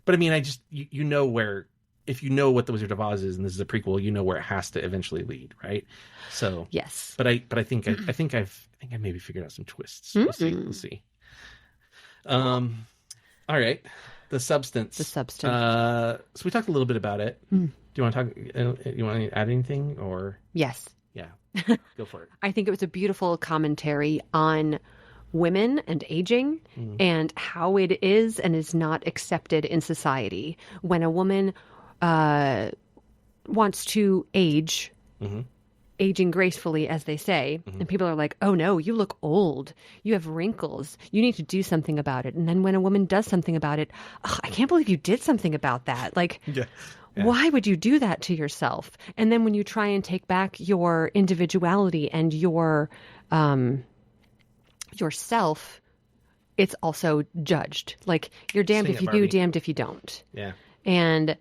But I mean, I just you know where, if you know what The Wizard of Oz is, and this is a prequel, you know where it has to eventually lead, right? So yes. But I think I've maybe figured out some twists. We'll see. All right. The substance. So we talked a little bit about it. Do you want to talk? You want to add anything, or? Yes. Yeah. Go for it. I think it was a beautiful commentary on women and aging and how it is and is not accepted in society. When a woman wants to age, aging gracefully, as they say, and people are like, oh no, you look old. You have wrinkles. You need to do something about it. And then when a woman does something about it, I can't believe you did something about that. Like, why would you do that to yourself? And then when you try and take back your individuality and your yourself, it's also judged. Like, you're damned if you do, damned if you don't. Yeah. And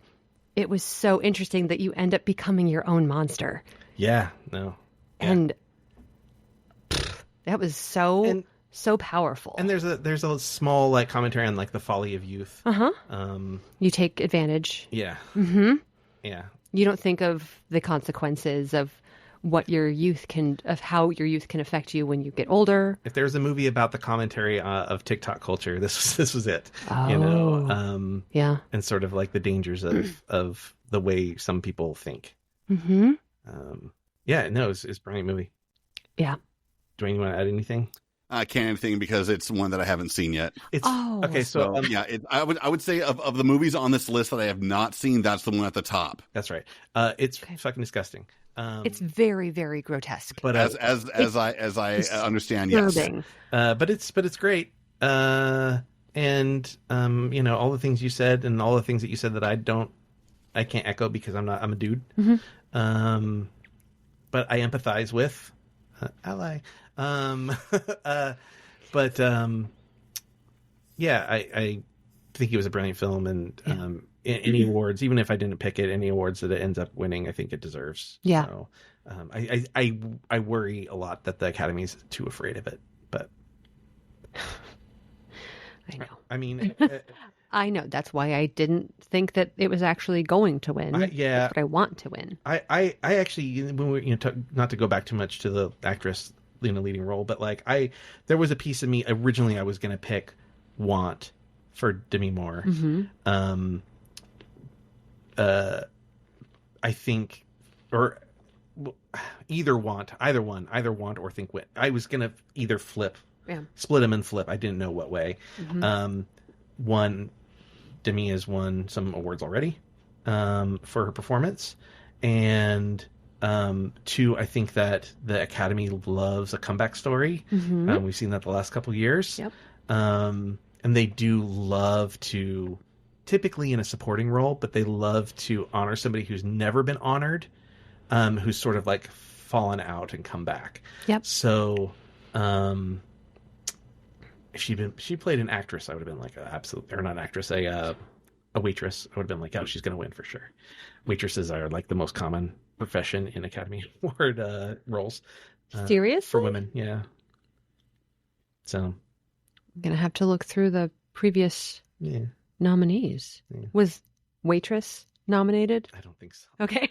it was so interesting that you end up becoming your own monster. Yeah. No. Yeah. And that was so powerful. And there's a small like commentary on like the folly of youth. You take advantage. Yeah. Yeah. You don't think of the consequences of how your youth can affect you when you get older. If there's a movie about the commentary of TikTok culture, this was it. Oh. You know. Yeah. And sort of like the dangers of the way some people think. Yeah. No, it's a brilliant movie. Yeah. Duane, you want to add anything? can't anything because it's one that I haven't seen yet. It's okay. So yeah, I would say of the movies on this list that I have not seen, that's the one at the top. That's right. It's fucking disgusting. It's very, very grotesque. But as I understand, yes. But it's great. And all the things you said and all the things that you said that I can't echo because I'm a dude. Mm-hmm. But I empathize with ally. Yeah, I think it was a brilliant film, and any awards, even if I didn't pick it, any awards that it ends up winning, I think it deserves. Yeah. So, I worry a lot that the Academy's too afraid of it, but I know. I mean, I know. That's why I didn't think that it was actually going to win. That's what I want to win. I actually, when we not to go back too much to the actress in a leading role, but like there was a piece of me originally I was going to pick Want for Demi Moore. Mm-hmm. I think, or either Want or Think Wit. I was going to either split them and flip. I didn't know what way. Mm-hmm. One, Demi has won some awards already for her performance, and two, I think that the Academy loves a comeback story. Mm-hmm. We've seen that the last couple years. Yep. And they do love to, typically in a supporting role, but they love to honor somebody who's never been honored, who's sort of like fallen out and come back. Yep. So, if she played an actress, I would have been like or not an actress, a waitress. I would have been like, oh, she's going to win for sure. Waitresses are like the most common profession in Academy Award roles. Seriously? For women, yeah. So I'm going to have to look through the previous nominees. Yeah. Was Waitress nominated? I don't think so. Okay.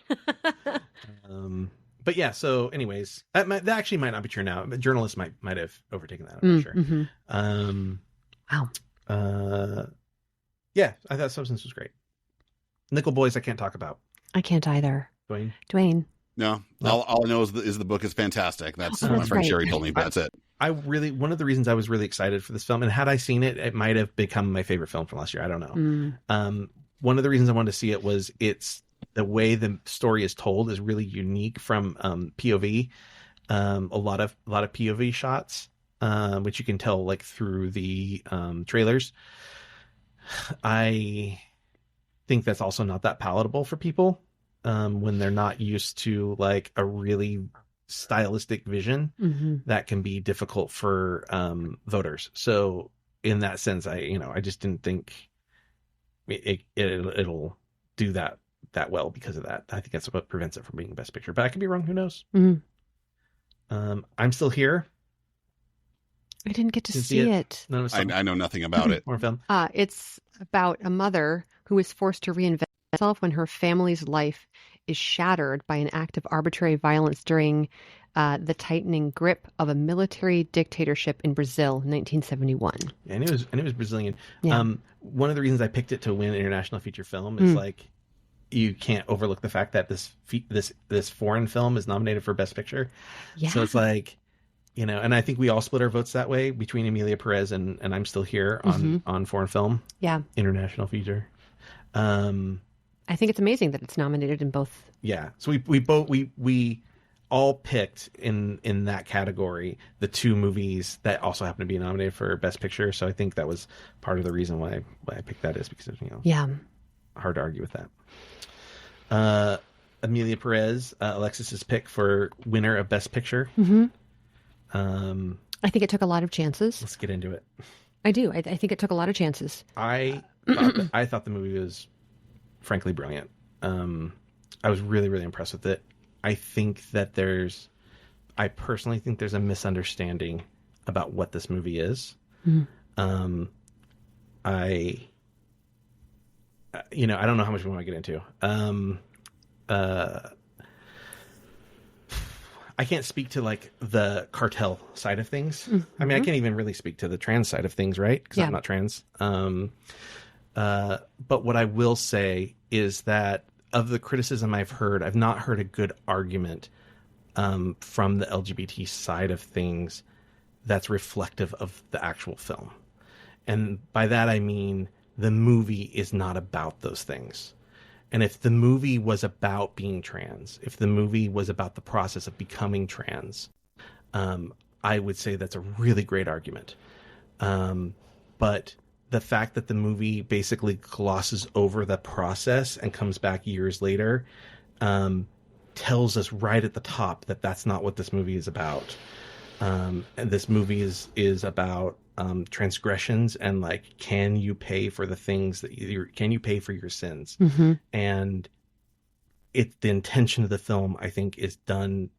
But yeah, so anyways, that actually might not be true now. Journalists might have overtaken that. I'm not sure. Mm-hmm. Wow. Yeah, I thought Substance was great. Nickel Boys, I can't talk about. I can't either. Dwayne. No. All I know is the book is fantastic. That's what my friend Sherry told me. That's it. One of the reasons I was really excited for this film, and had I seen it, it might have become my favorite film from last year. I don't know. One of the reasons I wanted to see it was the way the story is told is really unique from POV. A lot of POV shots, which you can tell like through the trailers. I think that's also not that palatable for people when they're not used to like a really stylistic vision. Mm-hmm. That can be difficult for voters. So in that sense, I just didn't think it'll do that well because of that. I think that's what prevents it from being Best Picture, but I could be wrong. Who knows? Mm-hmm. I'm Still Here. I didn't get to see it. I know nothing about it. More film. It's about a mother who is forced to reinvent herself when her family's life is shattered by an act of arbitrary violence during the tightening grip of a military dictatorship in Brazil in 1971. And it was Brazilian. Yeah. One of the reasons I picked it to win International Feature Film is like you can't overlook the fact that this foreign film is nominated for Best Picture. Yeah. So it's like, and I think we all split our votes that way between Emilia Perez and I'm Still Here on foreign film. Yeah. International feature. I think it's amazing that it's nominated in both. Yeah. So we all picked in that category the two movies that also happen to be nominated for Best Picture. So I think that was part of the reason why I picked that, is because hard to argue with that. Emilia Perez, Alexis's pick for winner of Best Picture. Mm-hmm. I think it took a lot of chances. Let's get into it. I do. I think it took a lot of chances. I thought the movie was frankly brilliant. I was really, really impressed with it. I personally think there's a misunderstanding about what this movie is. Mm-hmm. I don't know how much we want to get into. I can't speak to like the cartel side of things. Mm-hmm. I mean, I can't even really speak to the trans side of things, right? Because I'm not trans. But what I will say is that of the criticism I've heard, I've not heard a good argument from the LGBT side of things that's reflective of the actual film. And by that, I mean the movie is not about those things. And if the movie was about being trans, if the movie was about the process of becoming trans, I would say that's a really great argument. But the fact that the movie basically glosses over the process and comes back years later tells us right at the top that that's not what this movie is about. And this movie is about transgressions and like, can you pay for the things that can you pay for your sins? Mm-hmm. And the intention of the film, I think, is done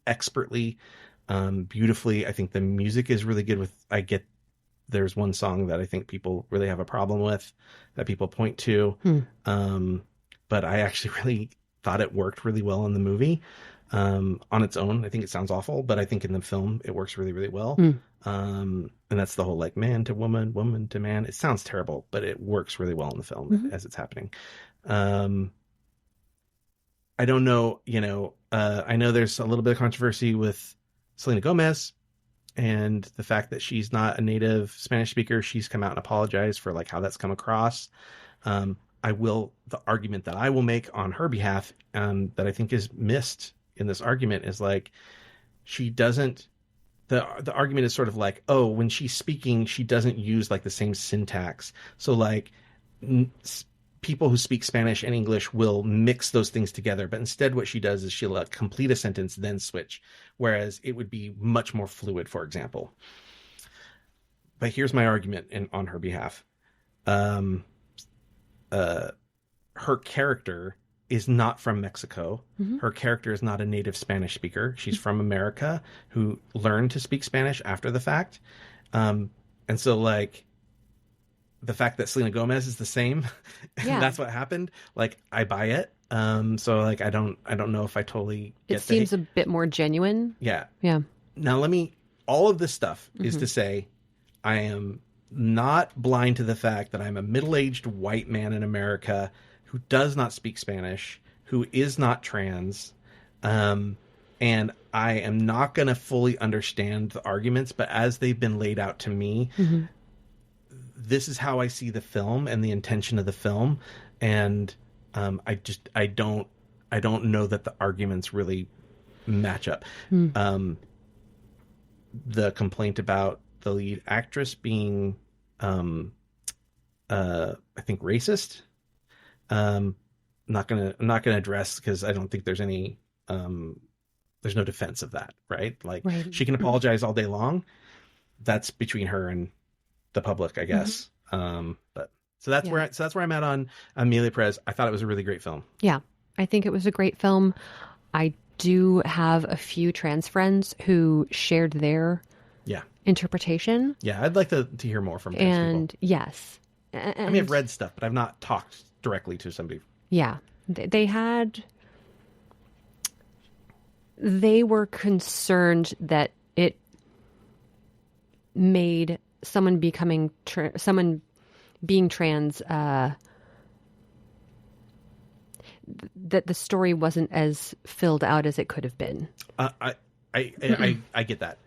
expertly, beautifully. I think the music is really good. There's one song that I think people really have a problem with, that people point to. But I actually really thought it worked really well in the movie. On its own, I think it sounds awful, but I think in the film it works really, really well. And that's the whole like man to woman, woman to man. It sounds terrible, but it works really well in the film as it's happening. I don't know, I know there's a little bit of controversy with Selena Gomez and the fact that she's not a native Spanish speaker. She's come out and apologized for like how that's come across. The argument that I will make on her behalf, that I think is missed in this argument is like, she doesn't, the argument is sort of like, oh, when she's speaking, she doesn't use like the same syntax. So like people who speak Spanish and English will mix those things together. But instead what she does is she'll complete a sentence, then switch. Whereas it would be much more fluid, for example. But here's my argument on her behalf. Her character is not from Mexico. Her character is not a native Spanish speaker. She's from America who learned to speak Spanish after the fact. And so like the fact that Selena Gomez is the same, and that's what happened. Like I buy it. So like, I don't know if I totally get it seems a bit more genuine. Yeah. Yeah. Now all of this stuff is to say, I am not blind to the fact that I'm a middle-aged white man in America who does not speak Spanish, who is not trans, and I am not going to fully understand the arguments, but as they've been laid out to me, this is how I see the film and the intention of the film, and I don't know that the arguments really match up. The complaint about the lead actress being, I think, racist. I'm not gonna address, because I don't think there's any, there's no defense of that, right? Like she can apologize all day long. That's between her and the public, I guess. But so that's where I'm at on Amelia Perez. I thought it was a really great film. Yeah, I think it was a great film. I do have a few trans friends who shared their interpretation. Yeah, I'd like to hear more from trans people. Yes. I mean, I've read stuff, but I've not talked directly to somebody. Yeah. They were concerned that it made someone being trans, that the story wasn't as filled out as it could have been. I get that.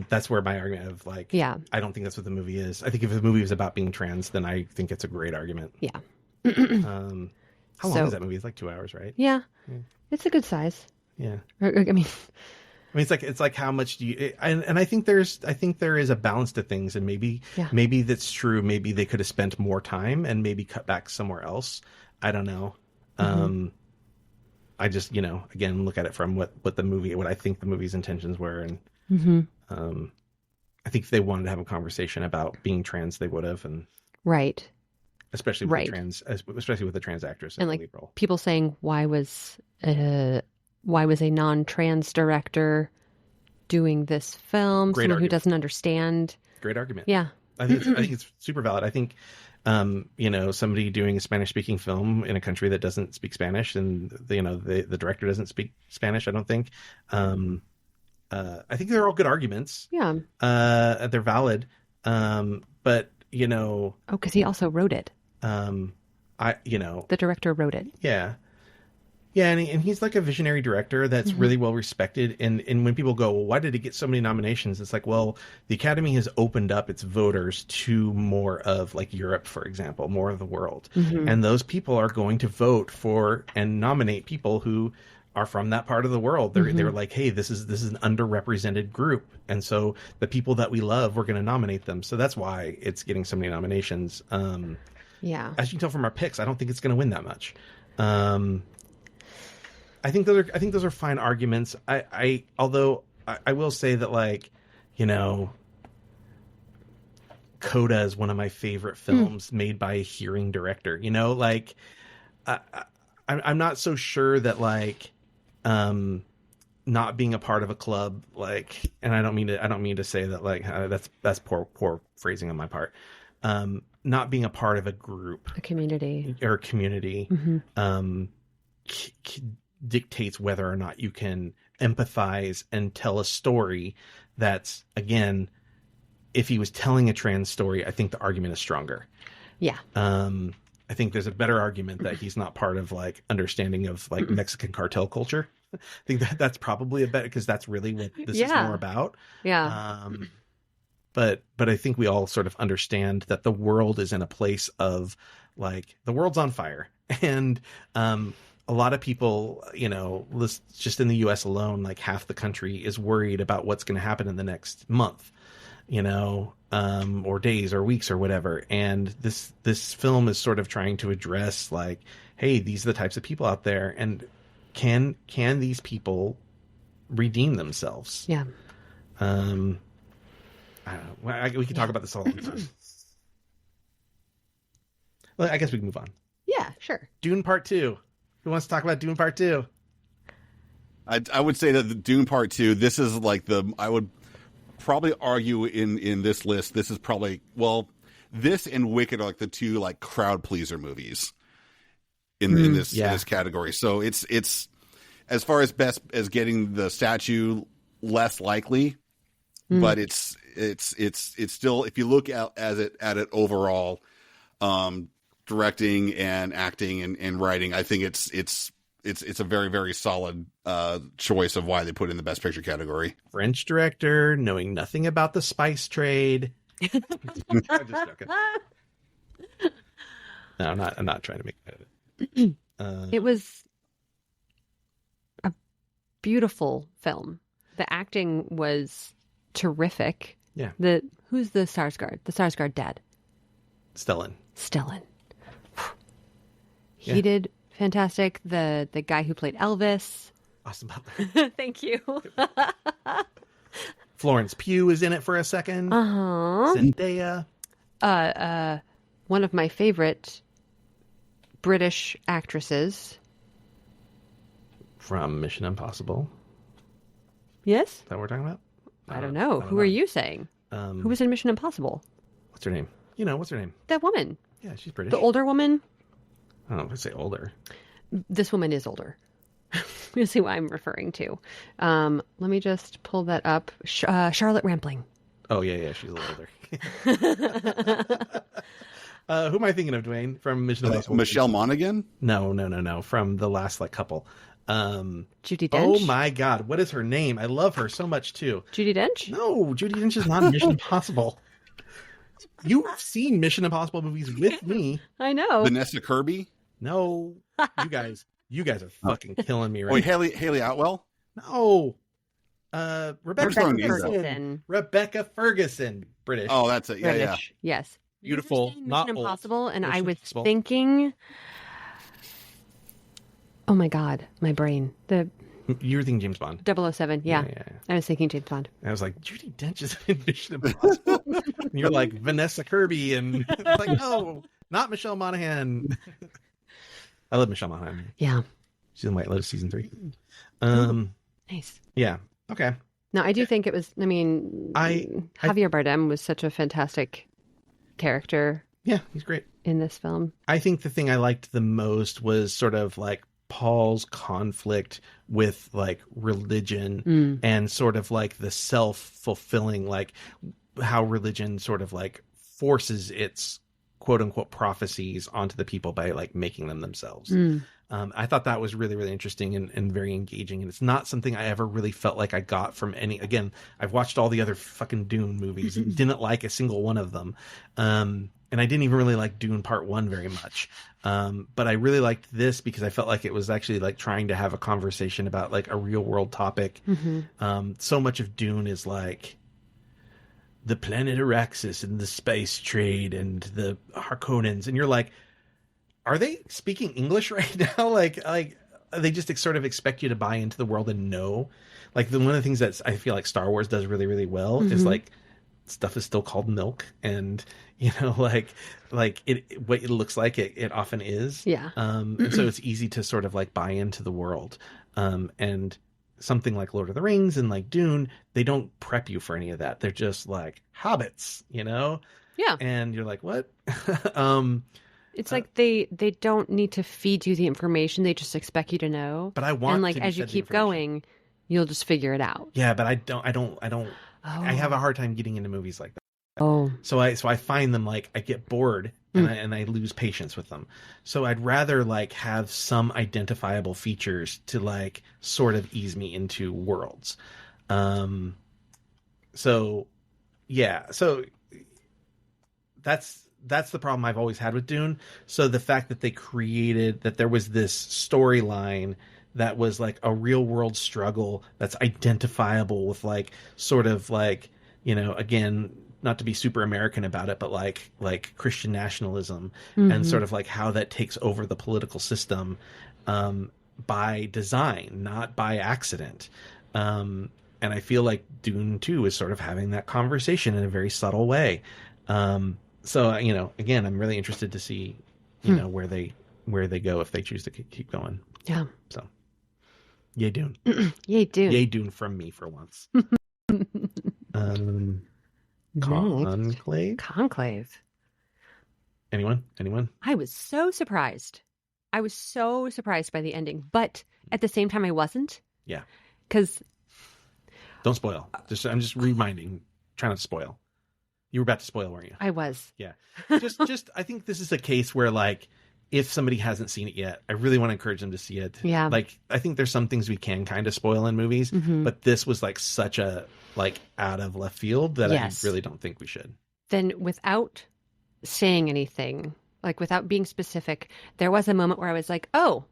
That's where my argument of like, I don't think that's what the movie is. I think if the movie was about being trans, then I think it's a great argument. Yeah. How long is that movie? It's like 2 hours, right? Yeah. It's a good size. Yeah. I mean, it's like how much do you? And I think there is a balance to things, and maybe that's true. Maybe they could have spent more time and maybe cut back somewhere else. I don't know. I just, again, look at it from what I think the movie's intentions were. And I think if they wanted to have a conversation about being trans, they would have. And right. Especially with the trans actress. And like people saying, why was a non-trans director doing this film? Great Someone argument. Who doesn't understand. Great argument. Yeah. I think it's super valid. I think, somebody doing a Spanish-speaking film in a country that doesn't speak Spanish, and the director doesn't speak Spanish, I don't think. I think they're all good arguments. Yeah. They're valid. But because he also wrote it. The director wrote it. Yeah. Yeah, and he's like a visionary director that's really well respected. And when people go, well, why did it get so many nominations? It's like, well, the Academy has opened up its voters to more of like Europe, for example, more of the world. And those people are going to vote for and nominate people who are from that part of the world. They're like, hey, this is an underrepresented group. And so the people that we love, we're going to nominate them. So that's why it's getting so many nominations. Yeah. As you can tell from our picks, I don't think it's going to win that much. I think those are fine arguments. Although I will say that, like, you know, Coda is one of my favorite films made by a hearing director. You know, like I'm not so sure that like not being a part of a club, like, and I don't mean to say that like that's poor phrasing on my part. Not being a part of a group, A community, dictates whether or not you can empathize and tell a story that's, again, if he was telling a trans story, I think the argument is stronger. Yeah. I think there's a better argument that he's not part of like understanding of like Mexican cartel culture. I think that's probably a better, because that's really what this is more about. Yeah. But I think we all sort of understand that the world is in a place of like, the world's on fire. And a lot of people, you know, just in the US alone, like half the country is worried about what's going to happen in the next month, you know, or days or weeks or whatever. And this film is sort of trying to address like, hey, these are the types of people out there. And can these people redeem themselves? Yeah. I don't know. We can talk about this all the time. Well, I guess we can move on. Yeah, sure. Dune Part 2. Who wants to talk about Dune Part 2? I would say that the Dune Part 2, this is like I would probably argue in this list, this is probably, well, this and Wicked are like the two like crowd pleaser movies in this category. So it's as far as best as getting the statue, less likely, but it's still, if you look at it overall, directing and acting and writing, I think it's a very, very solid choice of why they put it in the Best Picture category. French director, knowing nothing about the spice trade. I'm just joking. No, I'm not trying to make fun of it. It was a beautiful film. The acting was terrific. Yeah. Who's the Sarsgaard? The Sarsgaard dad. Stellan. He did fantastic. The guy who played Elvis. Austin Butler. Thank you. Florence Pugh is in it for a second. Zendaya. One of my favorite British actresses. From Mission Impossible. Yes? Is that what we're talking about? I don't know. Who are you saying? Who was in Mission Impossible? What's her name? You know, what's her name? That woman. Yeah, she's British. The older woman. I don't know if I say older. This woman is older. You see what I'm referring to. Let me just pull that up. Charlotte Rampling. Oh, yeah, she's a little older. Who am I thinking of, Duane, from Mission Impossible? Michelle Monaghan? No. From the last couple. Judi Dench? Oh my God, what is her name? I love her so much too. Judi Dench? No, Judi Dench is not in Mission Impossible. You've seen Mission Impossible movies with me. I know. Vanessa Kirby? No, you guys are fucking killing me right now. Oh, Haley Atwell? No. Rebecca Ferguson. Rebecca Ferguson, British. Oh, that's it. British. Yeah. Yes. Beautiful, not Mission Impossible, old. and Mission I was Impossible. thinking, oh my God, my brain. You were thinking James Bond. 007, yeah. I was thinking James Bond. I was like, Judi Dench is in Mission Impossible. And you're like, Vanessa Kirby, and I was like, no, not Michelle Monaghan. I love Michelle Monaghan. Yeah. She's in White Lotus season 3. Nice. Yeah. Okay. No, I do think it was, Javier Bardem was such a fantastic character. Yeah, he's great in this film. I think the thing I liked the most was sort of like Paul's conflict with like religion and sort of like the self-fulfilling, like how religion sort of like forces its quote unquote prophecies onto the people by like making them themselves. I thought that was really, really interesting and very engaging. And it's not something I ever really felt like I got from any, again, I've watched all the other fucking Dune movies and didn't like a single one of them. And I didn't even really like Dune Part 1 very much. But I really liked this because I felt like it was actually like trying to have a conversation about like a real world topic. So much of Dune is like the planet Araxis and the space trade and the Harkonnens. And you're like, are they speaking English right now? Like they just sort of expect you to buy into the world and know. Like one of the things that I feel like Star Wars does really, really well is like stuff is still called milk, and you know, like it what it looks like it often is. Yeah. And so it's easy to sort of like buy into the world. And something like Lord of the Rings and like Dune, they don't prep you for any of that. They're just like hobbits, you know? Yeah. And you're like, what? It's like they don't need to feed you the information. They just expect you to know. But I want and like to be as you fed the keep information. going, you'll just figure it out. Yeah, but I don't. I have a hard time getting into movies like that. Oh. So I find them like I get bored and I lose patience with them. So I'd rather like have some identifiable features to like sort of ease me into worlds. So yeah, so that's the problem I've always had with Dune. So the fact that they created that there was this storyline that was like a real world struggle that's identifiable with like sort of like, you know, again, not to be super American about it, but like Christian nationalism and sort of like how that takes over the political system by design, not by accident. And I feel like Dune 2 is sort of having that conversation in a very subtle way. So, you know, again, I'm really interested to see, you know, where they go if they choose to keep going. Yeah. So, yay Dune. Yay Dune. Yay Dune from me for once. Conclave. Anyone? I was so surprised. I was so surprised by the ending, but at the same time, I wasn't. Yeah. Because don't spoil. I'm just reminding. Try not to spoil. You were about to spoil, weren't you? I was. Yeah. Just I think this is a case where like if somebody hasn't seen it yet, I really want to encourage them to see it. Yeah. Like I think there's some things we can kind of spoil in movies, but this was like such a like out of left field that I really don't think we should. Then without saying anything, like without being specific, there was a moment where I was like, oh,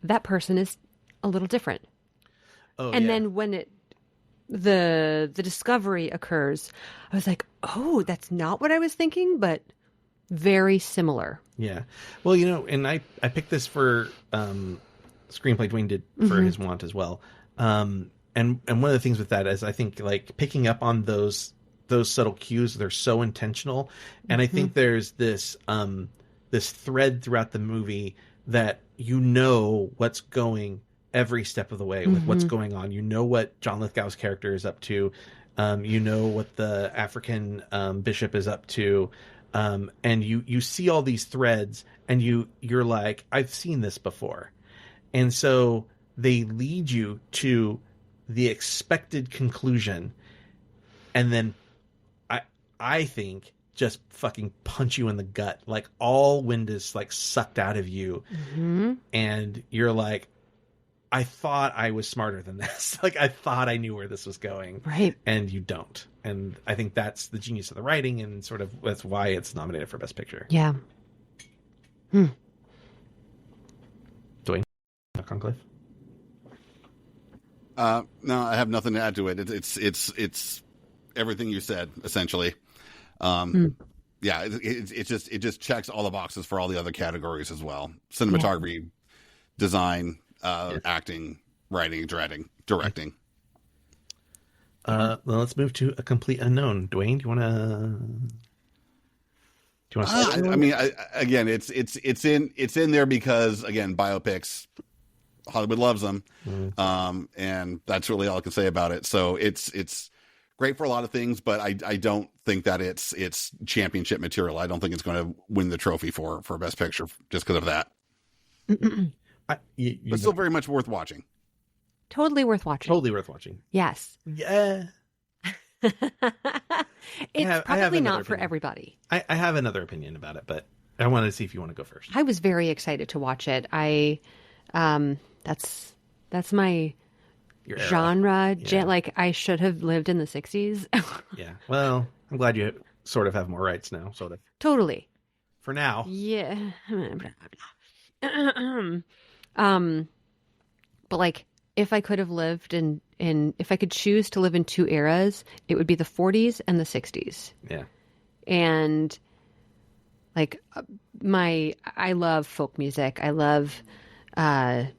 that person is a little different. Oh, and then when the discovery occurs, I was like, oh, that's not what I was thinking, but very similar. Yeah. Well, you know, and I picked this for screenplay Duane did for his want as well. And one of the things with that is I think like picking up on those subtle cues, they're so intentional. And I think there's this thread throughout the movie that you know what's going every step of the way with what's going on. You know what John Lithgow's character is up to. You know what the African bishop is up to. And you see all these threads and you're like, I've seen this before. And so they lead you to the expected conclusion. And then I think just fucking punch you in the gut. Like all wind is like sucked out of you. And you're like, I thought I was smarter than this. Like I thought I knew where this was going. Right. And you don't. And I think that's the genius of the writing and sort of that's why it's nominated for Best Picture. Yeah. Duane, Conclave? No, I have nothing to add to it. It's everything you said, essentially. Yeah, it just checks all the boxes for all the other categories as well. Cinematography, design, acting, writing, directing. Well, let's move to a complete unknown. Duane, do you want to? I mean, again, it's in there because again, biopics, Hollywood loves them, and that's really all I can say about it. So it's great for a lot of things, but I don't think that it's championship material. I don't think it's going to win the trophy for Best Picture just because of that. But still very much worth watching. Totally worth watching. Totally worth watching. Yes. Yeah. It's probably not for everybody. I have another opinion about it, but I wanted to see if you want to go first. I was very excited to watch it. That's my Your era. genre. Yeah. Like I should have lived in the 60s. Yeah. Well, I'm glad you sort of have more rights now, sort of. Totally. For now. Yeah. But like if I could have lived in if I could choose to live in two eras, it would be the 40s and the 60s. Yeah. And like I love folk music. I love I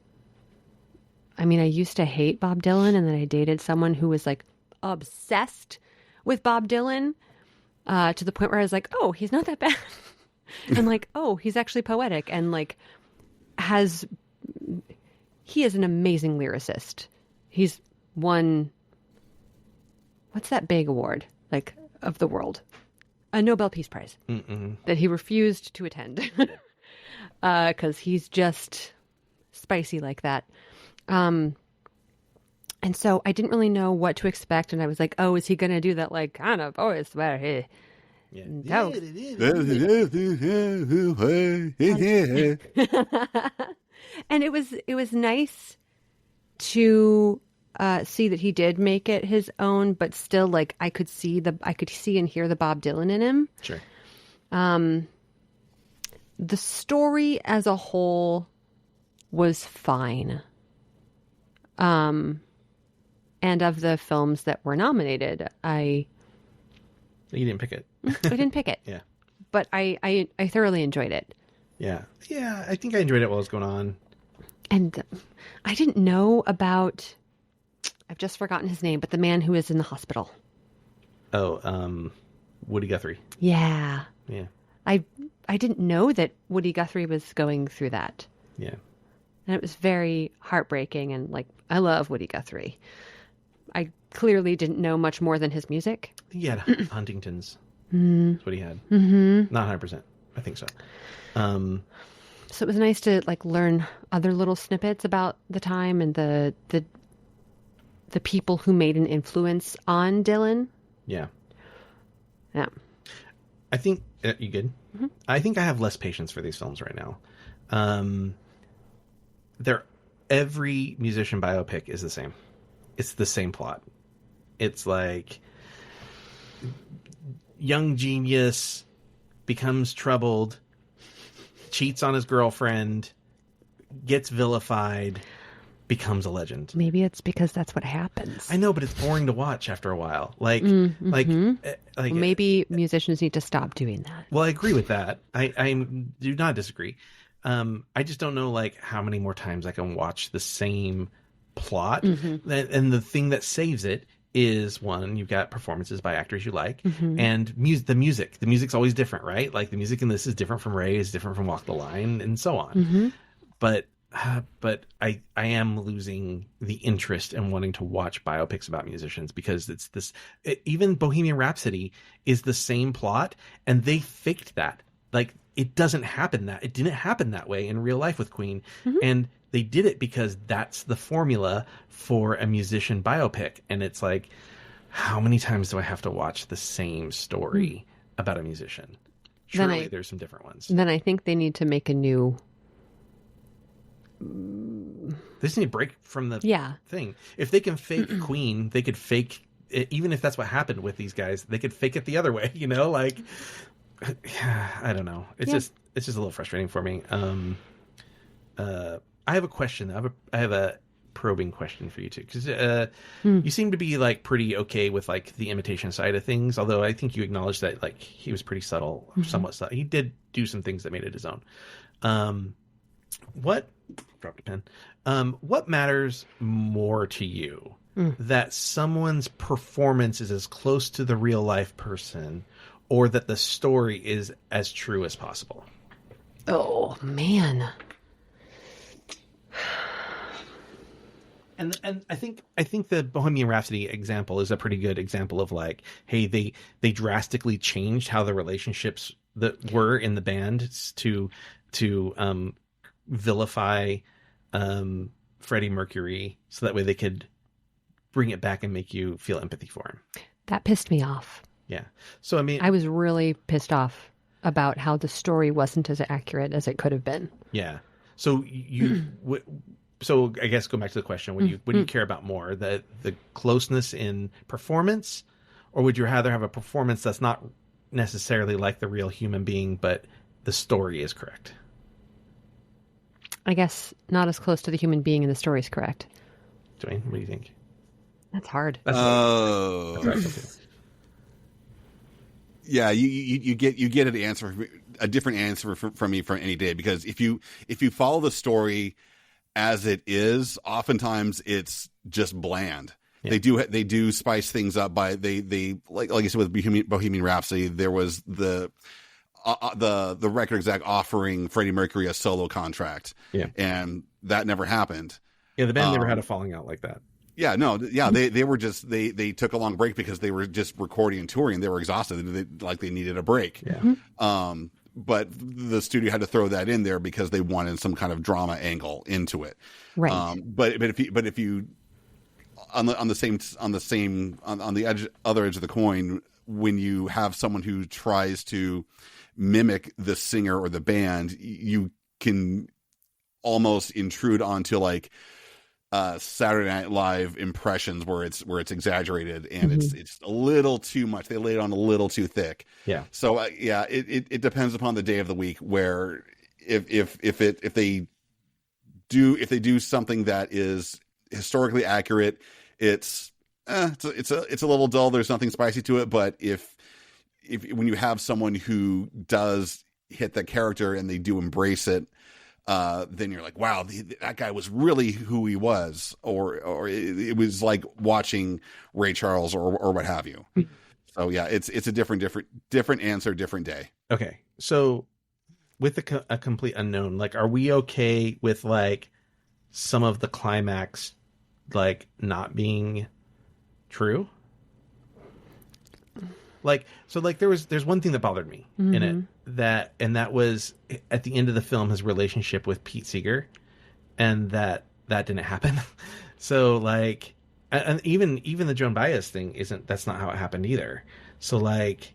used to hate Bob Dylan, and then I dated someone who was like obsessed with Bob Dylan, to the point where I was like, oh, he's not that bad. And like, oh, he's actually poetic, and like he is an amazing lyricist. He's won, what's that big award, like, of the world? A Nobel Peace Prize. That he refused to attend. Because he's just spicy like that. And so I didn't really know what to expect, and I was like, oh, is he going to do that, like, kind of voice where he... Yeah. No. And it was nice to see that he did make it his own, but still, like, I could see and hear the Bob Dylan in him. Sure. The story as a whole was fine. And of the films that were nominated, You didn't pick it. I didn't pick it. Yeah. But I thoroughly enjoyed it. Yeah. Yeah. I think I enjoyed it while it was going on. And I didn't know about, I've just forgotten his name, but the man who is in the hospital. Oh, Woody Guthrie. Yeah. Yeah. I didn't know that Woody Guthrie was going through that. Yeah. And it was very heartbreaking, and like, I love Woody Guthrie. I clearly didn't know much more than his music. I think he had Huntington's. That's what he had. Mm-hmm. Not 100%. I think so. So it was nice to like learn other little snippets about the time and the people who made an influence on Dylan. Yeah. Yeah. I think you good? Mm-hmm. I think I have less patience for these films right now. Every musician biopic is the same. It's the same plot. It's like young genius becomes troubled, cheats on his girlfriend, gets vilified, becomes a legend. Maybe it's because that's what happens. I know, but it's boring to watch after a while. Like, well, maybe musicians need to stop doing that. Well, I agree with that. I do not disagree. I just don't know like how many more times I can watch the same plot. Mm-hmm. And the thing that saves it is, one, you've got performances by actors you like, and the music. The music's always different, right? Like the music in this is different from Ray, is different from Walk the Line, and so on. Mm-hmm. But I am losing the interest in wanting to watch biopics about musicians, because it's this. Even Bohemian Rhapsody is the same plot, and they faked that. Like it didn't happen that way in real life with Queen, and they did it because that's the formula for a musician biopic. And it's like, how many times do I have to watch the same story about a musician? Surely there's some different ones. Then I think they need to make a new. They just need a break from the thing. If they can fake Queen, they could fake it, even if that's what happened with these guys, they could fake it the other way, you know, like I don't know. It's just a little frustrating for me. I have a question. I have a probing question for you too, because you seem to be like pretty okay with like the imitation side of things. Although I think you acknowledged that like he was pretty subtle, somewhat subtle. He did do some things that made it his own. What dropped a pen? What matters more to you? That someone's performance is as close to the real life person, or that the story is as true as possible? Oh man. And I think the Bohemian Rhapsody example is a pretty good example of like, hey, they drastically changed how the relationships that were in the band to vilify Freddie Mercury, so that way they could bring it back and make you feel empathy for him. That pissed me off. Yeah. So, I mean... I was really pissed off about how the story wasn't as accurate as it could have been. Yeah. So, so I guess go back to the question. What do you care about more? The closeness in performance? Or would you rather have a performance that's not necessarily like the real human being, but the story is correct? I guess not as close to the human being and the story is correct. Duane, what do you think? That's hard. That's hard. Yeah, you get an answer, a different answer from me for any day, because if you follow the story as it is, oftentimes it's just bland. Yeah. They do spice things up by they like you said with Bohemian Rhapsody, there was the record exec offering Freddie Mercury a solo contract, and that never happened. Yeah, the band never had a falling out like that. Yeah, no, yeah, they were just they took a long break because they were just recording and touring. They were exhausted, they needed a break. Yeah. But the studio had to throw that in there because they wanted some kind of drama angle into it. Right. But if you on the other edge of the coin, when you have someone who tries to mimic the singer or the band, you can almost intrude onto like Saturday Night Live impressions where it's exaggerated and it's a little too much. They lay it on a little too thick. Yeah. So it depends upon the day of the week, where if they do something that is historically accurate, it's a little dull. There's nothing spicy to it. But if when you have someone who does hit the character and they do embrace it, then you're like, wow, that guy was really who he was, or it was like watching Ray Charles or what have you. So yeah, it's a different answer, different day. Okay, so with a complete unknown, like, are we okay with like some of the climax like not being true? Like, so like there's one thing that bothered me in it, that was at the end of the film, his relationship with Pete Seeger, and that didn't happen. So like, and even the Joan Baez thing that's not how it happened either. So like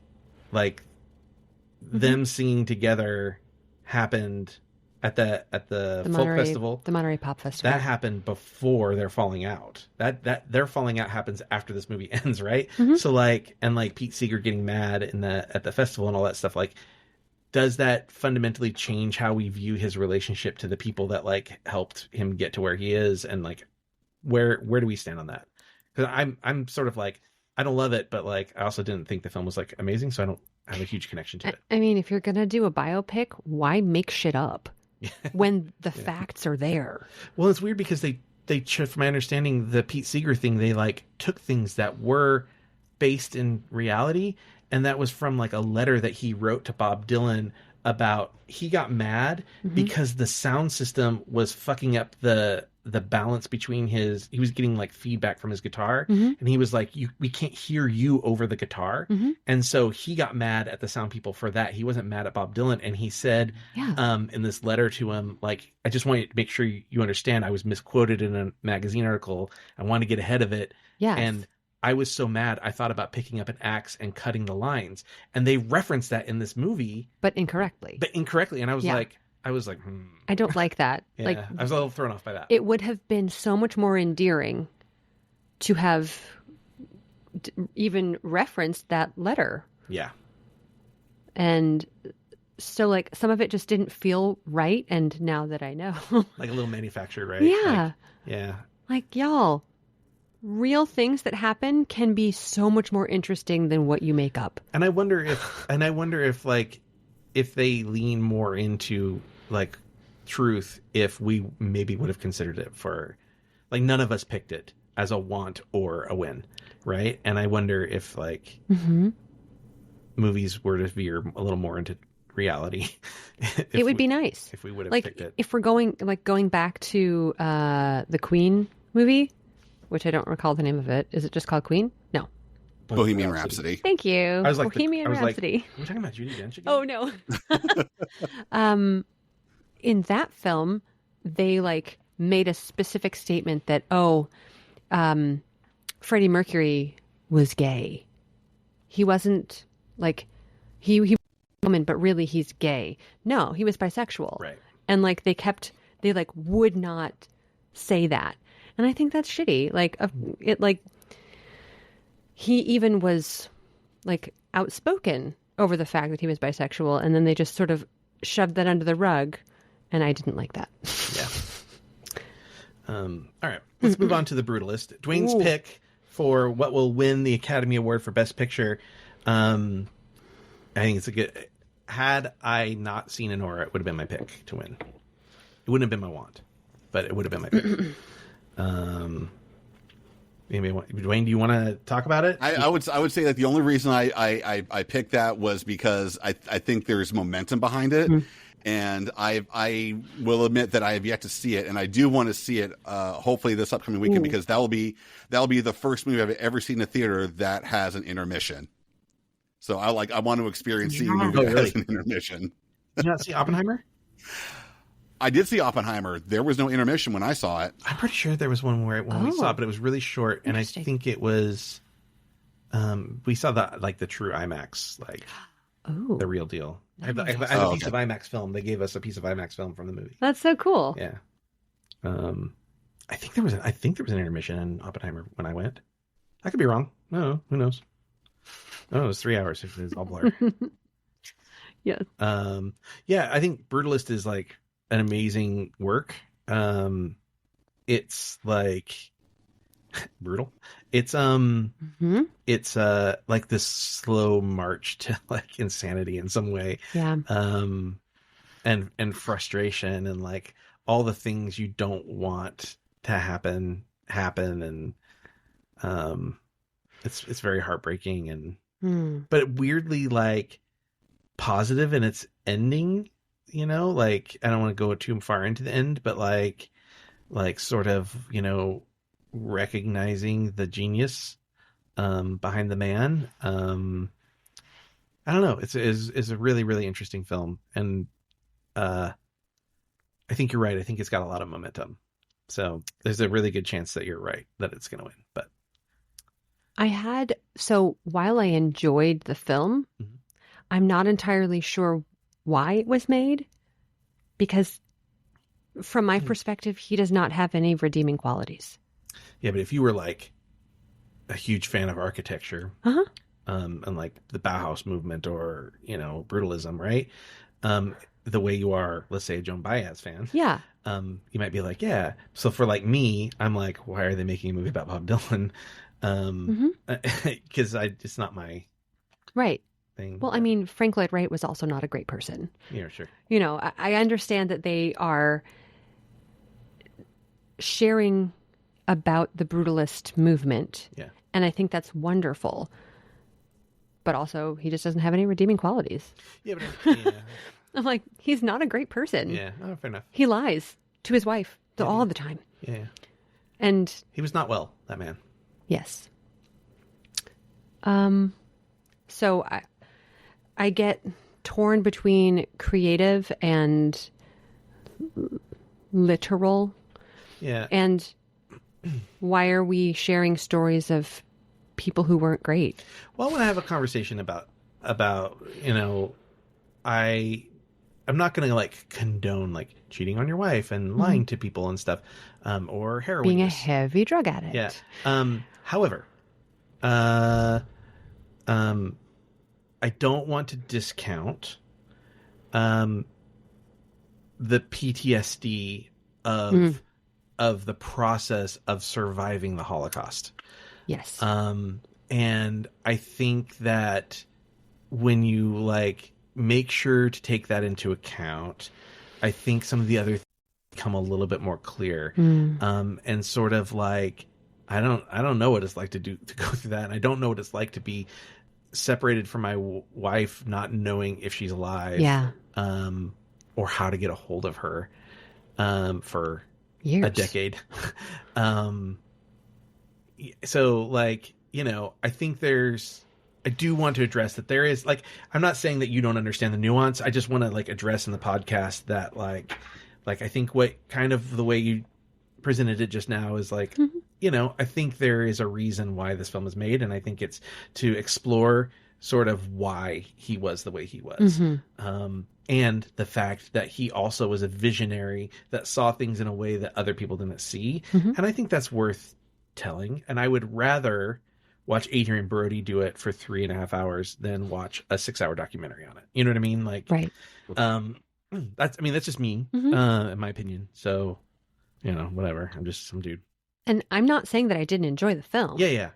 them singing together happened at the folk Monterey, festival, the Monterey Pop Festival. That happened before their falling out. That their falling out happens after this movie ends, right? So like, and like Pete Seeger getting mad at the festival and all that stuff. Like, does that fundamentally change how we view his relationship to the people that like helped him get to where he is? And like, where do we stand on that? Because I'm sort of like, I don't love it, but like, I also didn't think the film was like amazing, so I don't have a huge connection to it. I mean, if you're gonna do a biopic, why make shit up when the facts are there? Well, it's weird because they from my understanding, the Pete Seeger thing, they like took things that were based in reality, and that was from like a letter that he wrote to Bob Dylan about, he got mad because the sound system was fucking up the balance between he was getting like feedback from his guitar, and he was like, we can't hear you over the guitar. And so he got mad at the sound people for that. He wasn't mad at Bob Dylan. And he said, in this letter to him, like, I just want you to make sure you understand, I was misquoted in a magazine article. I want to get ahead of it. Yes. And I was so mad, I thought about picking up an axe and cutting the lines. And they referenced that in this movie. But incorrectly. And I was like, I don't like that. Yeah, like, I was a little thrown off by that. It would have been so much more endearing to have even referenced that letter. Yeah. And so like some of it just didn't feel right. And now that I know. Like a little manufactured, right? Yeah. Like, y'all, real things that happen can be so much more interesting than what you make up. And I wonder if like, if they lean more into like truth, if we maybe would have considered it for, like, none of us picked it as a want or a win, right? And I wonder if like movies were to veer a little more into reality, it would be nice if we would have like picked it. If we're going back to the Queen movie, which I don't recall the name of it. Is it just called Queen? No. Bohemian Rhapsody. Thank you. I was like, Bohemian Rhapsody. Like, are we talking about Judi Dench again? Oh no. In that film, they like made a specific statement that Freddie Mercury was gay, he wasn't like he was a woman, but really he's gay. No, he was bisexual. Right. And like they like would not say that. And I think that's shitty. Like he even was like outspoken over the fact that he was bisexual, and then they just sort of shoved that under the rug, and I didn't like that. Yeah. All right, let's move on to The Brutalist. Duane's pick for what will win the Academy Award for Best Picture. I think it's a good. Had I not seen Anora, it would have been my pick to win. It wouldn't have been my want, but it would have been my pick. Duane, do you want to talk about it? I would say that the only reason I picked that was because I think there's momentum behind it. Mm-hmm. And I will admit that I have yet to see it, and I do want to see it hopefully this upcoming weekend, because that'll be the first movie I've ever seen in a theater that has an intermission. So I want to experience seeing a movie that has an intermission. Did you not see Oppenheimer? I did see Oppenheimer. There was no intermission when I saw it. I'm pretty sure there was one when we saw it, but it was really short, and I think it was we saw the true IMAX, the real deal. I have a piece of IMAX film. They gave us a piece of IMAX film from the movie. That's so cool. Yeah. I think there was an intermission in Oppenheimer when I went. I could be wrong. No, who knows? Oh, it was 3 hours. It was all blur. Yes. Yeah, I think Brutalist is like an amazing work. It's like brutal. It's it's like this slow march to like insanity in some way. Yeah. And frustration, and like all the things you don't want to happen, and it's very heartbreaking, and but weirdly like positive in its ending, like I don't want to go too far into the end, but like sort of, recognizing the genius behind the man. I don't know. It's a really, really interesting film, and I think you're right. I think it's got a lot of momentum. So there's a really good chance that you're right, that it's going to win. But while I enjoyed the film, I'm not entirely sure why it was made, because from my perspective, he does not have any redeeming qualities. Yeah, but if you were like a huge fan of architecture, and like the Bauhaus movement or, brutalism, right? The way you are, let's say, a Joan Baez fan. Yeah. You might be like, yeah. So for like me, I'm like, why are they making a movie about Bob Dylan? Because it's not my right thing. Well, I mean, Frank Lloyd Wright was also not a great person. Yeah, sure. I understand that they are sharing about the brutalist movement. Yeah. And I think that's wonderful. But also, he just doesn't have any redeeming qualities. Yeah, but yeah. I'm like, he's not a great person. Yeah, fair enough. He lies to his wife all the time. Yeah. And he was not well, that man. Yes. So I get torn between creative and literal. Yeah. And why are we sharing stories of people who weren't great? Well, I want to have a conversation about I'm not going to like condone like cheating on your wife and lying to people and stuff, or heroin being a use. heavy drug addict. Yeah. However, I don't want to discount the PTSD of the process of surviving the Holocaust. Yes. And I think that when you like make sure to take that into account, I think some of the other things become a little bit more clear. And sort of like, I don't know what it's like to go through that. And I don't know what it's like to be separated from my wife, not knowing if she's alive. Yeah. Or how to get a hold of her, for years. A decade. So like, I think I do want to address that there is like, I'm not saying that you don't understand the nuance. I just want to like address in the podcast that like I think what kind of the way you presented it just now is like, you know, I think there is a reason why this film was made, and I think it's to explore sort of why he was the way he was. And the fact that he also was a visionary that saw things in a way that other people didn't see. And I think that's worth telling. And I would rather watch Adrian Brody do it for 3.5 hours than watch a 6-hour documentary on it. You know what I mean? Like, Right. That's just me, in my opinion. So, you know, whatever. I'm just some dude. And I'm not saying that I didn't enjoy the film. Yeah.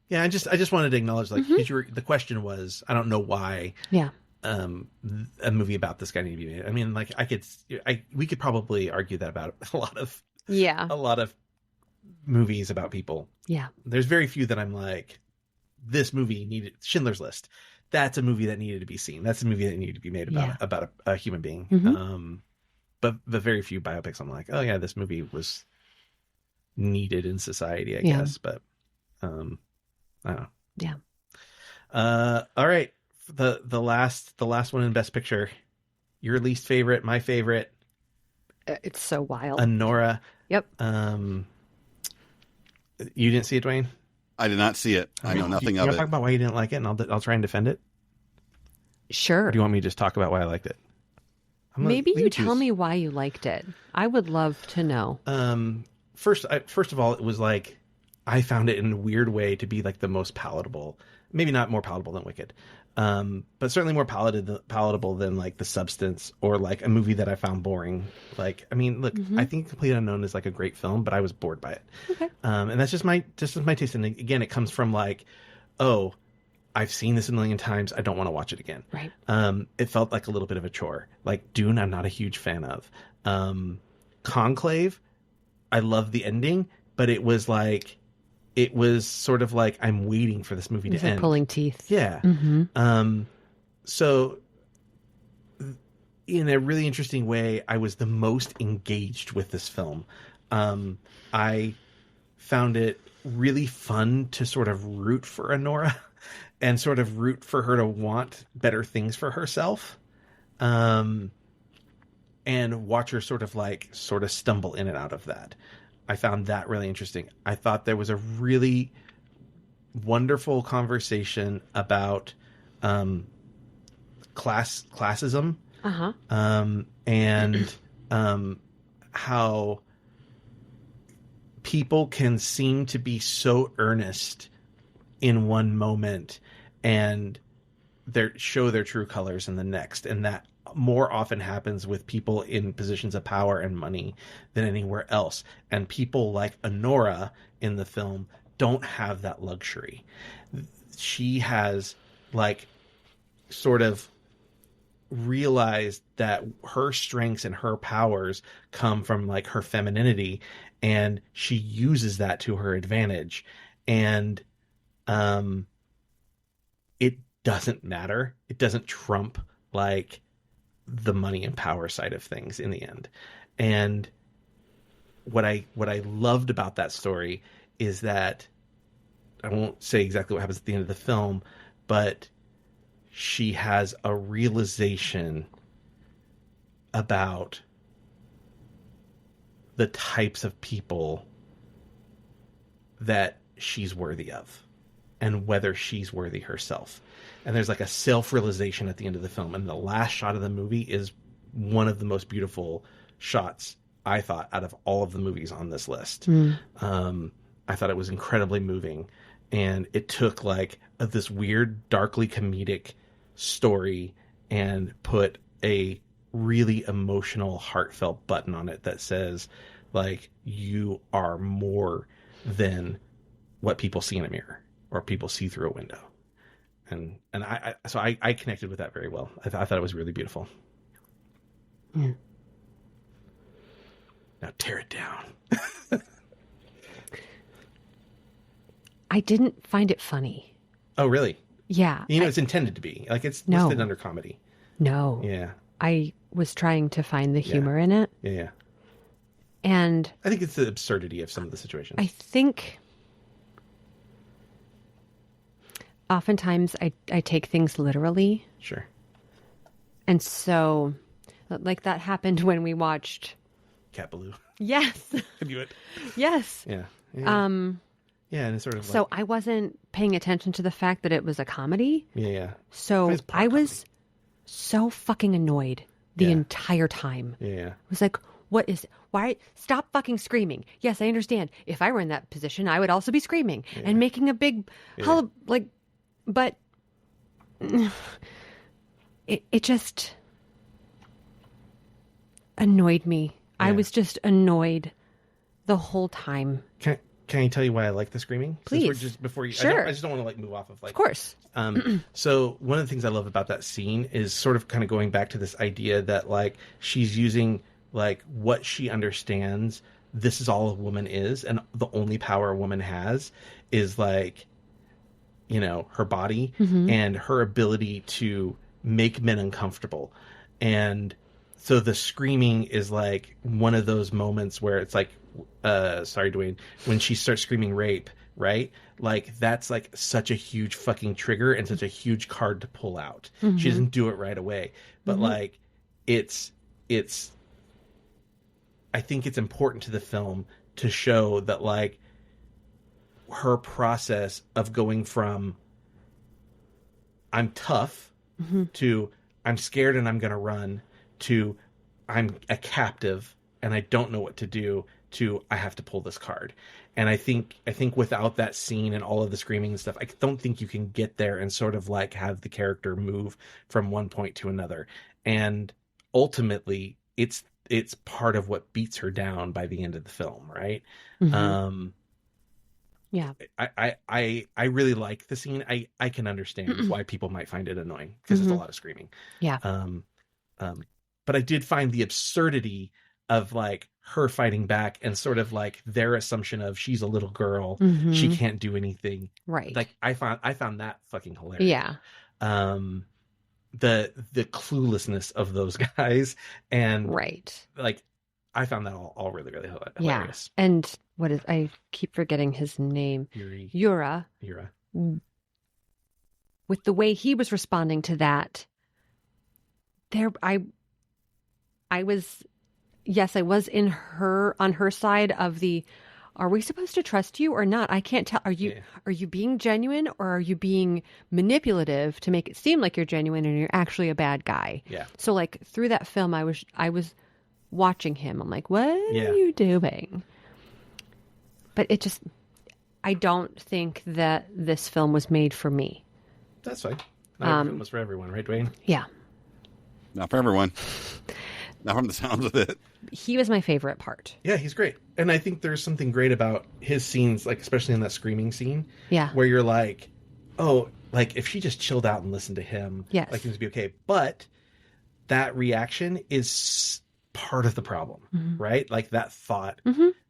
Yeah. I just wanted to acknowledge, like, the question was, I don't know why. Yeah. A movie about this guy needed to be made. I mean, like, we could probably argue that about a lot of movies about people. Yeah. There's very few that I'm like, this movie needed Schindler's List. That's a movie that needed to be seen. That's a movie that needed to be made about a human being. But very few biopics I'm like, oh yeah, this movie was needed in society, I guess. But I don't know. Yeah. All right. The last one in Best Picture. Your least favorite, my favorite. It's so wild. Anora. Yep. You didn't see it, Duane? I did not see it. I know nothing of You it. want to talk about why you didn't like it, and I'll try and defend it? Sure. Or do you want me to just talk about why I liked it? Maybe you tell me why you liked it. I would love to know. First of all, it was like, I found it in a weird way to be like the most palatable. Maybe not more palatable than Wicked, but certainly more palatable than like The Substance or like a movie that I found boring. Like, I mean, look, I think Complete Unknown is like a great film, but I was bored by it. Okay. And that's just my taste. And again, it comes from like, oh, I've seen this a million times. I don't want to watch it again. Right. It felt like a little bit of a chore. Like Dune, I'm not a huge fan of. Conclave, I love the ending, but it was sort of like I'm waiting for this movie to end. Pulling teeth. Yeah. So in a really interesting way, I was the most engaged with this film. I found it really fun to sort of root for Anora and sort of root for her to want better things for herself. And watch her sort of stumble in and out of that. I found that really interesting. I thought there was a really wonderful conversation about classism, and how people can seem to be so earnest in one moment and show their true colors in the next, and that more often happens with people in positions of power and money than anywhere else. And people like Anora in the film don't have that luxury. She has like sort of realized that her strengths and her powers come from like her femininity, and she uses that to her advantage. And it doesn't matter. It doesn't trump like the money and power side of things in the end. And what I loved about that story is that, I won't say exactly what happens at the end of the film, but she has a realization about the types of people that she's worthy of and whether she's worthy herself. And there's like a self-realization at the end of the film. And the last shot of the movie is one of the most beautiful shots, I thought, out of all of the movies on this list. I thought it was incredibly moving. And it took like this weird, darkly comedic story and put a really emotional, heartfelt button on it that says, like, you are more than what people see in a mirror or people see through a window. And I connected with that very well. I thought it was really beautiful. Now tear it down. I didn't find it funny. Oh, really? Yeah. You know, it's intended to be. Like, it's listed under comedy. No. Yeah. I was trying to find the humor in it. Yeah. And I think it's the absurdity of some of the situations. I think oftentimes I take things literally. Sure. And so, like, that happened when we watched Cat Ballou. Yes. I knew it. Yes. Yeah. Yeah, and it's sort of So I wasn't paying attention to the fact that it was a comedy. Yeah. So It's part I comedy. was so fucking annoyed the entire time. Yeah. I was like, what is it? Why? Stop fucking screaming. Yes, I understand. If I were in that position, I would also be screaming and making a big, but it just annoyed me. I was just annoyed the whole time. Can I tell you why I like the screaming? Please. Since we're just before you. Sure. I just don't want to like move off of like. Of course. So one of the things I love about that scene is sort of kind of going back to this idea that like she's using like what she understands. This is all a woman is, and the only power a woman has is like, you know, her body and her ability to make men uncomfortable. And so the screaming is like one of those moments where it's like, sorry, Duane, when she starts screaming rape, right? Like that's like such a huge fucking trigger and such a huge card to pull out. She doesn't do it right away, but like it's I think it's important to the film to show that like her process of going from I'm tough to I'm scared and I'm going to run to I'm a captive and I don't know what to do to I have to pull this card. And I think without that scene and all of the screaming and stuff, I don't think you can get there and sort of like have the character move from one point to another. And ultimately it's part of what beats her down by the end of the film, right? Yeah. I really like the scene. I can understand why people might find it annoying because it's a lot of screaming. Yeah. But I did find the absurdity of like her fighting back and sort of like their assumption of she's a little girl, she can't do anything. Right. Like I found that fucking hilarious. Yeah. The cluelessness of those guys and Right. like I found that all really, really hilarious. Yeah. And I keep forgetting his name. Yura. With the way he was responding to that, I was on her side of the, are we supposed to trust you or not? I can't tell. Are you being genuine or are you being manipulative to make it seem like you're genuine and you're actually a bad guy? Yeah. So like through that film, I was watching him. I'm like, what are you doing? But I don't think that this film was made for me. That's fine. Not every film was for everyone, right, Duane? Yeah. Not for everyone. Not from the sounds of it. He was my favorite part. Yeah, he's great. And I think there's something great about his scenes, like especially in that screaming scene. Yeah. Where you're like, oh, like if she just chilled out and listened to him, yes, like things would be okay. But that reaction is part of the problem, right? Like that thought,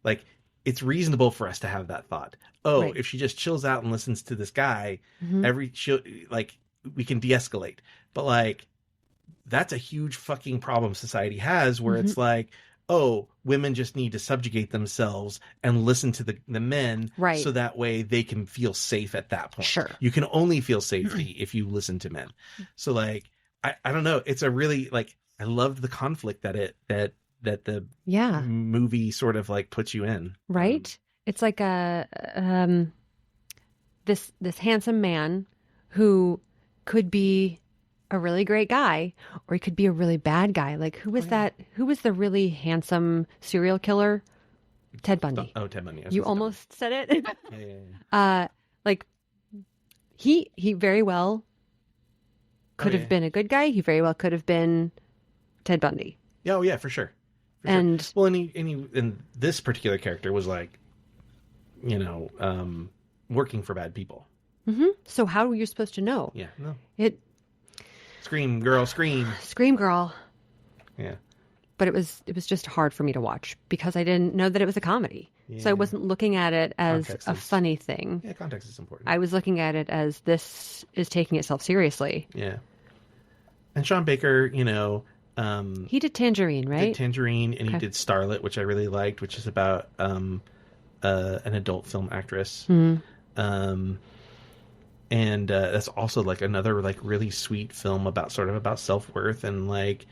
like it's reasonable for us to have that thought. Oh, right. If she just chills out and listens to this guy, we can de-escalate. But like, that's a huge fucking problem society has where it's like, oh, women just need to subjugate themselves and listen to the men, right? So that way they can feel safe at that point. Sure. You can only feel safety if you listen to men. So like, I don't know. It's a really like, I loved the conflict that the movie sort of like puts you in. Right. It's like this handsome man who could be a really great guy or he could be a really bad guy. Like who was that? Who was the really handsome serial killer? Ted Bundy. Oh, Ted Bundy. You almost said it. Yeah. Like he very well could have been a good guy. He very well could have been Ted Bundy. Oh yeah, for sure. Well, and this particular character was like, you know, working for bad people. So how were you supposed to know? Yeah, no. Scream, girl, scream. Scream, girl. Yeah. But it was just hard for me to watch because I didn't know that it was a comedy. Yeah. So I wasn't looking at it as a funny thing. Yeah, context is important. I was looking at it as this is taking itself seriously. Yeah. And Sean Baker, you know, he did Tangerine, right? He did Starlet, which I really liked, which is about an adult film actress. And that's also like another like really sweet film about sort of about self-worth and like,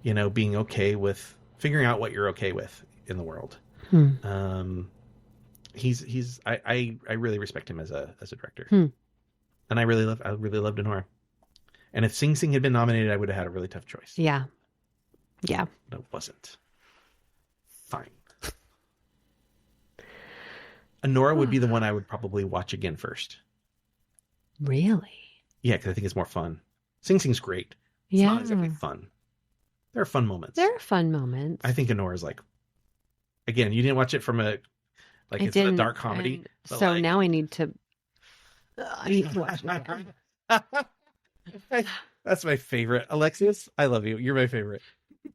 you know, being okay with figuring out what you're okay with in the world. I really respect him as a director. And I really loved Anora. And if Sing Sing had been nominated, I would have had a really tough choice. Yeah. But it wasn't. Fine. Anora would be the one I would probably watch again first. Really? Yeah, because I think it's more fun. Sing Sing's great. It's not exactly fun. There are fun moments. I think Anora's like, again, you didn't watch it from a, like, it's a dark comedy. So like, now I need to watch it. That's my favorite. Alexis, I love you. You're my favorite.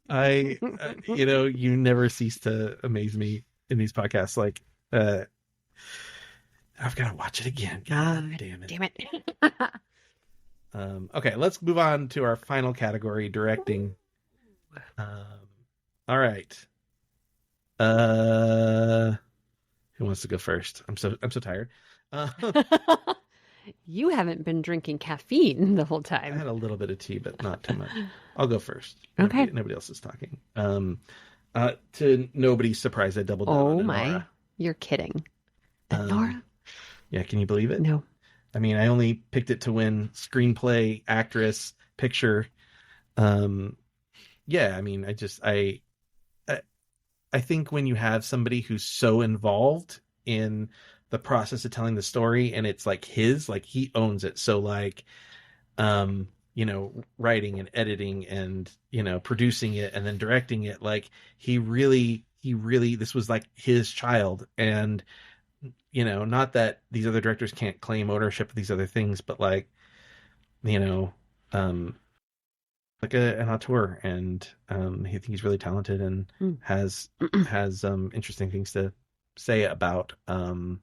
You never cease to amaze me in these podcasts. Like, I've got to watch it again. God damn it. Okay, let's move on to our final category, directing. All right. Who wants to go first? I'm so tired. You haven't been drinking caffeine the whole time. I had a little bit of tea, but not too much. I'll go first. Okay. Nobody else is talking. To nobody's surprise, I doubled down on Anora. My. You're kidding. Anora? Yeah, can you believe it? No. I mean, I only picked it to win screenplay, actress, picture. Yeah, I mean, I think when you have somebody who's so involved in the process of telling the story and it's like he owns it. So like, writing and editing and, producing it and then directing it, like he really, this was like his child. And, not that these other directors can't claim ownership of these other things, but like, like an auteur, and I think he's really talented and has interesting things to say about the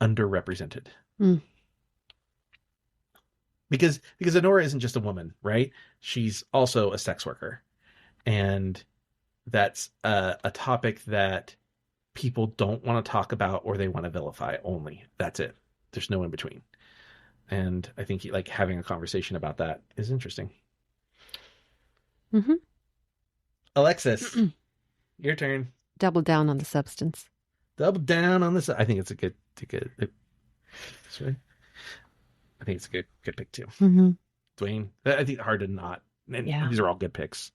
underrepresented. Because Anora isn't just a woman, right? She's also a sex worker, and that's a topic that people don't want to talk about, or they want to vilify only. That's it. There's no in between. And I think having a conversation about that is interesting. Alexis, your turn. Double down on the substance. Double down on this. I think it's a good. Sorry. I think it's a good pick too. Duane, I think hard to not. And these are all good picks.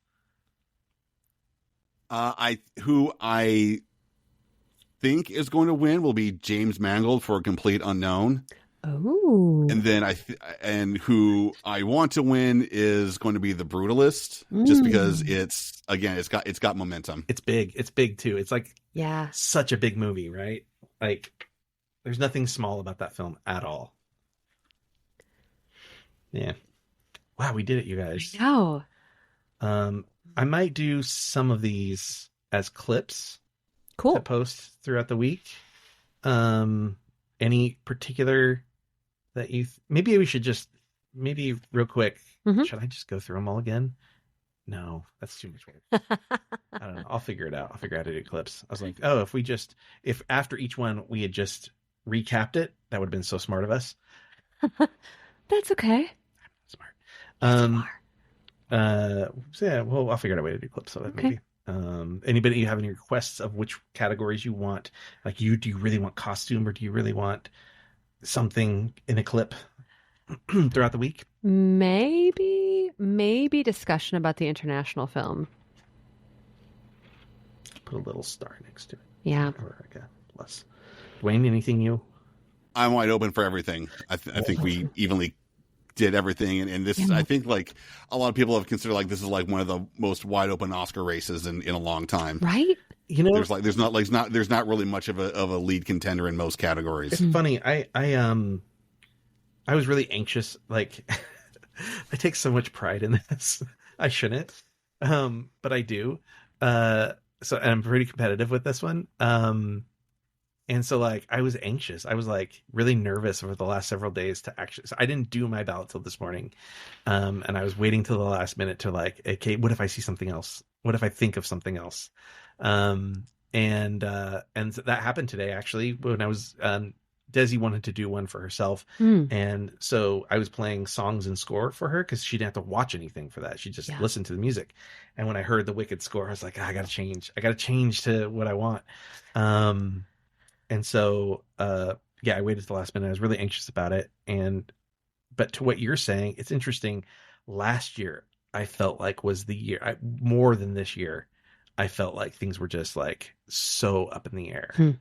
Who I think is going to win will be James Mangold for A Complete Unknown. Oh. And then and who I want to win is going to be The Brutalist, just because it's got momentum. It's big. It's big too. It's like such a big movie, right? Like there's nothing small about that film at all. Yeah. Wow, we did it, you guys. I know. I might do some of these as clips. Cool. To post throughout the week. Any particular that maybe we should just real quick. Should I just go through them all again? No, that's too much work. I don't know. I'll figure it out. I'll figure out how to do clips. I was like, oh, if after each one we had just recapped it, that would have been so smart of us. That's okay. Smart. So yeah, well, I'll figure out a way to do clips. So that maybe. Anybody have any requests of which categories you want? Like do you really want costume, or do you really want something in a clip throughout the week? Maybe discussion about the international film. Put a little star next to it. Yeah. Or like a plus. Duane, anything you? I'm wide open for everything. I think we evenly did everything, and this I think like a lot of people have considered like this is like one of the most wide open Oscar races in a long time, right? There's not really much of a lead contender in most categories. It's funny. I was really anxious. Like I take so much pride in this. I shouldn't, but I do. So and I'm pretty competitive with this one. And so like I was anxious. I was like really nervous over the last several days to actually. So I didn't do my ballot till this morning, and I was waiting till the last minute to like, okay, what if I see something else? What if I think of something else? And so that happened today actually when I was Desi wanted to do one for herself. And so I was playing songs and score for her because she didn't have to watch anything for that. She just listened to the music. And when I heard the Wicked score, I was like, I got to change. I got to change to what I want. And so, I waited to the last minute. I was really anxious about it. But to what you're saying, it's interesting. Last year, I felt like was the year, more than this year, I felt like things were just like so up in the air.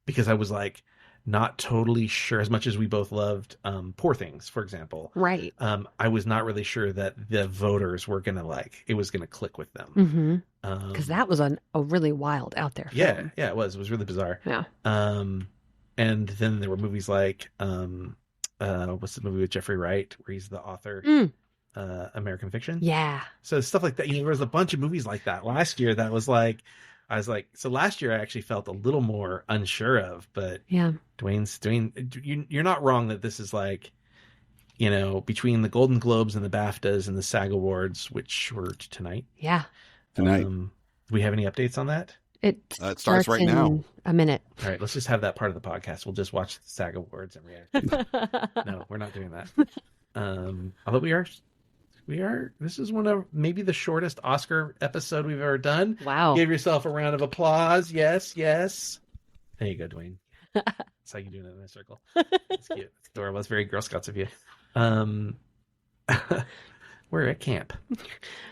Because I was like not totally sure, as much as we both loved Poor Things, for example. Right. I was not really sure that the voters were going to it was going to click with them. Because that was a really wild out there film. Yeah, it was. It was really bizarre. Yeah. And then there were movies like, what's the movie with Jeffrey Wright, where he's the author, American Fiction? Yeah. So stuff like that. There was a bunch of movies like that last year that was like, I was like, so last year I actually felt a little more unsure of, but Duane, you're not wrong that this is like, between the Golden Globes and the BAFTAs and the SAG Awards, which were tonight. Yeah. Tonight. Do we have any updates on that? It starts right now. A minute. All right, let's just have that part of the podcast. We'll just watch the SAG Awards and react. No, we're not doing that. Although we are. This is one of maybe the shortest Oscar episode we've ever done. Wow. Give yourself a round of applause. Yes. There you go, Duane. That's how you do it in a circle. That's cute. It's adorable. It's very Girl Scouts of you. We're at camp.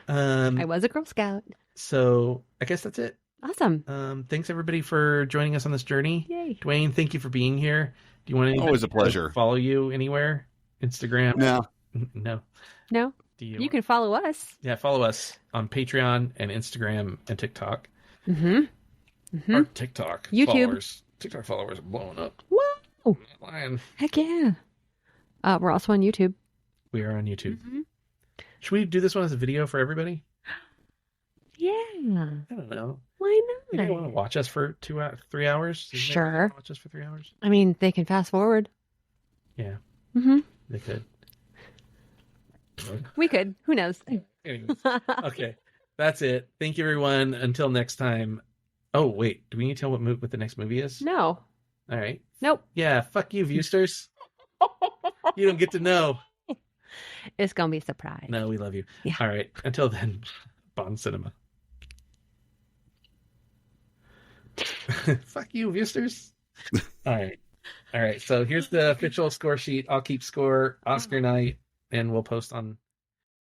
I was a Girl Scout. So I guess that's it. Awesome. Thanks everybody for joining us on this journey. Yay. Duane, thank you for being here. Do you want to always a pleasure. Follow you anywhere? Instagram? No. You can follow us. Yeah, follow us on Patreon and Instagram and TikTok. Mm-hmm. TikTok YouTube. followers. TikTok followers are blowing up. Whoa. I'm not lying. Heck yeah. We're also on YouTube. We are on YouTube. Should we do this one as a video for everybody? Yeah. I don't know. Why Maybe not? they want to watch us for 3 hours? Sure. Watch us for 3 hours? I mean, they can fast forward. Yeah. They could. We could. Who knows? Anyways. Okay. That's it. Thank you, everyone. Until next time. Oh, wait. Do we need to tell what the next movie is? No. All right. Nope. Yeah. Fuck you, Viewsters. You don't get to know. It's going to be a surprise. No, we love you. Yeah. All right. Until then, Bond Cinema. Fuck you, Viewsters. All right. So here's the official score sheet. I'll keep score Oscar night, and we'll post on